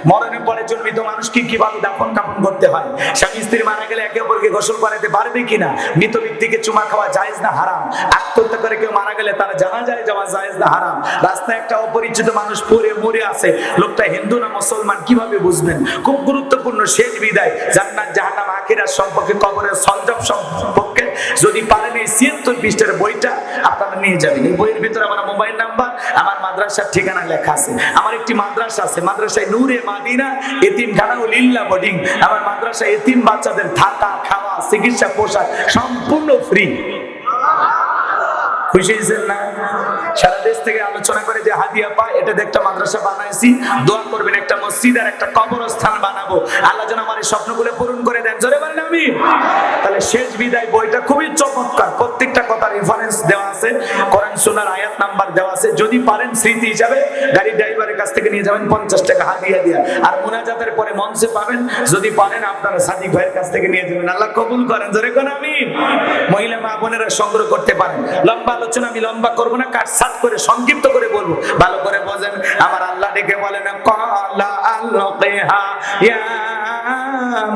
Speaker 1: মরণের পরে জন্মিত মানুষকে কিভাবে দাফন কাফন করতে হয়, স্বামী স্ত্রী মারা গেলে একে অপরকে গোসল করাতে পারবে কিনা, মৃত ব্যক্তিকে চুমা খাওয়া জায়েজ না হারাম, আত্মহত্যা করে কেউ মারা গেলে তারা জানাজায় যাওয়া জায়েজ না হারাম, রাস্তায় একটা অপরিচিত মানুষ পড়ে মরে আছে, লোকটা হিন্দু না মুসলমান কিভাবে বুঝবেন, খুব গুরুত্বপূর্ণ শেষ বিদায়, জান্নাত জাহান্নাম আখিরাত সম্পর্কে, কবরের সলজব সম্পর্কে যদি পারেন এই 76 পৃষ্ঠার বইটা আপনারা নিয়ে যাবেন। এই বইয়ের ভিতরে আমার মোবাইল নাম্বার, আমার মাদ্রাসার ঠিকানা লেখা আছে। আমার একটি মাদ্রাসা আছে, মাদ্রাসায় নূরে মাদিনা এতিমখানা ও লিল্লাহ বোর্ডিং। আমার মাদ্রাসায় এতিম বাচ্চাদের থাকা, খাওয়া, চিকিৎসা, পোশাক সম্পূর্ণ ফ্রি। খুশি হয়েছেন না? সারা দেশ থেকে আলোচনা করে যে হাদিয়া পায়, এটা একটা মাদ্রাসা বানাইছি, দোয়া করবেন একটা মসজিদ আর একটা কবরস্থান বানাবো। আল্লাহ যেন আমার এই স্বপ্নগুলো পূরণ করে দেন, জোরে বলেন আমিন। তাহলে শেষ বিদায় বইটা খুবই চমৎকার, প্রত্যেকটা কথা রেফারেন্স দেওয়া আছে, কোরআন সুন্নাহর আয়াত নাম্বার দেওয়া আছে। যদি পারেন স্মৃতি হিসাবে গাড়ির ড্রাইভারের কাছ থেকে নিয়ে যাবেন 50 টাকা হাদিয়া দিয়া, আর মুনাজাতের পরে মঞ্চে পাবেন। যদি পারেন আপনারা সাদিক ভাইয়ের কাছ থেকে নিয়ে যাবেন, আল্লাহ কবুল করেন, জোরে কোন আমিন। মহিলা মা বোনেরা সংগ্রহ করতে পারেন। লম্বা আলোচনা আমি লম্বা করবো না, কাটসাট করে সংক্ষিপ্ত করে বলবো, ভালো করে বোঝেন। আমার আল্লাহ ডেকে বলেন, ক্বালা আলকিহা ইয়া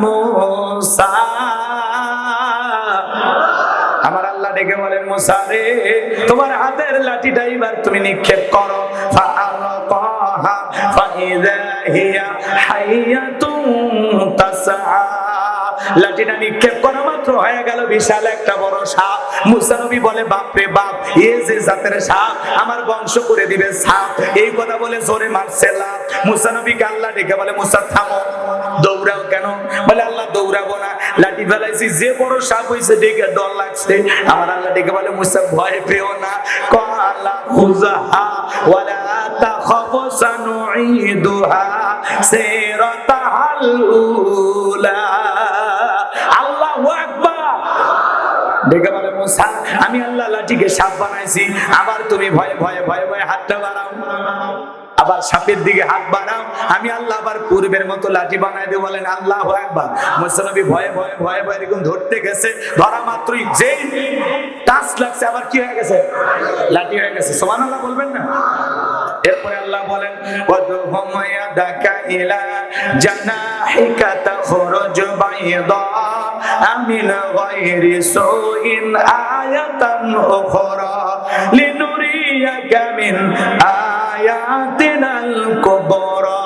Speaker 1: মূসা। আমার আল্লাহ ডেকে বলেন, মুসা রে, তোমার হাতের লাঠিটা এবার তুমি নিক্ষেপ করো। ফাআলকাহা ফাইযা হিয়া হাইয়াতুন তাসআ। লাঠিটা নিক্ষেপ করা মাত্র হয়ে গেল বিশাল একটা বড় সাপ। মুসা নবী বলে, বাপ রে বাপ, এ যে জাতের সাপ, আমার বংশ করে দিবে সাপ। এই কথা বলে জোরে মারছে লাফ। মুসা নবীকে আল্লাহ ডেকে বলে, মুসা থামো, দৌড়াও কেন? বলে, আল্লাহ দৌড়াবো না, লাঠি ফেলাইছি, যে বড় সাপ হইছে দেখে ডর লাগছে। আমার আল্লাহ ডেকে বলে, মুসা ভয় পেও না, ক্বালা খুযহা ওয়ালা তাখাফ সানুঈদুহা সিরাতাহাল উলা। আল্লাহু আকবার। ডেকে বলে, মুসা, আমি আল্লাহ লাঠিকে সাপ বানাইছি, আবার তুমি ভয়ে ভয়ে ভয়ে ভয়ে হাতটা বাড়াও, আবার সাপের দিকে হাত বাড়াও, আমি আল্লাহ আবার পূর্বের মতো লাঠি বানাই দিয়ে বলেন আল্লাহু আকবার। মুসা নবী ভয়ে ভয়ে ভয়ে ভয়ে এরকম ধরতে গেছে, ধরা মাত্রই যেই টাচ লাগছে আবার কি হয়ে গেছে? লাঠি হয়ে গেছে। সুবহানাল্লাহ বলবেন না? এরপরে আল্লাহ বলেন, ওয়াদহুম ইয়াদাকা ইলা জানাহিকা তাখরুজ বাইদা মিন গায়রি সুইন আয়াতান উখরা লিনুরিয়াকা মিন আয়াতিনাল কুবরা।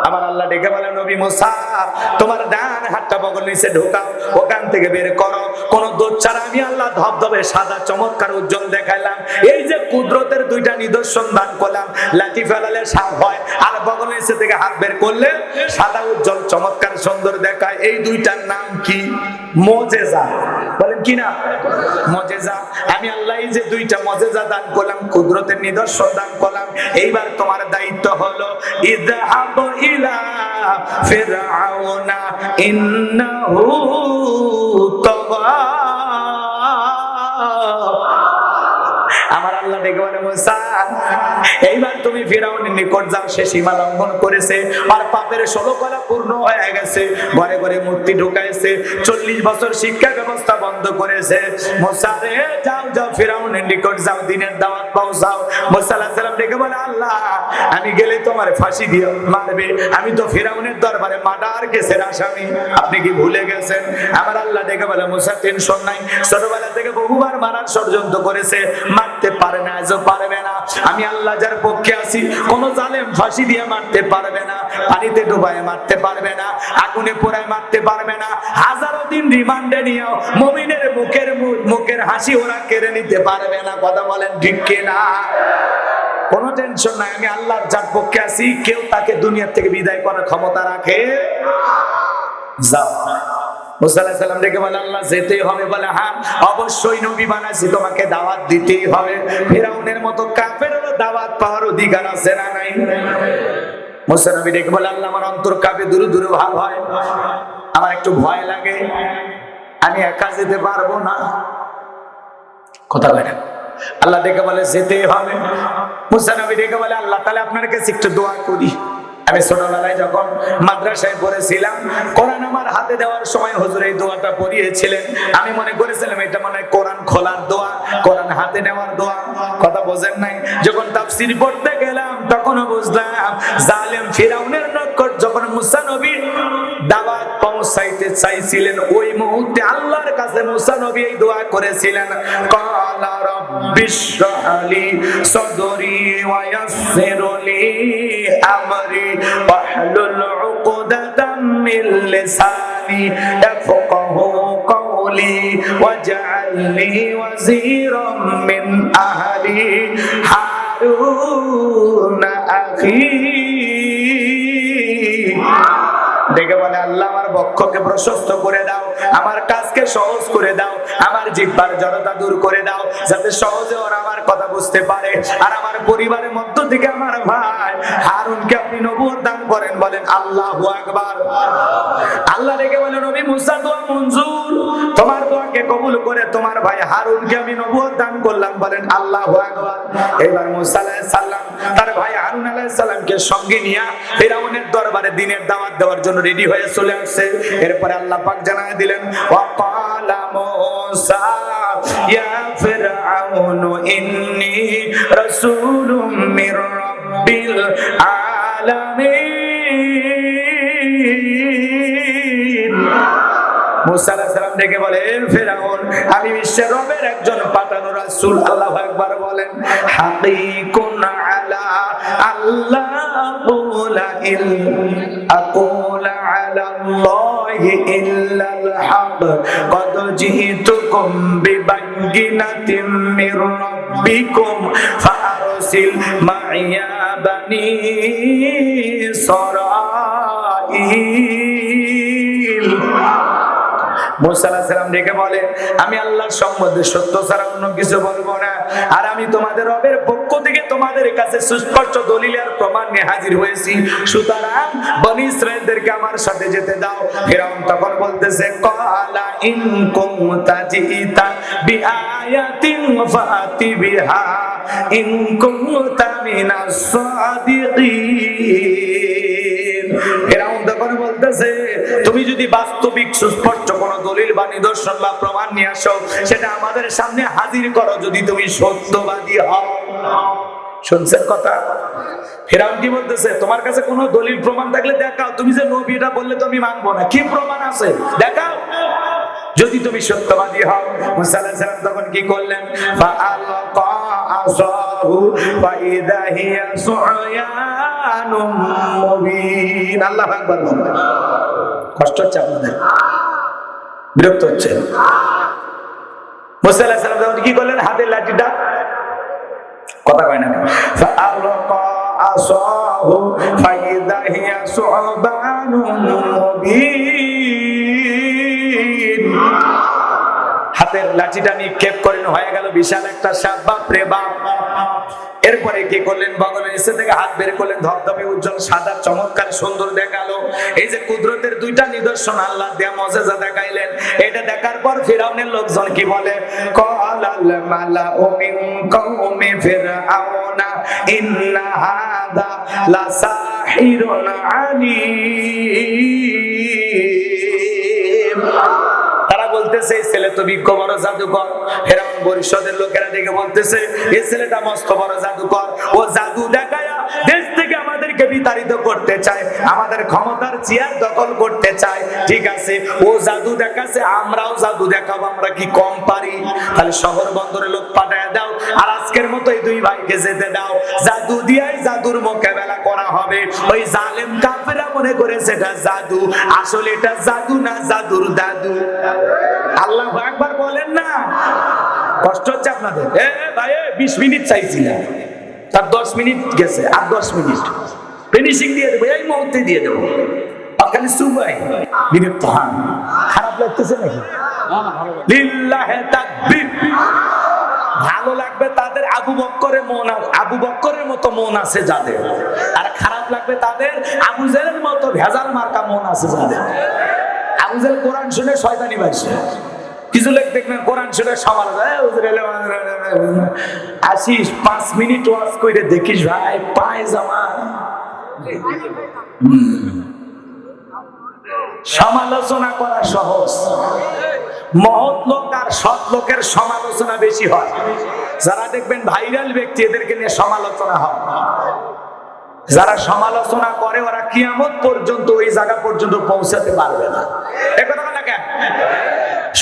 Speaker 1: আমার আল্লাহ ডেকে বলেন, নবী মুসা, তোমার ডান হাতটা বগল নিচে ঢোকাও, ওখান থেকে বের করো। কোন দোষ ছাড়া আমি আল্লাহ ধবধবে সাদা চমৎকার উজ্জ্বল দেখাইলাম। এই যে কুদরতের দুইটা নিদর্শন দান করলাম, লাঠি ফেলালে সাপ হয়, আর বগল নিচে থেকে হাত বের করলে সাদা উজ্জ্বল চমৎকার সুন্দর দেখায়। এই দুইটার নাম কি? মুজিজা। বলেন কি না? মুজিজা। আমি আল্লাহ এই যে দুইটা মুজিজা দান করলাম, কুদরতের নিদর্শন দান করলাম, এইবার তোমার দায়িত্ব হলো ইযহাব ইলা ফিরআউনা ইন্নাহু তাগা। আমার আল্লাহ ডেকে বলে, মুসা, এইবার তুমি ফিরাউনের নিকট যাও, সে সীমা লঙ্ঘন করেছে, আর পাপের 16 কলা পূর্ণ হয়ে গেছে, ঘরে ঘরে মূর্তি ঢুকাইছে, 40 বছর শিক্ষা ব্যবস্থা বন্ধ করেছে। মুসা রে, যাও যাও, ফিরাউনের নিকট যাও, দিনের দাওয়াত পৌঁছাও। মুসা আলাইহিস সালাম ডেকে বলে, আল্লাহ, আমি গেলে তোমার ফাঁসি দিয়ে মারবে, আমি তো ফিরাউনের দরবারে মার্ডার কেসের আসামি, আপনি কি ভুলে গেছেন? আমার আল্লাহ ডেকে বলে, মুসা টেনশন নাই, ছোটবেলা থেকে বহুবার মারার ষড়যন্ত্র করেছে, মারতে পারে না, আজও পারবে না। আমি আল্লাহ যার পক্ষে আছি, কোন জালেম ফাঁসি দিয়ে মারতে পারবে না, পানিতে ডুবায় মারতে পারবে না, আগুনে পোড়ায় মারতে পারবে না, হাজারো দিন রিমান্ডে নিয়েও মুমিনের মুখের হাসি ওরা কেড়ে নিতে পারবে না। কথা বলেন ঠিক কিনা? কোনো টেনশন নাই, আমি আল্লাহর যার পক্ষে আছি, কেউ তাকে দুনিয়া থেকে বিদায় করার ক্ষমতা রাখে। যাও। মুসা আলাইহিস সালাম ডেকে বলে, আল্লাহ যেতেই হবে? বলে, হ্যাঁ, অবশ্যই, নবী বানাইছি, তোমাকে দাওয়াত দিতেই হবে। ফিরাউনের মতো কাফেরেরও দাওয়াত পাওয়ার অধিকার আছে না নাই? মুসা নবী ডেকে বলে, আল্লাহ, আমার অন্তর কাঁপে, দূরে দূরে ভাব হয়, আমার একটু ভয় লাগে, আমি একা যেতে পারবো না। কথা কয় না? আল্লাহ ডেকে বলে, যেতেই হবে। মুসা নবী ডেকে বলে, আল্লাহ, তাহলে আপনার কাছে একটু দোয়া করি, আমি ছোটবেলায় যখন মাদ্রাসায় পড়েছিলাম, কোরআন আমার হাতে দেওয়ার সময় হুজুর এই দোয়াটা পড়িয়েছিলেন। আমি মনে করেছিলাম এটা মনে হয় কোরআন খোলার দোয়া, কোরআন হাতে নেওয়ার দোয়া। কথা বোঝেন নাই? যখন তাফসীর পড়তে গেলাম তখনও বুঝলাম জালেম ফিরাউনের নিকট যখন মুসা নবী দাওয়াত পৌঁছাইতে চাইছিলেন, ওই মুহূর্তে আল্লাহর কাছে মুসা নবী এই দোয়া করেছিলেন, ক্বালা রাব্বিশরাহলি সাদরি ওয়া ইয়াসসিরলি আমরি ওয়াহলুল উকদাতাম মিন লিসানি ইয়াফকাহু قولي واجعل لي وزيرا من أهلي هارون أخي দেখে বলে, আল্লাহ আমার বক্ষকে প্রশস্ত করে দাও, আমার কাজকে সহজ করে দাও, আমার জিহ্বার জড়তা দূর করে দাও, যাতে সহজে ওরা আমার কথা বুঝতে পারে। আর আমার পরিবারের মধ্য থেকে আমার ভাই হারুনকে আপনি নবুয়ত দান করেন। বলেন আল্লাহু আকবার। আল্লাহ দেখে বলে, নবী মুসা দোয়া মঞ্জুর, তোমার দোয়াকে কবুল করে তোমার ভাই হারুনকে আমি নবুয়ত দান করলাম। বলেন আল্লাহু আকবার। এবার মুসা আলাইহিস সালাম তার ভাই হারুন আলাইহিস সালামকে সঙ্গে নিয়ে ফিরাউনের দরবারে দ্বীনের দাওয়াত দেওয়ার জন্য রেডি হয়ে চলে আসছে। এরপরে আল্লাহ পাক জানায় দিলেন, ওয়াকালা মুসা ইয়া ফিরআউনু ইন্নী রাসূলুম মির রাব্বিল আলামিন। মুসা আলাইহিস সালাম ডেকে বলে, ফিরাউন, আমি বিশ্বের রবের একজন পাঠানো রাসূল। আল্লাহু আকবার বলেন, হাকিকুন আলা আল্লাহ আকুলা আলা আল্লাহি ইল্লাল হক কদ জিতুকুম বিবায়িনাতিন মির রাব্বিকুম ফারসিল মাইয়া বানি ইসরাঈল। মুসা আলাইহিস সালাম ডেকে বলে, আমি আল্লাহর সম্বন্ধে সত্য ছাড়া অন্য কিছু বলবো না, আর আমি তোমাদের রবের পক্ষ থেকে তোমাদের কাছে সুস্পষ্ট দলিল আর প্রমাণ নিয়ে হাজির হয়েছি, সুতরাং বনি ইসরাঈলদেরকে আমার সাথে যেতে দাও। ফিরাউন তখন বলতেছে, ক্বালা ইন কুনতা জিতা বিআয়াতিন ফাতি বিহা ইন কুনতা মিনাস সাদিকিন। ফিরাউন তখন বলতেছে, তুমি যদি বাস্তবিক সুস্পষ্ট কোন দলিল বা নিদর্শন বা প্রমাণ নিয়ে আসো, সেটা আমাদের সামনে হাজির করো, যদি তুমি সত্যবাদী হও। শুনছেন কথা? ফিরাউন কি বলতেছে, তোমার কাছে কোনো দলিল প্রমাণ থাকলে দেখাও, তুমি যে নবী এটা বললে তো আমি মানবো না, কি প্রমাণ আছে দেখাও, যদি তুমি সত্যবাদী হও। মুসা আলাইহিস সালাম তখন কি করলেন, ফাআলকা আসাহু ফাইদা হিয়া সুয়ানুম মুবিন। আল্লাহু আকবার। কষ্ট হচ্ছে আপনাদের? বিরক্ত হচ্ছে? মুসা আলাইহিস সালাম তখন কি করলেন, হাতের লাঠিটা, কথা কয় না, ফাআলকা আসাহু ফাইদা হিয়া সুয়ানুম মুবিন। হাতের লাঠিটা নিক্ষেপ করেন, হয়ে গেল বিশাল একটা সাপ। বাপরে বাপ। এরপরে কি করলেন, বগলের নিচে থেকে হাত বের করলেন, ধবধবে উজ্জ্বল সাদা চমৎকার সুন্দর দেখালো। এই যে কুদরতের দুইটা নিদর্শন আল্লাহ দেয়া মুজিজা দেখাইলেন, এটা দেখার পর ফিরাউনের লোকজন কি বলে, ক্বালাল মালাউ মিন কওমি ফিরআউনা ইন্না হাদা লাসাহিরুন আলীম। বলতেছে, এই ছেলে তো বিজ্ঞ বড় জাদুকর। ফিরাউন পরিষদের লোকেরা ডেকে বলতেছে, এই ছেলেটা মস্ত বড় জাদুকর, ও জাদু দেখায়া দেশ থেকে আমাদেরকে বিতাড়িত করতে চায়, আমাদের ক্ষমতার চেয়ার দখল করতে চায়। ঠিক আছে, ও জাদু দেখাচ্ছে, আমরাও জাদু দেখাবো, আমরা কি কম পারি? তাহলে শহর বন্দরে লোক পাঠায় দাও, আর আজকের মতো এই দুই ভাইকে যেতে দাও, জাদু দিয়াই জাদুর মোকাবেলা করা হবে। ওই জালেম কাফেররা মনে করেছে এটা জাদু, আসলে এটা জাদু না, জাদুর দাদু। আল্লাহু আকবার বলেন না? কষ্ট হচ্ছে আপনাদের? ভাই 20 মিনিট চাইছিলাম, তার 10 মিনিট গেছে, আর 10 মিনিট ফিনিশিং দিয়ে দেবো, এই মুহূর্তে দিয়ে দেবো। খালি সুবাই বিরক্ত হন, খারাপ লাগতেছে নাকি? লিল্লাহে তাকবীর। ভালো লাগবে তাদের আবু বক্করের মন, আবু বক্করের মতো মন আছে যাদের, আর খারাপ লাগবে তাদের আবু জেহেলের মতো ভেজাল মার্কা মন আছে যাদের। আবু জেহেল কোরআন শুনে শয়তানি বাজছে, কিছু লোক দেখবেন কোরআন শুনে সমাজ আসিস 5 মিনিট ওয়াজ করে দেখিস ভাই পায় জামা সমালোচনা করা সহজ, মহৎ লোক আর সৎ লোকের সমালোচনা বেশি হয়। যারা দেখবেন ভাইরাল ব্যক্তি, এদেরকে নিয়ে সমালোচনা হয়। যারা সমালোচনা করে ওরা কিয়ামত পর্যন্ত ওই জায়গা পর্যন্ত পৌঁছাতে পারবে না। এ কথা বলে কেন?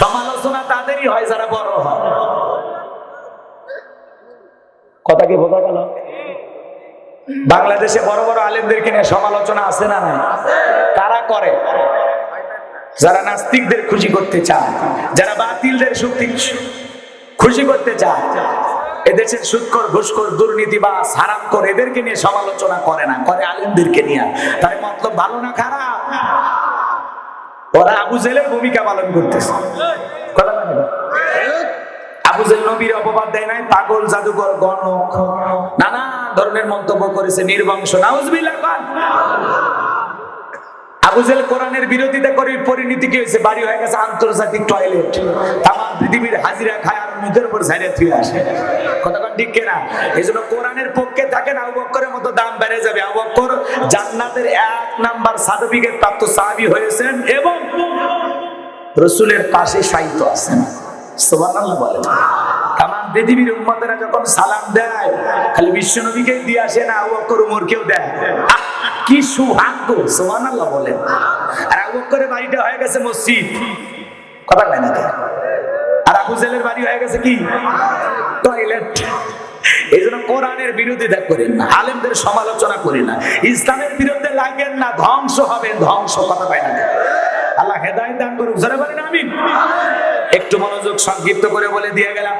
Speaker 1: সমালোচনা তাদেরই হয় যারা বড় হয়। কথা কি বোঝা গেল? বাংলাদেশে বড় বড় আলেমদেরকে নিয়ে সমালোচনা আছে না নাই? কারা করে? যারা নাস্তিকদের খুশি করতে চায়, যারা বাতিলদের শক্তি খুশি করতে চায়। এদেশের সুদখোর, ঘুষখোর, দুর্নীতিবাজ, হারামখোর এদেরকে নিয়ে সমালোচনা করে না, করে আলেমদেরকে নিয়ে। তাই মতলব ভালো না খারাপ? ওরা আবু জেলের ভূমিকা পালন করতেছে। কথা বলে আবু জেল নবীর অপবাদ দেয় নাই, পাগল, জাদুকর, গণক, নানা ধরনের মন্তব্য করেছে, নির্বংশ। নাউজুবিল্লাহ। আবু জেল কোরআনের বিরোধিতা করে পরিণতি কি হয়েছে? বাড়ি হয়ে গেছে আন্তর্জাতিক টয়লেট। তাম পৃথিবীর হাজিরা খায় আর মুখের উপর ঝাড়িয়ে থুয়ে আসে। কতক্ষণ ঠিক কিনা? এই জন্য কোরআনের পক্ষে থাকেন, আবু বকরের মতো দাম বেড়ে যাবে। আবু বকর জান্নাতের 1 নাম্বার সার্টিফিকেট প্রাপ্ত সাহাবী হয়েছেন এবং রাসূলের পাশে শায়িত আছেন। সুবহানাল্লাহ বলেন। তাম পৃথিবীর উম্মতেরা যখন সালাম দেয় খালি বিশ্ব নবীকে দিয়ে আসে না, আবু বকর উমরকেও দেয়। কি সৌভাগ্য! সুবহানাল্লাহ বলেন। আর আবু বকরের বাড়িটা হয়ে গেছে মসজিদ। কথা কয় না? আর আবু জেলের বাড়ি হয়ে গেছে কি? টয়লেট। এই জন্য কোরআনের বিরোধিতা করেন না, আলেমদের সমালোচনা করি না, ইসলামের বিরুদ্ধে লাগেন না, ধ্বংস হবে, ধ্বংস। কথা কয় না? আল্লাহ হেদায়েত দান করুক। জোরে বলেন আমিন। একটু মনোযোগ সংক্ষিপ্ত করে বলে দিয়ে গেলাম।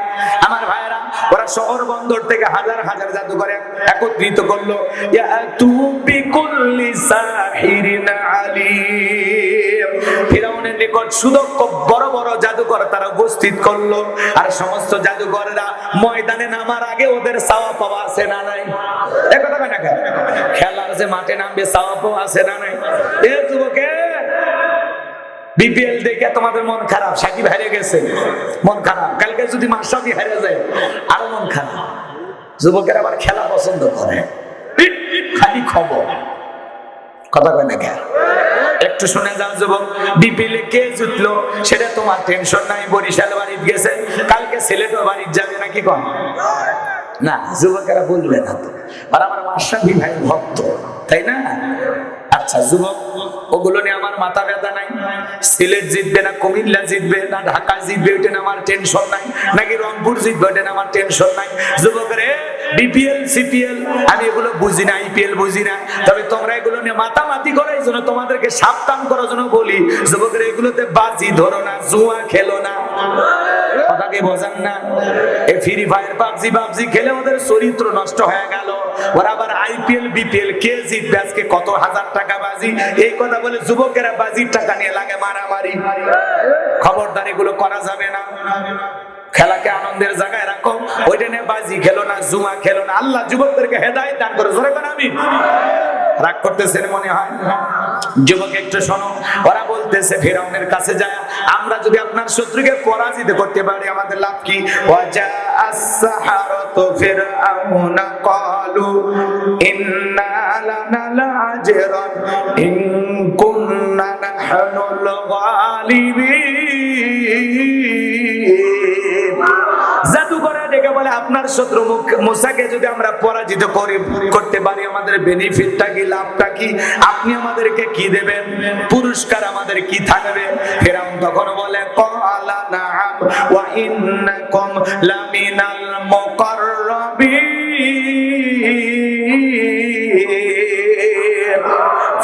Speaker 1: আমার ভাইয়েরা, ওরা শহর বন্দর থেকে হাজার হাজার জাদুকর একত্রিত করলো। ইয়াতু বিকুল্লি সাহিরিন আলিম। ফিরাউনের নিকট সুদক্ষ বড় বড় জাদুকর তারা উপস্থিত করলো। আর সমস্ত জাদুকররা ময়দানে নামার আগে ওদের চাওয়া পাওয়া আছে না নাই? এ কথা কয় না কেন? খেলার যে মাঠে নামবে চাওয়া পাওয়া আছে না নাই? এ যুবকে, বিপিএল দেখে তোমাদের মন খারাপ, সাকিব হারিয়ে গেছে, মন খারাপ। কালকে যদি মাশরাফি হারিয়ে যায় আরো মন খারাপ। যুবকের আবার খেলা পছন্দ করে, খালি খবর। কথা কয় না কেন? একটু শুনে যাও যুবক, বিপিএল কে জিতলো সেটা তোমার টেনশন নাই। বরিশাল বাড়িতে গেছে, কালকে সিলেটও বাড়িতে যাবে নাকি? কম না, যুবকেরা বলবে না তো, আর আমার মাশরাফি ভাই ভক্ত, তাই না? আচ্ছা যুবক, ওগুলো নিয়ে আমার মাথা ব্যথা নাই। সিলেট জিতবে না কুমিল্লা জিতবে না ঢাকা জিতবে ওইটা নিয়ে আমার টেনশন নাই, নাকি রংপুর জিতবে ওইটা নিয়ে আমার টেনশন নাই। যুবকরে, বিপিএল সিপিএল আমি এগুলো বুঝি না, আইপিএল বুঝি না, তবে তোমরা এগুলো নিয়ে মাতামাতি করো। এই জন্য তোমাদেরকে সাবধান করার জন্য বলি, যুবকরে এগুলোতে বাজি ধরো না, জুয়া খেলো না। কথা কি বোঝেন না? এই ফ্রি ফায়ার, পাবজি খেলে ওদের চরিত্র নষ্ট হয়ে গেল। ওরা আবার আইপিএল বিপিএল কে জিতবে, আজকে কত হাজার টাকা বাজি, এই কথা বলে যুবকেরা বাজির টাকা নিয়ে লাগে মারামারি। খবরদার, এগুলো করা যাবে না। খেলাকে আনন্দের জায়গায় রাখো, ওইটা নিয়ে বাজি খেলো না, জুয়া খেলো না। আল্লাহ যুবকদেরকে হেদায়েত দান করে। জোরে বলেন আমিন। রাগ করতেছেন মনে হয়? যুবক একটু শোনো, ওরা বলতেছে ফিরাউনের কাছে যায়, আমরা যদি আপনার শত্রুকে পরাজিত করতে পারি আমাদের লাভ কি? ওয়াজা as-saharatu ফিরআউনা ক্বালু ইন্না লানা লা'ajran ইন কুন্না নাহনুল গালিবিন। জাদুকররা ডেকে বলে, আপনার শত্রু মুসাকে যদি আমরা পরাজিত করতে পারি আমাদের বেনিফিটটা কি, লাভটা কি? আপনি আমাদেরকে কি দেবেন? পুরস্কার আমাদের কি থাকবে? ফিরআউন তখন বলে, ক্বালা নাআম ওয়া ইন্নাকুম লামিনাল মুকাররাবিন।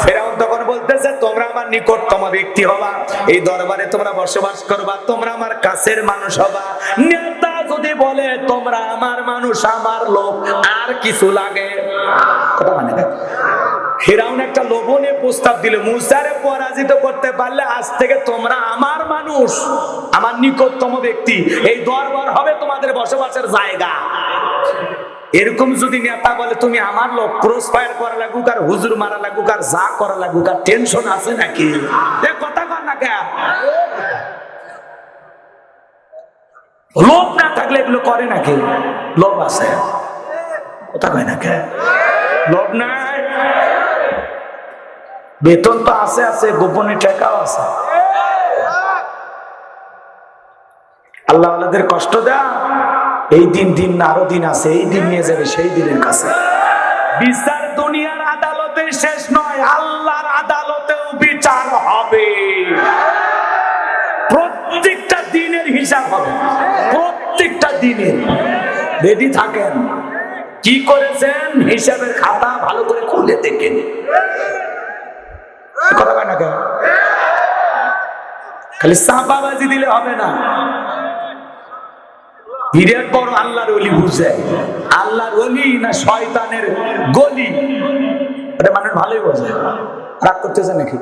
Speaker 1: ফিরআউন তখন বলতেছে, তোমরা আমার নিকটতম ব্যক্তি হবা, এই দরবারে তোমরা বসবাস করবা, তোমরা আমার কাছের মানুষ হবা। নেতা যদি বলে তোমরা আমার মানুষ, আমার লোক, আর কিছু লাগে? কথা মানে না। ফিরআউন একটা লোভনীয় প্রস্তাব দিল, মুসারে পরাজিত করতে পারলে আজ থেকে তোমরা আমার মানুষ, আমার নিকটতম ব্যক্তি, এই দরবার হবে তোমাদের বসবাসের জায়গা। এরকম যদি নেতা বলে তুমি আমার লোক, ক্রস ফায়ার করা লাগুক আর হুজুর মারা লাগুক আর যা করা লাগুক, আর টেনশন আছে নাকি? কথা কর না কেন? লোভ না থাকলে এগুলো করে নাকি? লোভ আছে, কথা কয় না কেন? লোভ নাই। বেতন তো আছে আছে, গোপনে টাকাও আছে। আল্লাহ ওনাদের কষ্ট দেয়, এই দিন না আরো দিন আছে, এই দিন নিয়ে যাবে সেই দিনের কাছে। বিচার দুনিয়ার আদালতে শেষ নয়, আল্লাহর আদালতেও বিচার হবে। প্রত্যেকটা দিনের হিসাব হবে, প্রত্যেকটা দিনের। রেডি থাকেন, কি করেছেন হিসাবের খাতা ভালো করে খুলে দেখেন। কথা কয় না কেন? খালি চাপাবাজি দিলে হবে না। বিরাট বড় আল্লাহর ওলি বুঝে, আল্লাহর ওলি না শয়তানের গলি, এটা মানুষ ভালোই বোঝে। রাগ করতেছে নাকি?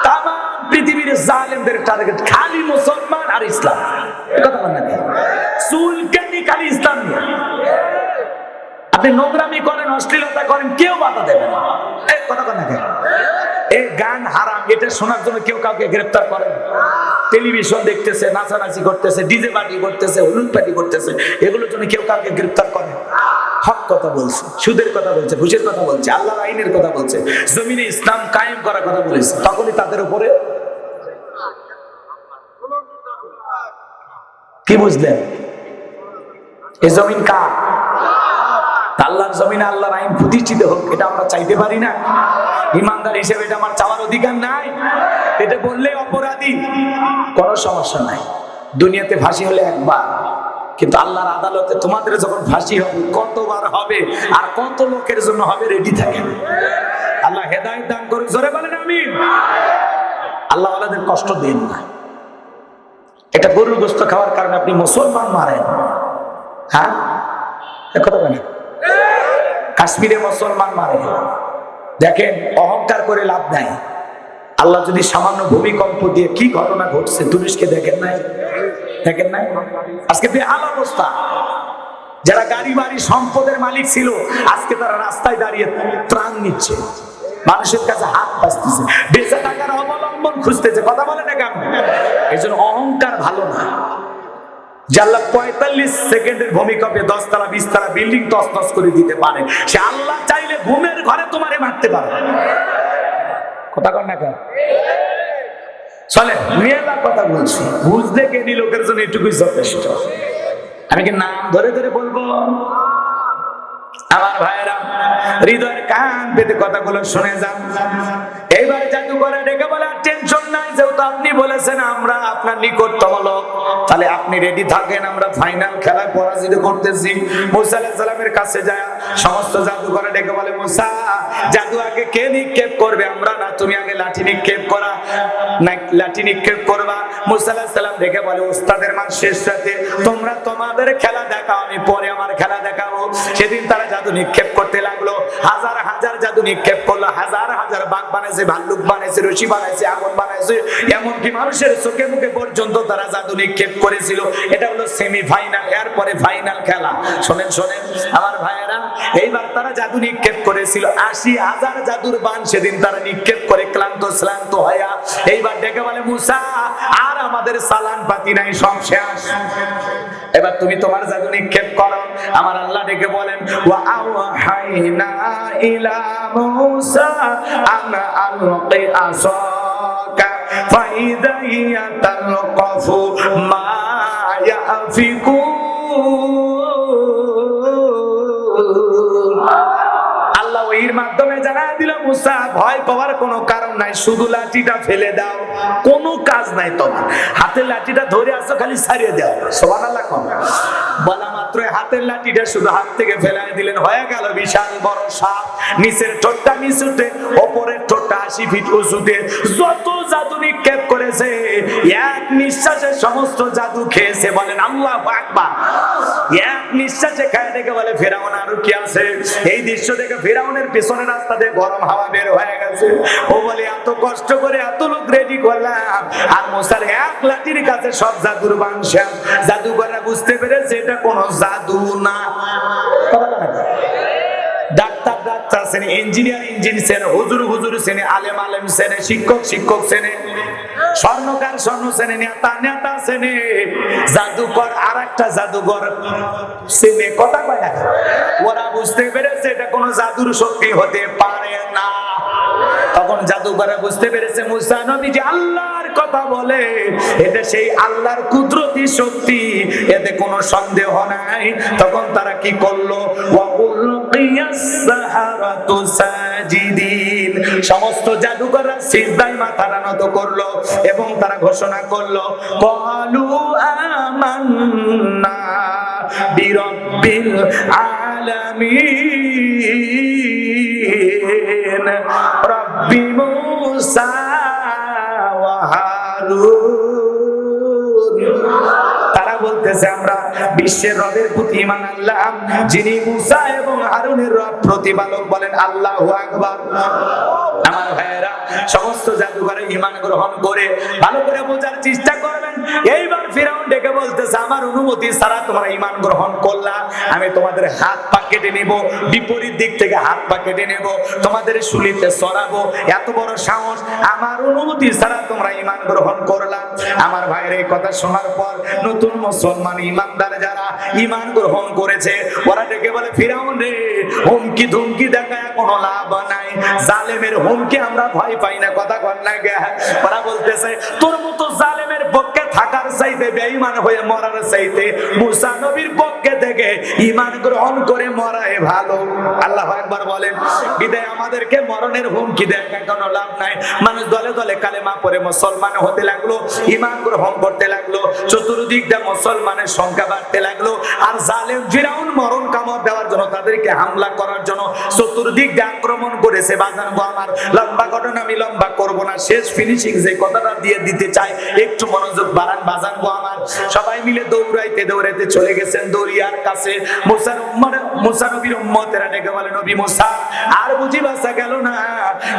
Speaker 1: তাম পৃথিবীর জালেমদের টার্গেট খালি মুসলমান আর ইসলাম। কথা বলেন না, চুলকানি খালি ইসলাম নিয়ে। আপনি নোংরামি করেন, অশ্লীলতা করেন, কেউ বাধা দেবে না। এই কথা বলেন না, এই গান হারাম এটা শোনার জন্য কেউ কাউকে গ্রেফতার করে? টেলিভিশন দেখতেছে, নাচানাচি করতেছে, ডিজে পার্টি করতেছে, হলুদ পার্টি করতেছে, এগুলোর জন্য কেউ কাউকে গ্রেফতার করে? হক কথা বলছে, সুদের কথা বলছে, ঘুষের কথা বলছে, আল্লাহর আইনের কথা বলছে, জমিনে ইসলাম কায়েম করার কথা বলেছে, তখনই তাদের উপরে কি বুঝলেন? এই জমিন কার? আল্লাহর জমিনে আল্লাহর আইন প্রতিষ্ঠিত হোক, এটা আমরা চাইতে পারি না? ইমানদার হিসেবে এটা আমার চাওয়ার অধিকার নাই? এটা বললে অপরাধী, কোনো সমস্যা নাই। দুনিয়াতে ফাঁসি হলে একবার, কিন্তু আল্লাহর আদালতে তোমাদের যখন ফাঁসি হবে কতবার হবে আর কত লোকের জন্য হবে, রেডি থাকে। আল্লাহ হেদায়েত দান করুন, জোরে বলেন আমিন। আল্লাহ ওয়ালাদের কষ্ট দেন না। এটা গরুর গোশত খাওয়ার কারণে আপনি মুসলমান মারেন? হ্যাঁ, কথা বলেন। কাশ্মীরে মুসলমান মারে, দেখেন অহংকার করে লাভ নাই। আল্লাহ যদি সামান্য ভূমিকম্প দিয়ে কি ঘটনা ঘটছে তুরস্কে দেখেন নাই? দেখেন নাই? আজকে বেহাল অবস্থা। যারা গাড়ি বাড়ি সম্পদের মালিক ছিল আজকে তারা রাস্তায় দাঁড়িয়ে ত্রাণ নিচ্ছে, মানুষের কাছে হাত পাচ্ছে, বেঁচে থাকার অবলম্বন খুঁজতেছে। কথা বলে না কেন? এই জন্য অহংকার ভালো না। যে আল্লাহ 45 সেকেন্ডের ভূমিকম্পে 10 তলা 20 তলা বিল্ডিং তছনছ করে দিতে পারে, সে আল্লাহ চাইলে ঘুমের ঘরে তোমারে মারতে পারে। কথা কর না কেন? চলে মেলা কথা বলছি, বুঝতে জ্ঞানী লোকের জন্য এটুকুই যথেষ্ট। আমি কি নাম ধরে ধরে বলবো? আমার ভাইয়েরা, হৃদয়ের কান পেতে কথাগুলো শুনে যান। এইবার জাদুঘরে ডেকে বলে টেনশন নাই, যেহেতু আপনি বলেছেন আমরা আপনার নিকটতম লোক, তাহলে আপনি রেডি থাকেন, আমরা ফাইনাল খেলায় পরাজিত করতেছি। মুসা আলাইহিস সালামের কাছে যায় সমস্ত জাদুঘরে ডেকে বলে, মুসা জাদু আগে কে নিক্ষেপ করবে? আমরা না, তুমি আগে লাঠি নিক্ষেপ করা, না লাঠি নিক্ষেপ করবা। মুসা আলাইহিস সালাম ডেকে বলে, ওস্তাদের মান শেষ রাতে তোমরা তোমাদের খেলা দেখাও, আমি পরে আমার খেলা দেখাবো। সেদিন তারা জাদু নিক্ষেপ করতে লাগলো, হাজার হাজার জাদু নিক্ষেপ করলো, হাজার হাজার বাঘ বানাইছে, ভাল্লুক বানাইছে, রশি বানাইছে, আগুন বানাইছে, এমনকি মানুষের চোখে মুখে পর্যন্ত তারা জাদু নিক্ষেপ করেছিল। এটা হলো সেমিফাইনাল, এরপরে ফাইনাল খেলা। শোনেন শোনেন আমার ভাইয়েরা, এইবার তারা জাদু নিক্ষেপ করেছিল 80,000 জাদুর বান সেদিন তারা নিক্ষেপ করে ক্লান্ত শ্লান্ত হয়া এইবার ডেকে বলে, মুসা আর আমাদের সালান পাতি নাই, সব শেষ, এবার তুমি তোমার জাদু নিক্ষেপ করো। আমার আল্লাহ ডেকে বলেন, ওয়া আওহাইনা ইলা মুসা আনা আলকি আসাকা ফাইদা হিয়া তালকাফু মা ইয়াফিকুন। আল্লাহ ওহির মাধ্যমে জানায় দিল, মুসা ভয় পাওয়ার কোনো কারণ নাই, শুধু লাঠিটা ফেলে দাও, কোনো কাজ নাই তোমার। হাতের লাঠিটা ধরে আসো, খালি ছাড়িয়ে দাও। সুবহানাল্লাহ। বলা মাত্র হাতের লাঠিটা শুধু হাত থেকে ফেলাই দিলেন, হয়ে গেল বিশাল বড় সাপ। নিচের ঠোঁটটা নিচুতে, ওপরের ঠোঁটটা 80 ফিট উঁচুতে। যত জাদু নিক্ষেপ করেছে এক নিঃশ্বাসে সমস্ত জাদু খেয়েছে। বলেন আল্লাহু আকবার। এক নিঃশ্বাসে খায় ডেকে বলে, ফেরাউন আরো কি আছে? এই দৃশ্য দেখে ফেরাউনের পেছনে রাস্তা দিয়ে গরম হাওয়া বের হয়ে গেছে। ও বলে, এত কষ্ট করে এত লোক রেডি করলাম, আর মুসার এক লাঠির কাছে সব জাদুর বান শেষ। জাদুকররা বুঝতে পেরেছে এটা কোনো জাদু না। ডাক্তার ডাক্তার শ্রেণী, ইঞ্জিনিয়ার ইঞ্জিনিয়ার শ্রেণী, হুজুর হুজুর শ্রেণী, আলেম আলেম শ্রেণী, শিক্ষক শিক্ষক শ্রেণী, স্বর্ণকার স্বর্ণ শ্রেণী, নেতা নেতা শ্রেণী, জাদুকর আর একটা জাদুকর শ্রেণী। কথা কয় না? ওরা বুঝতে পেরেছে এটা কোনো জাদুর শক্তি হতে পারে না। তখন জাদুকররা বুঝতে পেরেছে মুসা নবী যে আল্লাহর কথা বলে, এটা সেই আল্লাহর কুদরতি শক্তি, এতে কোনো সন্দেহ নাই। তখন তারা কি করলো, সমস্ত জাদুকররা সিজদায় মাথা নত করলো এবং তারা ঘোষণা করলো, ক্বালু আমান্না বিরাব্বিল আলামিন রাব্বি মুসা ওয়া হারুন। তারা বলতেছে আমরা বিশ্বের রবের প্রতি ঈমান আনলাম, যিনি মুসা এবং হারুনের রব প্রতিপালক। বলেন আল্লাহু আকবার। আমার ভাইয়েরা, সমস্ত জাদুঘরে ঈমান গ্রহণ করে ভালো করে বোঝার চেষ্টা করবেন। এইবার ফিরাউন ডেকে বলতেছে, আমার অনুমতি ছাড়া তোমরা ঈমান গ্রহণ করলা, আমি তোমাদের হাত পা কেটে নেব, বিপরীত দিক থেকে হাত পা কেটে নেব, তোমাদের শুলিতে চড়াবো। এত বড় সাহস, আমার অনুমতি ছাড়া তোমরা ঈমান গ্রহণ করলা। আমার ভাইয়ের এই কথা শোনার পর নতুন মুসলমান ঈমানদার যারা ঈমান গ্রহণ করেছে, ওরা ডেকে বলে, ফিরাউন রে, হুমকি ধুমকি দেখায় কোনো লাভ নাই, জালেমের হুমকি আমরা ভয় পাই না। কথা কর না গে। ওরা বলতেছে, তোর মতো জালেমের পক্ষে থাকার চাইতে বেঈমান হয়ে মরার চাইতে মুসা নবীর পক্ষে থেকে ঈমান গ্রহণ করে মরাই ভালো। আল্লাহু আকবার বলেন। বিদায় আমাদেরকে মরণের হুমকি দেখা কোনো লাভ নাই। মানুষ দলে দলে কালেমা পড়ে মুসলমান হতে লাগলো, ঈমান গ্রহণ করতে লাগলো, চতুর্দিক দিয়ে মুসলমানের সংখ্যা বাড়তে লাগলো। আর জালেম ফিরাউন মরণ কামড় দেওয়ার জন্য, তাদেরকে হামলা করার জন্য চতুর্দিক দিয়ে আক্রমণ করেছে। বাজান গো আমার, লম্বা ঘটনা আমি লম্বা করব না, শেষ ফিনিশিং যে কথাটা দিয়ে দিতে চাই, একটু মনোযোগ বাড়ান। বাজান গো আমার, সবাই মিলে দৌড়াইতে দৌড়াইতে চলে গেছেন দরিয়ার কাছে। মুসা নবীর উম্মতেরা ডেকে বলে, নবী মুসা, আর বুঝি বাঁচা গেল না,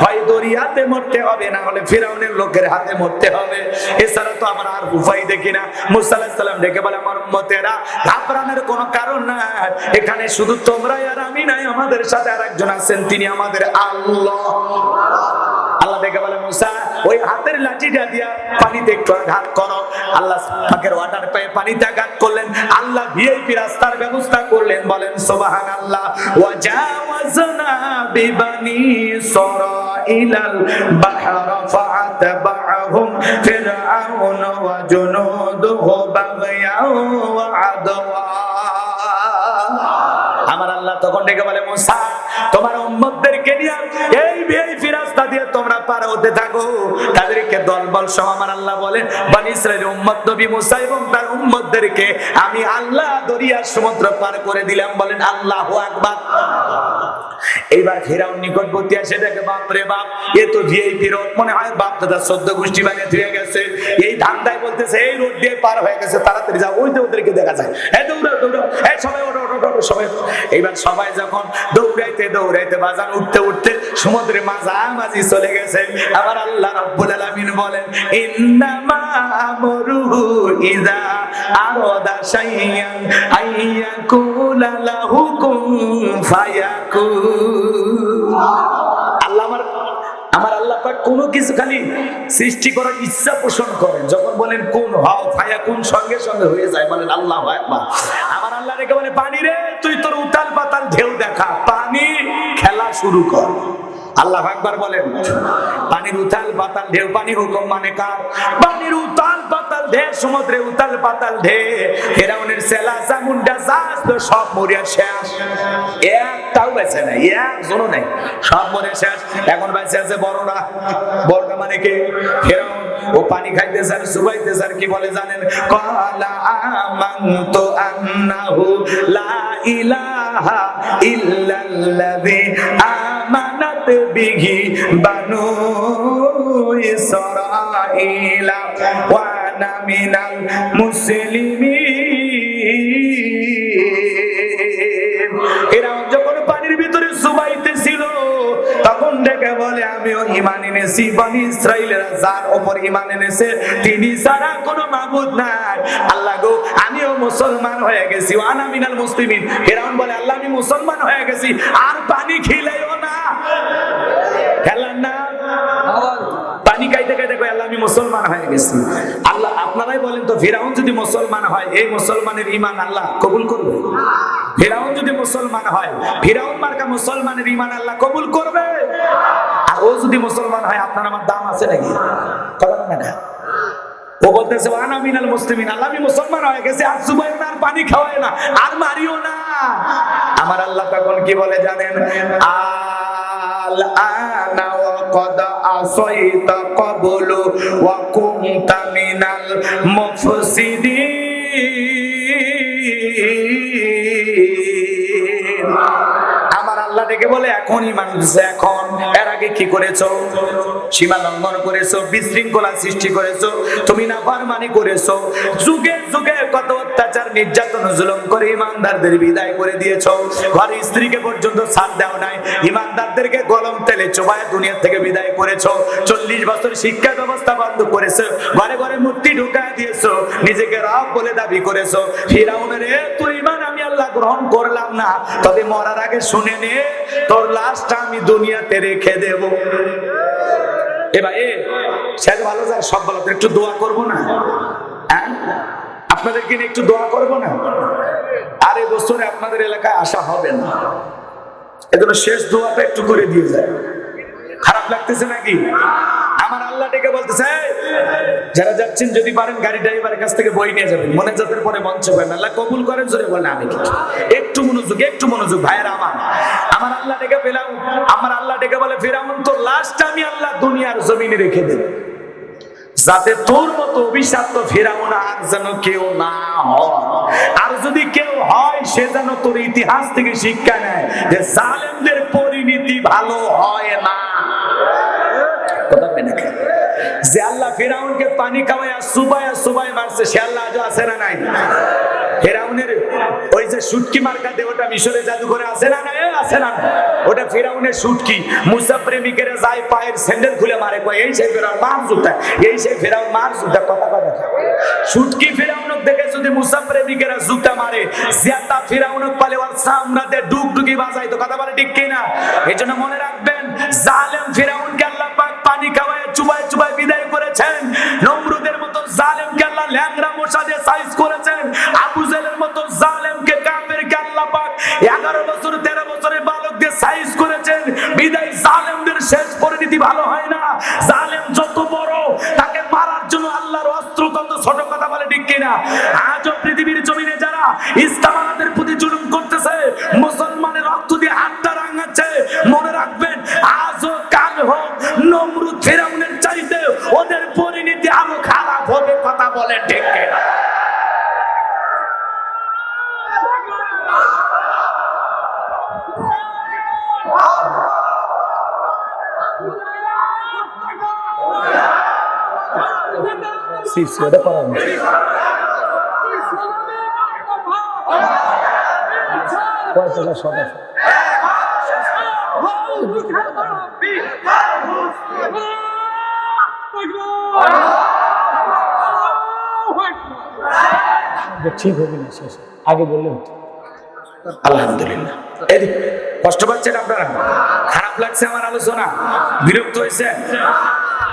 Speaker 1: হয় দরিয়াতে মরতে হবে, না হলে ফিরাউনের লোকের হাতে মরতে হবে, এছাড়া তো আমার আর উপায় দেখি না। মুসা আলাইহিস সালাম ডেকে বলে, আমার উম্মতেরা, ঘাবড়ানোর কোনো কারণ নাই, এখানে শুধু তোমরাই আর আমি নাই, আমাদের সাথে আরেকজন আছেন, তিনি আমাদের আল্লাহ। আল্লাহ ডেকে বলে, মুসা, ওই হাতের লাঠিটা দিয়া পানিতে একটু আঘাত করো। আল্লাহ পাকের ওয়াটার পায়ে পানিতে আঘাত করলেন, আল্লাহ ভিআইপি রাস্তার ব্যবস্থা করলেন। বলেন সুবহানাল্লাহ। ওয়াজাওয়াজনা বিবানি ইসরাঈলাল বাহরা ফাআতবাহুম ফিরআউন ওয়া জুনুদুহু বাগয়াও ওয়া আদওয়া। আমার আল্লাহ তখন ডেকে বলে, মুসা, তোমার উম্মতদেরকে নিয়ে এই ভিআইপি রাস্তা দিয়ে তোমরা পার হতে থাকো। তাদেরকে দলবল সহ আমার আল্লাহ বলেন, বনি ইসরাইলের উম্মত নবী মুসা এবং তার উম্মতদেরকে আমি আল্লাহ দরিয়া সমুদ্র পার করে দিলাম। বলেন আল্লাহু আকবার। এইবার ফিরাউন নিকটবর্তী এসে দেখে, বাপ রে বাপ, এ তো ভিআইপি রোড, মনে হয় বাপ দাদা 14 গোষ্ঠী বানিয়ে ধুয়ে গেছে। এই ধান্দায় বলতেছে, এই রোড দিয়ে পার হয়ে গেছে, তাড়াতাড়ি যাও, ওই তো ওদেরকে দেখা যায়, এই দৌড়াও দৌড়াও, এই সবাই ওঠো ওঠো ওঠো সবাই। এইবার সবাই যখন দৌড়াইতে দৌড়াইতে বাজান উঠতে উঠতে সমুদ্রের মাঝামাঝি চলে গেছে। আমার আল্লাহ রাব্বুল আলামিন বলেন, ইন্নামা আমরুহু ইযা আরাদা শাইআন আইয়াকুলা লাহু কুন ফায়াকুন। আমার আল্লাহ পাক কোনো কিছু খালি সৃষ্টি করার ইচ্ছা পোষণ করেন, যখন বলেন কোন হও ফায়াকুন, সঙ্গে সঙ্গে হয়ে যায়। বলেন আল্লাহু আকবার। আমার আল্লাহ রেখে বলে, পানি রে, তুই তোর উতাল পাতাল ঢেউ দেখা, পানি খেলা শুরু কর। আল্লাহু আকবার বলেন। পানির উতাল পাতাল ঢেউ, পানি হুকুম মানে কার? পানির উতাল পাতাল ঢেউ, সমুদ্রে উতাল পাতাল ঢেউ, ফিরাউনের সেলা জামুন্ডা জাহাজ তো সব মরিয়া শেষ, একটাও বেঁচে নাই, একজনও নাই, সব মরে শেষ। এখন বেঁচে আছে বড়রা। বড়রা মানে কে? ফিরাউন। ও পানি খাইতেছে আর চুবাইতেছে আর কি বলে জানেন? ক্বালা আমানতু আন্নাহু লা ইলাহা ইল্লাল্লাযী আমানাত বিহি বানু ইসরাঈলা ওয়া আনা মিনাল মুসলিমিন। ফিরাউন যখন পানির ভিতরে চুবাইতেছিল, তখন ডেকে বলে, আমিও ঈমান এনেছি, বনি ইসরাঈলেরা যার উপর ঈমান এনেছে তিনি ছাড়া কোনো মাবুদ নাই। আল্লাহ গো, আমিও মুসলমান হয়ে গেছি, আনা মিনাল মুসলিমিন। ফিরাউন বলে, আল্লাহ আমি মুসলমান হয়ে গেছি, আর পানি খিলাইও না, খেলার না। পানি খাইতে খাইতে কই, আল্লাহ আমি মুসলমান হয়ে গেছি। আল্লাহ আপনারাই বলেন তো, ফিরাউন যদি মুসলমান হয়, এই মুসলমানের ঈমান আল্লাহ কবুল করবে? ফিরাউন যদি মুসলমান হয়, ফিরাউন মার্কা মুসলমানের ঈমান আল্লাহ কবুল করবে? আর ও যদি মুসলমান হয় আপনার আমার দাম আছে নাকি? কথা না না, ও বলতেছে আনা মিনাল মুসলিমিন, আল্লাহ আমি মুসলমান হয়ে গেছি, আর জুবাইর আর পানি খাওয়ায় না, আর মারিও না। আমার আল্লাহ তখন কি বলে জানেন? আল আনা ওয়া ক্বাদ আসাইতা ক্বাবলু ওয়া কুনতা মিনাল মুফসিদিন। আমার আল্লাহ ডেকে বলে এখন ঈমান এনেছো, এখন এর আগে কি করেছো? সীমা লঙ্ঘন করেছো, বিশৃঙ্খলা সৃষ্টি করেছো, তুমি নাফরমানি করেছো, যুগে যুগে কত অত্যাচার নির্যাতন জুলুম করে ঈমানদারদের বিদায় করে দিয়েছো, ঘরে স্ত্রীকে পর্যন্ত ছাড় দাও নাই, ঈমানদারদেরকে গরম তেলে চোবায় দুনিয়া থেকে বিদায় করেছো, 40 বছর শিক্ষা ব্যবস্থা বন্ধ করেছো, ঘরে ঘরে মূর্তি ঢুকায় দিয়েছো, নিজেকে রব বলে দাবি করেছো। ফিরাউনের তুই ঈমান আমি আল্লাহ গ্রহণ করলাম না, তবে মরার আগে শুনে নে তোর লাশটা আমি দুনিয়াতে রেখে দেব। এবার শেষ ভালো যার সব ভালো, একটু দোয়া করবো না? হ্যাঁ, আপনাদেরকে নিয়ে একটু দোয়া করবো না? আর এই বছরে আপনাদের এলাকায় আসা হবে না, এজন্য শেষ দোয়াটা একটু করে দিয়ে যায়। খারাপ লাগতেছে নাকি? আমার আল্লাহ ডেকে বলতেছে যারা যাচ্ছেন যদি পারেন গাড়ি ড্রাইভারের কাছ থেকে বই নিয়ে যাবেন, মনে যাদের পরে মঞ্চে পাবেন, আল্লাহ কবুল করেন। জোরে বলেন আমি। একটু মনোযোগ ভাইয়েরা আমার আল্লাহ ডেকে পেলাম, আমার আল্লাহ ডেকে বলে ফিরাউন তোর লাশটা আমি আল্লাহ দুনিয়ার জমিনে রেখে দেব, যাতে তোর মতো অভিশপ্ত ফিরাউন আর যেন কেউ না হয়, আর যদি কেউ হয় সে যেন তোর ইতিহাস থেকে শিক্ষা নেয় যে জালেমদের পরিণতি ভালো হয় না। কথা বলেন না? যে আল্লাহ ফিরাউনকে পানি খাওয়ায়া সুবাই মারছে, সে আল্লাহ আজও আছে না নাই? ফিরাউনের ওই যে শুটকি মার্কা দেহটা মিশরে জাদুঘরে আছে না? আছে না? ওটা ফিরাউনের শুটকি। মুসা প্রেমিকেরা যায় পায়ের স্যান্ডেল খুলে মারে, কয় এই সেই ফিরাউন মার জুতা, এই সেই ফিরাউন মার জুতা। কথা কথা শুটকি ফিরাউনক দেখে যদি মুসা প্রেমিকেরা জুতা মারে, জিয়াতা ফিরাউনক পালে ওর সামরাতে ডুগডুগি বাজাইতো। কথা বলে ঠিক কিনা? এজন্য মনে রাখবেন জালেম ফিরাউনকে আল্লাহ পাক পানি খাওয়ায় চুবায় বিদায় করেছেন। নমরুদের মতো জালেমকে আল্লাহ ল্যাংড়া মশা দিয়ে সাইজ করেছেন। আবু জেহেলের মতো জালেমকে কাফেরকে আল্লাহ পাক 11 বছর 13 বছরের বালক দিয়ে সাইজ করেছেন। বিদায় জালেমদের শেষ পরিণতি ভালো হয় না। জালেম যত বড় তাকে মারার জন্য আল্লাহর অস্ত্র তত ছোট। কথা বলে ঠিক কিনা? আজও পৃথিবীর জমিনে যারা ইসলামের প্রতি জুলুম করতেছে, মুসলমানের রক্ত দিয়ে হাতটা রাঙাচ্ছে, মনে রাখবেন আজও কাল হোক নমরুদ ফিরাউনের চাইতে ওদের পরিণতি আরো খারাপ হবে। কথা বলে ঠিক কিনা? ঠিক হবে না, শেষ আগে বললে হতো। আলহামদুলিল্লাহ। কষ্ট পাচ্ছেন আপনারা? খারাপ লাগছে আমার আলোচনা? বিরক্ত হয়েছে?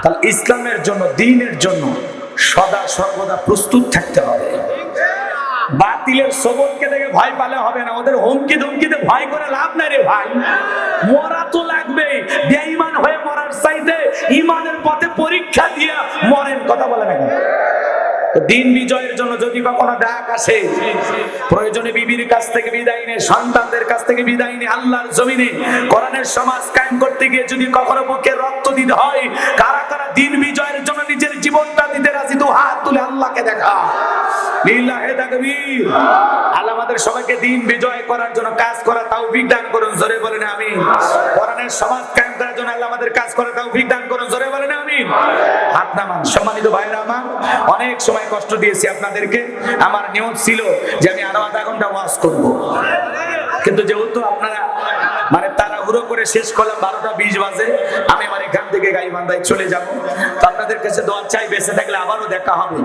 Speaker 1: তাহলে ইসলামের জন্য, দ্বীনের জন্য সদা সর্বদা প্রস্তুত থাকতে হবে। বাতিলের সবরকে দেখে ভয় পালে হবে না, ওদের হুমকি ধমকিতে ভয় করে লাভ নাই রে ভাই। মরা তো লাগবেই, বেঈমান হয়ে মরার চাইতে ঈমানের পথে পরীক্ষা দিয়ে মরেন। কথা বলে না কেন? দিন বিজয়ের জন্য যদি কখনো ডাক আসে, প্রয়োজনে বিবির কাছ থেকে বিদায় নিয়ে, সন্তানদের কাছ থেকে বিদায় নিয়ে আল্লাহর জমিনে কোরআনের সমাজ কায়েম করতে গিয়ে যদি কখনো বুকে রক্ত দিতে হয়, কারা কারা দিন বিজয়ের জন্য নিজের জীবনটা দিতে রাজি, তো হাত তুলে আল্লাহকে দেখা। লিল্লাহি তাকবীর। আল্লাহ আমাদের সবাইকে দিন বিজয় করার জন্য কাজ করার তৌফিক দান করুন। জোরে বলেন আমিন। কোরআনের সমাজ কায়েম করার জন্য আল্লাহ আমাদের কাজ করার তৌফিক দান করুন। জোরে বলেন আমিন। হাত নামান। সম্মানিত ভাইরা আমার, অনেক সময় কষ্ট দিয়েছি আপনাদেরকে। আমার নিয়ত ছিল যে আমি আরো আধা ঘন্টা ওয়াজ করব, কিন্তু যেহেতু আপনারা মানে তাড়াহুড়ো করে শেষ করলাম 12টা 20 বাজে, আমি আমার এখান থেকে গাইবান্ধায় চলে যাব। তো আপনাদের কাছে দোয়া চাই, বেঁচে থাকলে আবারও দেখা হবে।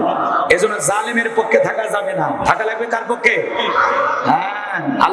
Speaker 1: এজন্য জালেমের পক্ষে থাকা যাবে না। থাকা লাগবে কার পক্ষে? হ্যাঁ।